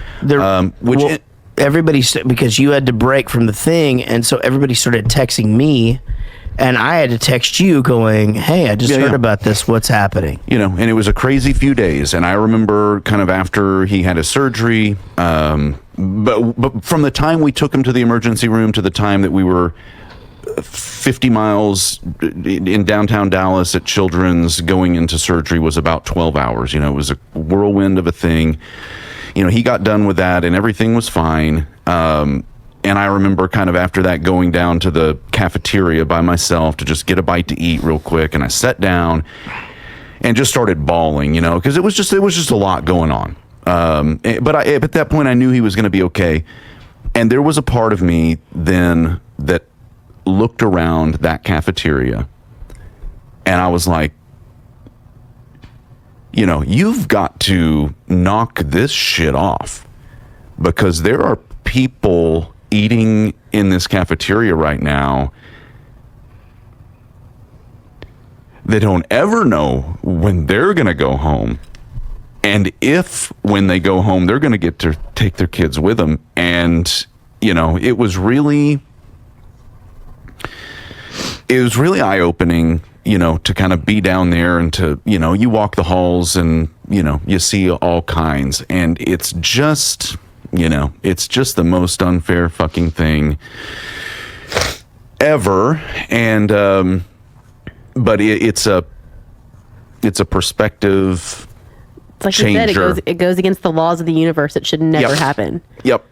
Everybody, because you had to break from the thing, and so everybody started texting me, and I had to text you going, hey, I just heard about this. What's happening? And it was a crazy few days. And I remember kind of after he had his surgery, but from the time we took him to the emergency room to the time that we were 50 miles in downtown Dallas at Children's going into surgery was about 12 hours. It was a whirlwind of a thing. He got done with that and everything was fine. And I remember kind of after that going down to the cafeteria by myself to just get a bite to eat real quick. And I sat down and just started bawling, because it was just a lot going on. But at that point I knew he was going to be okay. And there was a part of me then that looked around that cafeteria and I was like, you've got to knock this shit off, because there are people eating in this cafeteria right now they don't ever know when they're gonna go home, and if when they go home they're gonna get to take their kids with them. And it was really eye-opening, to kind of be down there and to, you walk the halls and, you see all kinds, and it's just the most unfair fucking thing ever. And, but it's a perspective like changer. you said, it goes against the laws of the universe. It should never happen. Yep.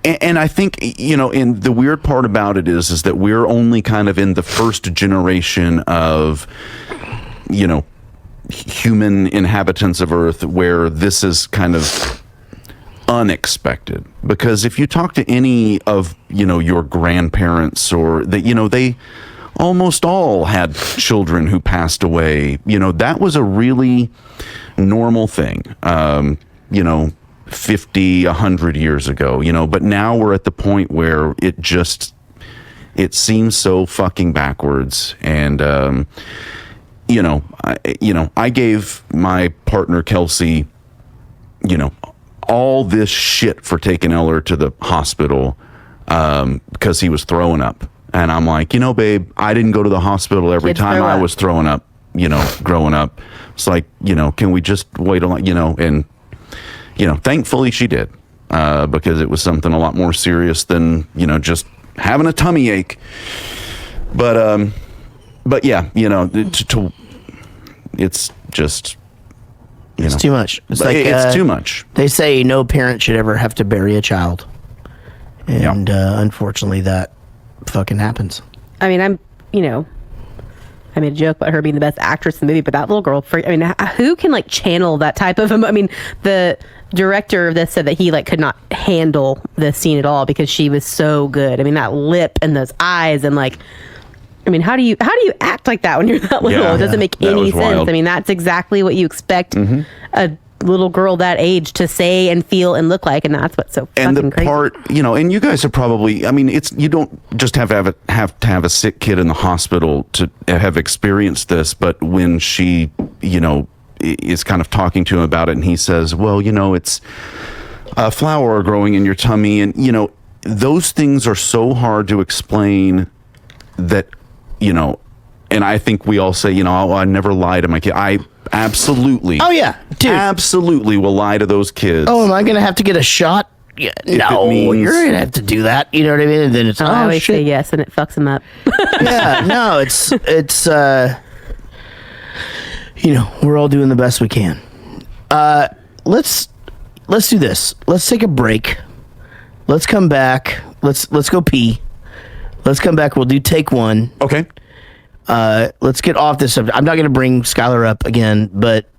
And I think, in the weird part about it is that we're only kind of in the first generation of, human inhabitants of Earth where this is kind of unexpected, because if you talk to any of your grandparents, or that they almost all had children who passed away, that was a really normal thing, 50, 100 years ago, but now we're at the point where it seems so fucking backwards. And I gave my partner Kelsey all this shit for taking Eller to the hospital because he was throwing up. And I'm like, babe, I didn't go to the hospital every time I was throwing up, growing up. It's like, can we just wait a lot, and, thankfully she did, because it was something a lot more serious than, just having a tummy ache. But yeah, it's just, it's too much. It's like it's too much. They say no parent should ever have to bury a child, and unfortunately, that fucking happens. I mean, I made a joke about her being the best actress in the movie, but that little girl, who can channel that type of? I mean, the director of this said that he could not handle the scene at all because she was so good. I mean, that lip and those eyes and how do you act like that when you're that little? It doesn't make any sense. Wild. I mean, that's exactly what you expect a little girl that age to say and feel and look like, and that's what's so fucking crazy. And the part, and you guys are probably, you don't just have to have a sick kid in the hospital to have experienced this, but when she, is kind of talking to him about it, and he says, well, it's a flower growing in your tummy, and those things are so hard to explain that, and I think we all say, I never lie to my kid. I absolutely. Oh yeah, dude. Absolutely will lie to those kids. Oh, am I going to have to get a shot? Yeah, no, you're going to have to do that. You know what I mean? And then it's, I always say yes, and it fucks them up. Yeah, no, it's we're all doing the best we can. Let's do this. Let's take a break. Let's come back. Let's go pee. Let's come back. We'll do take one. Okay. Let's get off this subject. I'm not going to bring Skylar up again, but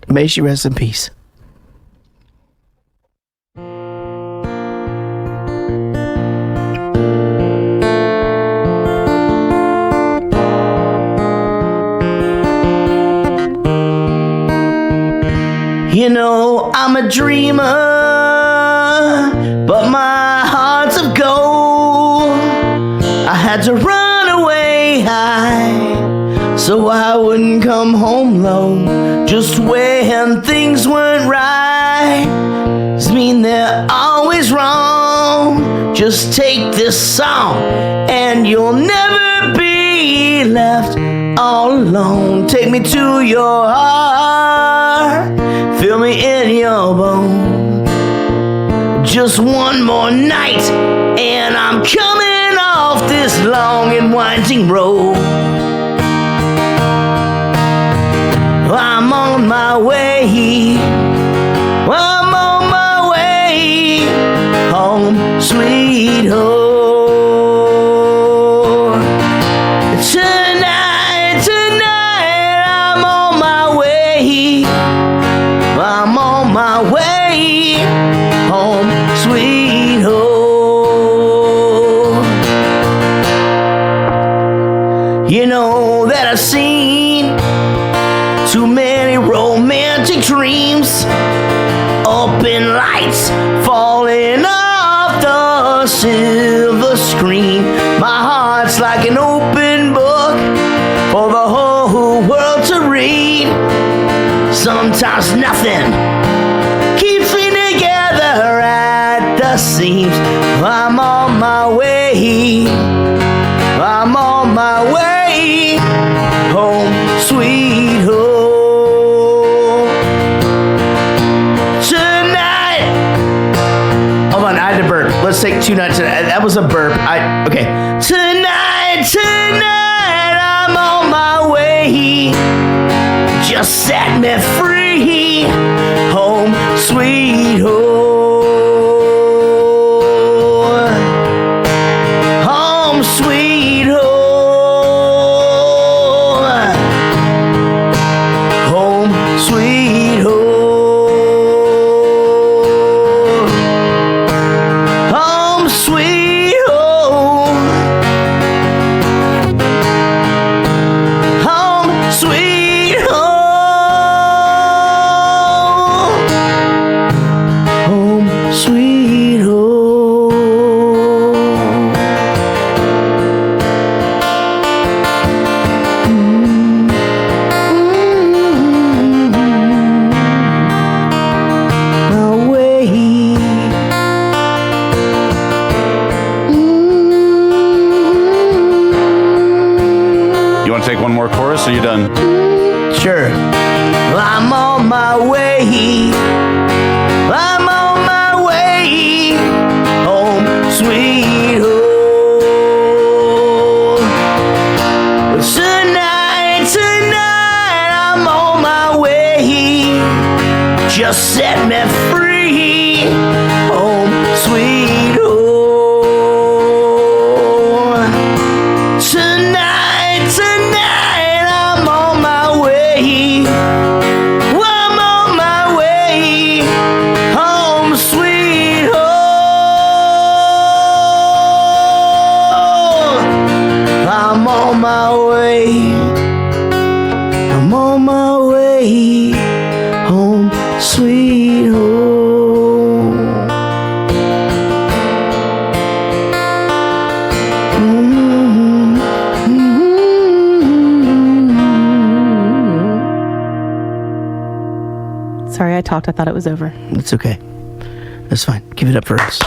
may she rest in peace. I'm a dreamer, but my heart's of gold. I had to run away high so I wouldn't come home low. Just when things weren't right doesn't mean they're always wrong. Just take this song and you'll never be left all alone. Take me to your heart, feel me in your bone. Just one more night and I'm coming off this long and winding road. I'm on my way, I'm on my way home, sweet home. Tonight I'm on my way, I'm on my way home, sweet home. That I've seen too many romantic dreams, open lights falling off the silver screen. My heart's like an open book for the whole world to read. Sometimes nothing keeps me together at the seams. I'm on my way, I'm on my way home, sweet home. Tonight, hold on, I had to burp. Let's take 2 nights. That was a burp. Okay. Tonight, I'm on my way. Just set me free, home, sweet home. Home, sweet home. Home, sweet home. So you're done. Sure. I'm on my way. I'm on my way home, sweet home. Tonight, I'm on my way. Just set me free, home, sweet home. Tonight, I'm on my way. I'm on my way home, sweet home. I'm on my way. I'm on my way home, sweet home. Sorry, I talked. I thought it was over. It's okay. That's fine. Give it up for us.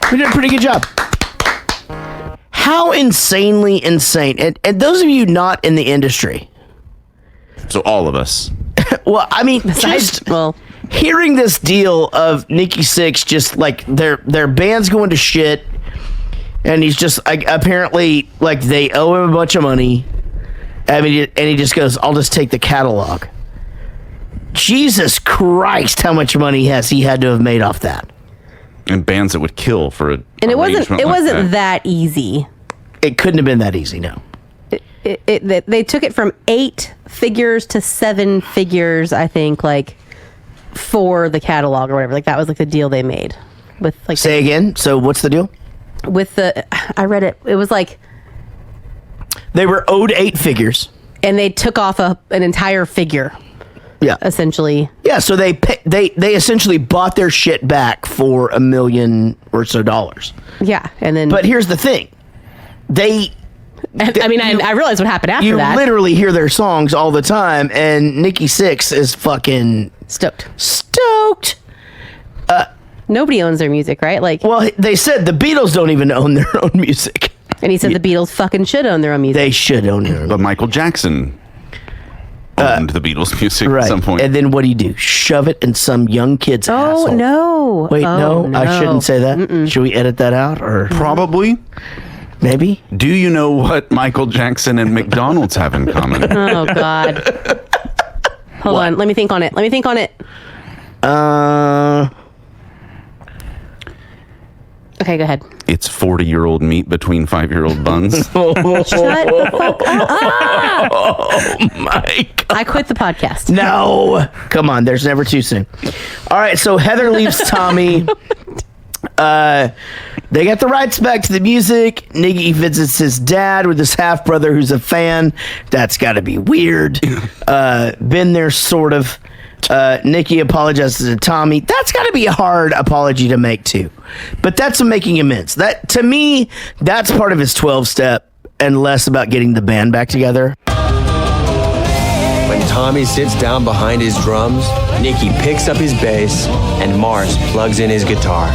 We did a pretty good job. How insanely insane. And those of you not in the industry. So all of us. Well, I mean, just hearing this deal of Nikki Sixx, just like their band's going to shit, and he's just like, apparently like they owe him a bunch of money. I mean, and he just goes, "I'll just take the catalog." Jesus Christ, how much money has he had to have made off that? And bands that would kill for a And it wasn't that easy. It couldn't have been that easy, no. They took it from 8 figures to 7 figures, I think, like for the catalog or whatever. Like that was like the deal they made with like. Say again. So what's the deal? With I read it. It was like they were owed 8 figures, and they took off an entire figure. Yeah, essentially. Yeah, so they essentially bought their shit back for $1 million or so dollars. Yeah, and then. But here's the thing, I realized what happened after that. You literally hear their songs all the time, and Nikki Sixx is fucking stoked. Nobody owns their music, right? Like, well, they said the Beatles don't even own their own music, and he said the Beatles fucking should own their own music. They should own their own. But Michael Jackson owned the Beatles music at some point. And then what do? Shove it in some young kid's asshole. Oh no! Wait, no, I shouldn't say that. Mm-mm. Should we edit that out or probably? Maybe. Do you know what Michael Jackson and McDonald's have in common? Oh God! Hold on, let me think on it. Okay, go ahead. It's 40-year-old meat between 5-year-old buns. Shut the fuck up! Oh my God! I quit the podcast. No, come on. There's never too soon. All right, so Heather leaves Tommy. They got the rights back to the music. Nikki visits his dad with his half brother, who's a fan. That's got to be weird. Been there, sort of. Nikki apologizes to Tommy. That's got to be a hard apology to make too, but that's making amends. That, to me, that's part of his 12-step and less about getting the band back together. When Tommy sits down behind his drums, Nikki picks up his bass and Mars plugs in his guitar.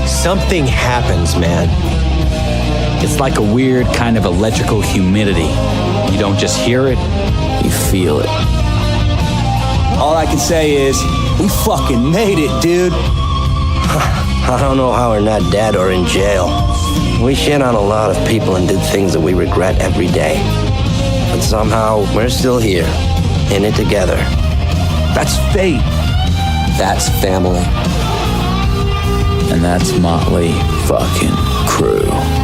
Something happens, man. It's like a weird kind of electrical humidity. You don't just hear it, you feel it. All I can say is, we fucking made it, dude. I don't know how we're not dead or in jail. We shit on a lot of people and did things that we regret every day. But somehow, we're still here, in it together. That's fate. That's family. And that's Mötley fucking Crüe.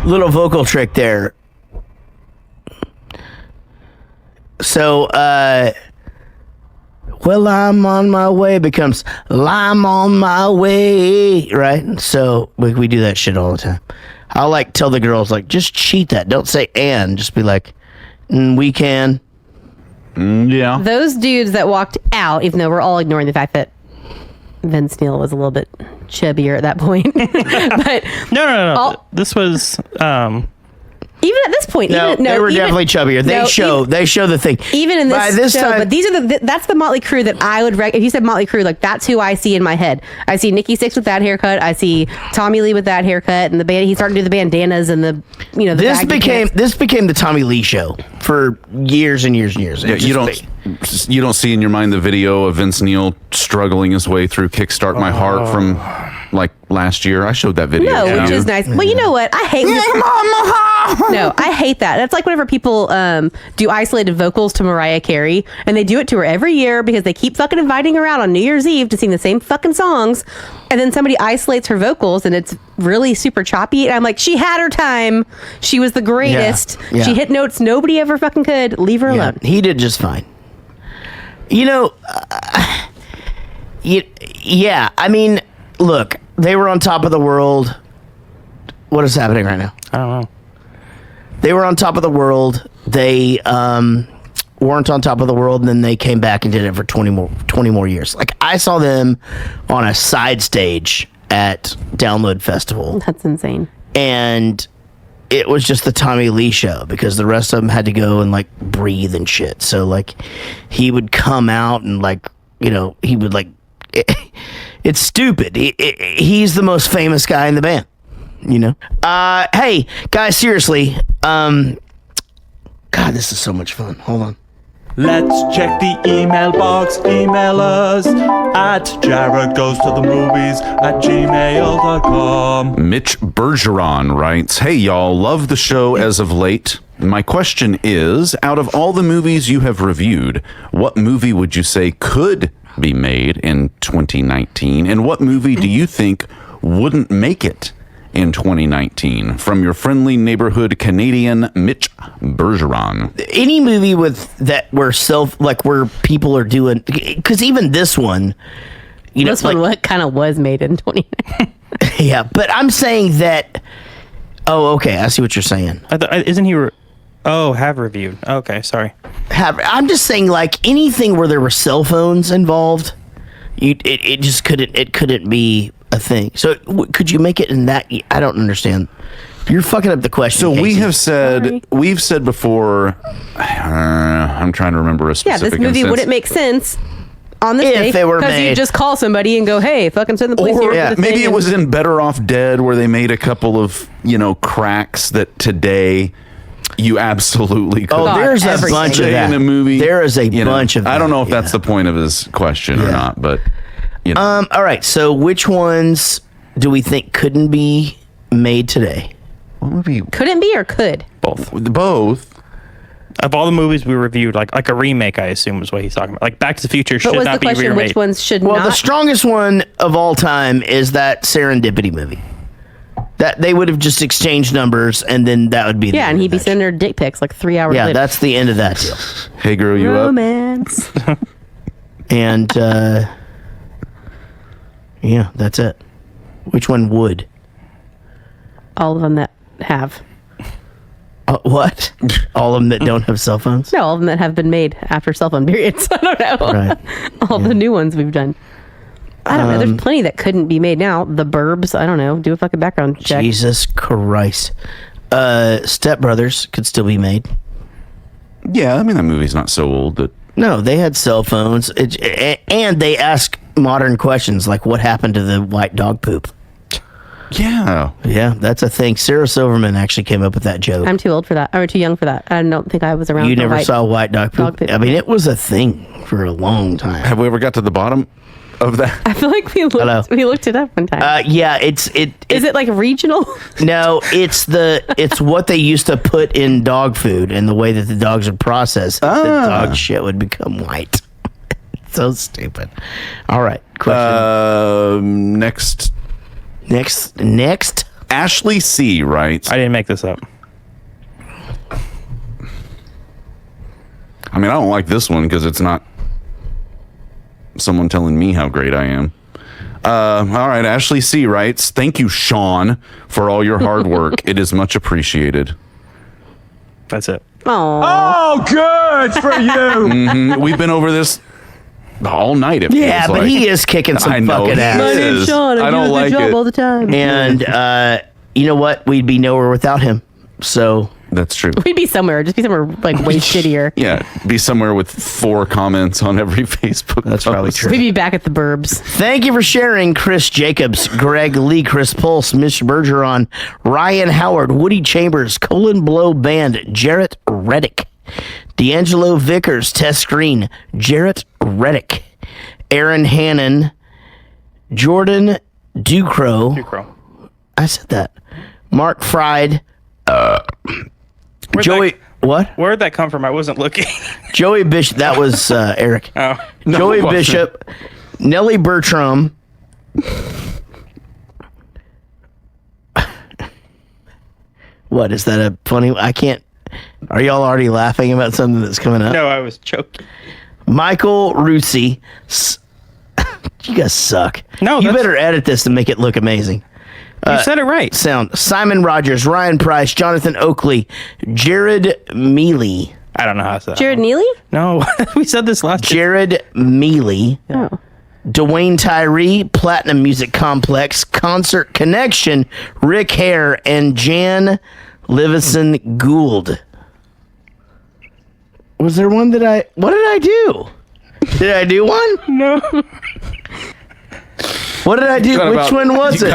Little vocal trick there. So, well, I'm on my way becomes, I'm on my way, right? So we do that shit all the time. I'll like tell the girls, like, just cheat that. Don't say and, just be like, we can. Yeah. Those dudes that walked out, even though we're all ignoring the fact that Vince Neil was a little bit chubbier at that point. But no. This was even at this point. They were definitely chubbier. They show the thing. Even in By this show, time, but these are that's the Mötley Crüe that I would if you said Mötley Crüe, like that's who I see in my head. I see Nikki Sixx with that haircut. I see Tommy Lee with that haircut, and the band. He's starting to do the bandanas and the the this became the Tommy Lee show for years and years and years. Yeah, you don't see in your mind the video of Vince Neil struggling his way through "Kickstart My Heart" from like last year. I showed that video. No, which is nice. Well, you know what? I hate No, I hate that. That's like whenever people do isolated vocals to Mariah Carey, and they do it to her every year because they keep fucking inviting her out on New Year's Eve to sing the same fucking songs, and then somebody isolates her vocals and it's really super choppy, and I'm like, she had her time. She was the greatest. Yeah. She hit notes nobody ever fucking could. Leave her alone. He did just fine. Yeah, I mean, look, they were on top of the world. What is happening right now? I don't know. They were on top of the world. They weren't on top of the world, and then they came back and did it for 20 more years. Like, I saw them on a side stage at Download Festival. That's insane. And it was just the Tommy Lee show because the rest of them had to go and like breathe and shit. So like he would come out and like, he would like, it's stupid. He's the most famous guy in the band, Hey guys, seriously. God, this is so much fun. Hold on. Let's check the email box. Email us at jaredgoes-to-the-movies@gmail.com. Mitch Bergeron writes, "Hey y'all, love the show as of late. My question is, out of all the movies you have reviewed, what movie would you say could be made in 2019? And what movie do you think wouldn't make it in 2019? From your friendly neighborhood Canadian, Mitch Bergeron." Any movie where people are doing, because even this one, this one what kind of was made in 2019. Yeah, but I'm saying that. Oh, okay, I see what you're saying. Isn't he? Have reviewed. Okay, sorry. I'm just saying, like anything where there were cell phones involved, it just couldn't be a thing. So could you make it in that? I don't understand. You're fucking up the question. So Casey. we've said before. I'm trying to remember a specific. Yeah, this movie instance. wouldn't make sense on this day if they were because you made. just call somebody and go, "Hey, fucking send the police here." Or maybe it was in Better Off Dead where they made a couple of cracks that today you absolutely could. Oh, there's a bunch of that in a movie. There is a bunch of that. I don't know if that's the point of his question or not, but all right. So which ones do we think couldn't be made today? What movie? Couldn't be or could? Both. Of all the movies we reviewed, like a remake, I assume is what he's talking about. Like Back to the Future should not be remade. Which ones should Well, not? the strongest one of all time is that Serendipity movie. That they would have just exchanged numbers, and then that would be the and end he'd of be that sending her dick pics like 3 hours Yeah, later. that's the end of that deal. Hey girl, you up? Romance. And yeah, that's it. Which one would? All of them that have. What? All of them that don't have cell phones? No, all of them that have been made after cell phone periods. I don't know. Right. All the new ones we've done. I don't know. There's plenty that couldn't be made now. The Burbs. I don't know. Do a fucking background check. Jesus Christ. Step Brothers could still be made. Yeah, I mean that movie's not so old that. No, they had cell phones, and they ask modern questions like, "What happened to the white dog poop?" Yeah, that's a thing. Sarah Silverman actually came up with that joke. I'm too old for that. Or too young for that. I don't think I was around. You for never white saw white dog poop? I mean, it was a thing for a long time. Have we ever got to the bottom of that? I feel like we looked it up one time. Yeah, Is it like regional? No, it's what they used to put in dog food and the way that the dogs would process. The dog shit would become white. So stupid. All right, question. Next. Ashley C. writes. I didn't make this up. I mean, I don't like this one because it's not someone telling me how great I am. All right, Ashley C. writes, "Thank you, Sean, for all your hard work. It is much appreciated." That's it. Oh, good for you. We've been over this all night. Yeah, but he is kicking some fucking ass. My name's Sean. I do the job all the time. And you know what? We'd be nowhere without him. So that's true. We'd be somewhere. Just be somewhere like way shittier. Yeah, be somewhere with 4 comments on every Facebook. That's probably true. We'd be back at the burbs. Thank you for sharing, Chris Jacobs, Greg Lee, Chris Pulse, Mitch Bergeron, Ryan Howard, Woody Chambers, Colin Blow Band, Jarrett Reddick, D'Angelo Vickers, Tess Green, Jarrett Reddick, Aaron Hannon, Jordan Ducrow. I said that. Mark Fried. Joey, what? Where'd that come from? I wasn't looking. Joey Bishop. That was Eric. Oh, Joey Bishop, Nellie Bertram. What is that? A funny? I can't. Are y'all already laughing about something that's coming up? No, I was joking. Michael Rusi. You guys suck. No, you better edit this to make it look amazing. You said it right. Sound. Simon Rogers, Ryan Price, Jonathan Oakley, Jared Mealy. I don't know how to say that. Jared Neely? No, we said this last Jared Mealy. Oh. Dwayne Tyree, Platinum Music Complex, Concert Connection, Rick Hare, and Jan Livison Gould. Was there one that what did I do? Did I do one? No. What did I do? Which one was it?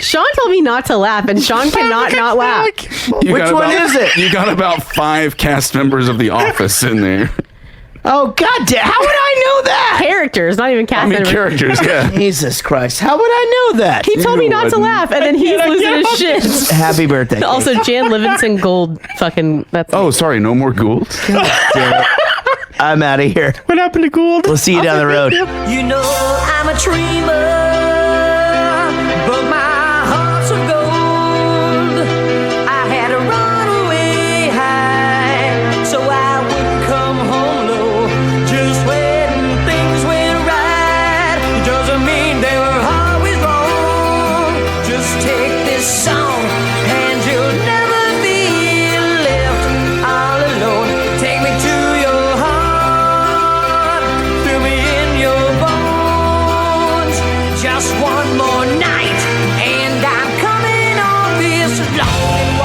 Sean told me not to laugh, and Sean cannot not laugh. Which one is it? You got about 5 cast members of The Office in there. Oh, God damn. How would I know that? Characters, not even cast members. Characters, yeah. Jesus Christ. How would I know that? He told me not to laugh, and then he's losing his shit. Happy birthday. Kate. Also, Jan Livingston Gold fucking... That's Oh, sorry. No more Gould? Damn it. I'm out of here. What happened to Gould? We'll see you down the road. You know I'm a dreamer, but my heart's of gold. I had to run away high, so I wouldn't come home low. Just when things went right, it doesn't mean they were always wrong. Just take this song, and you'll never be left all alone. Take me to your heart, fill me in your bones. Just one more night, and I'm coming on this long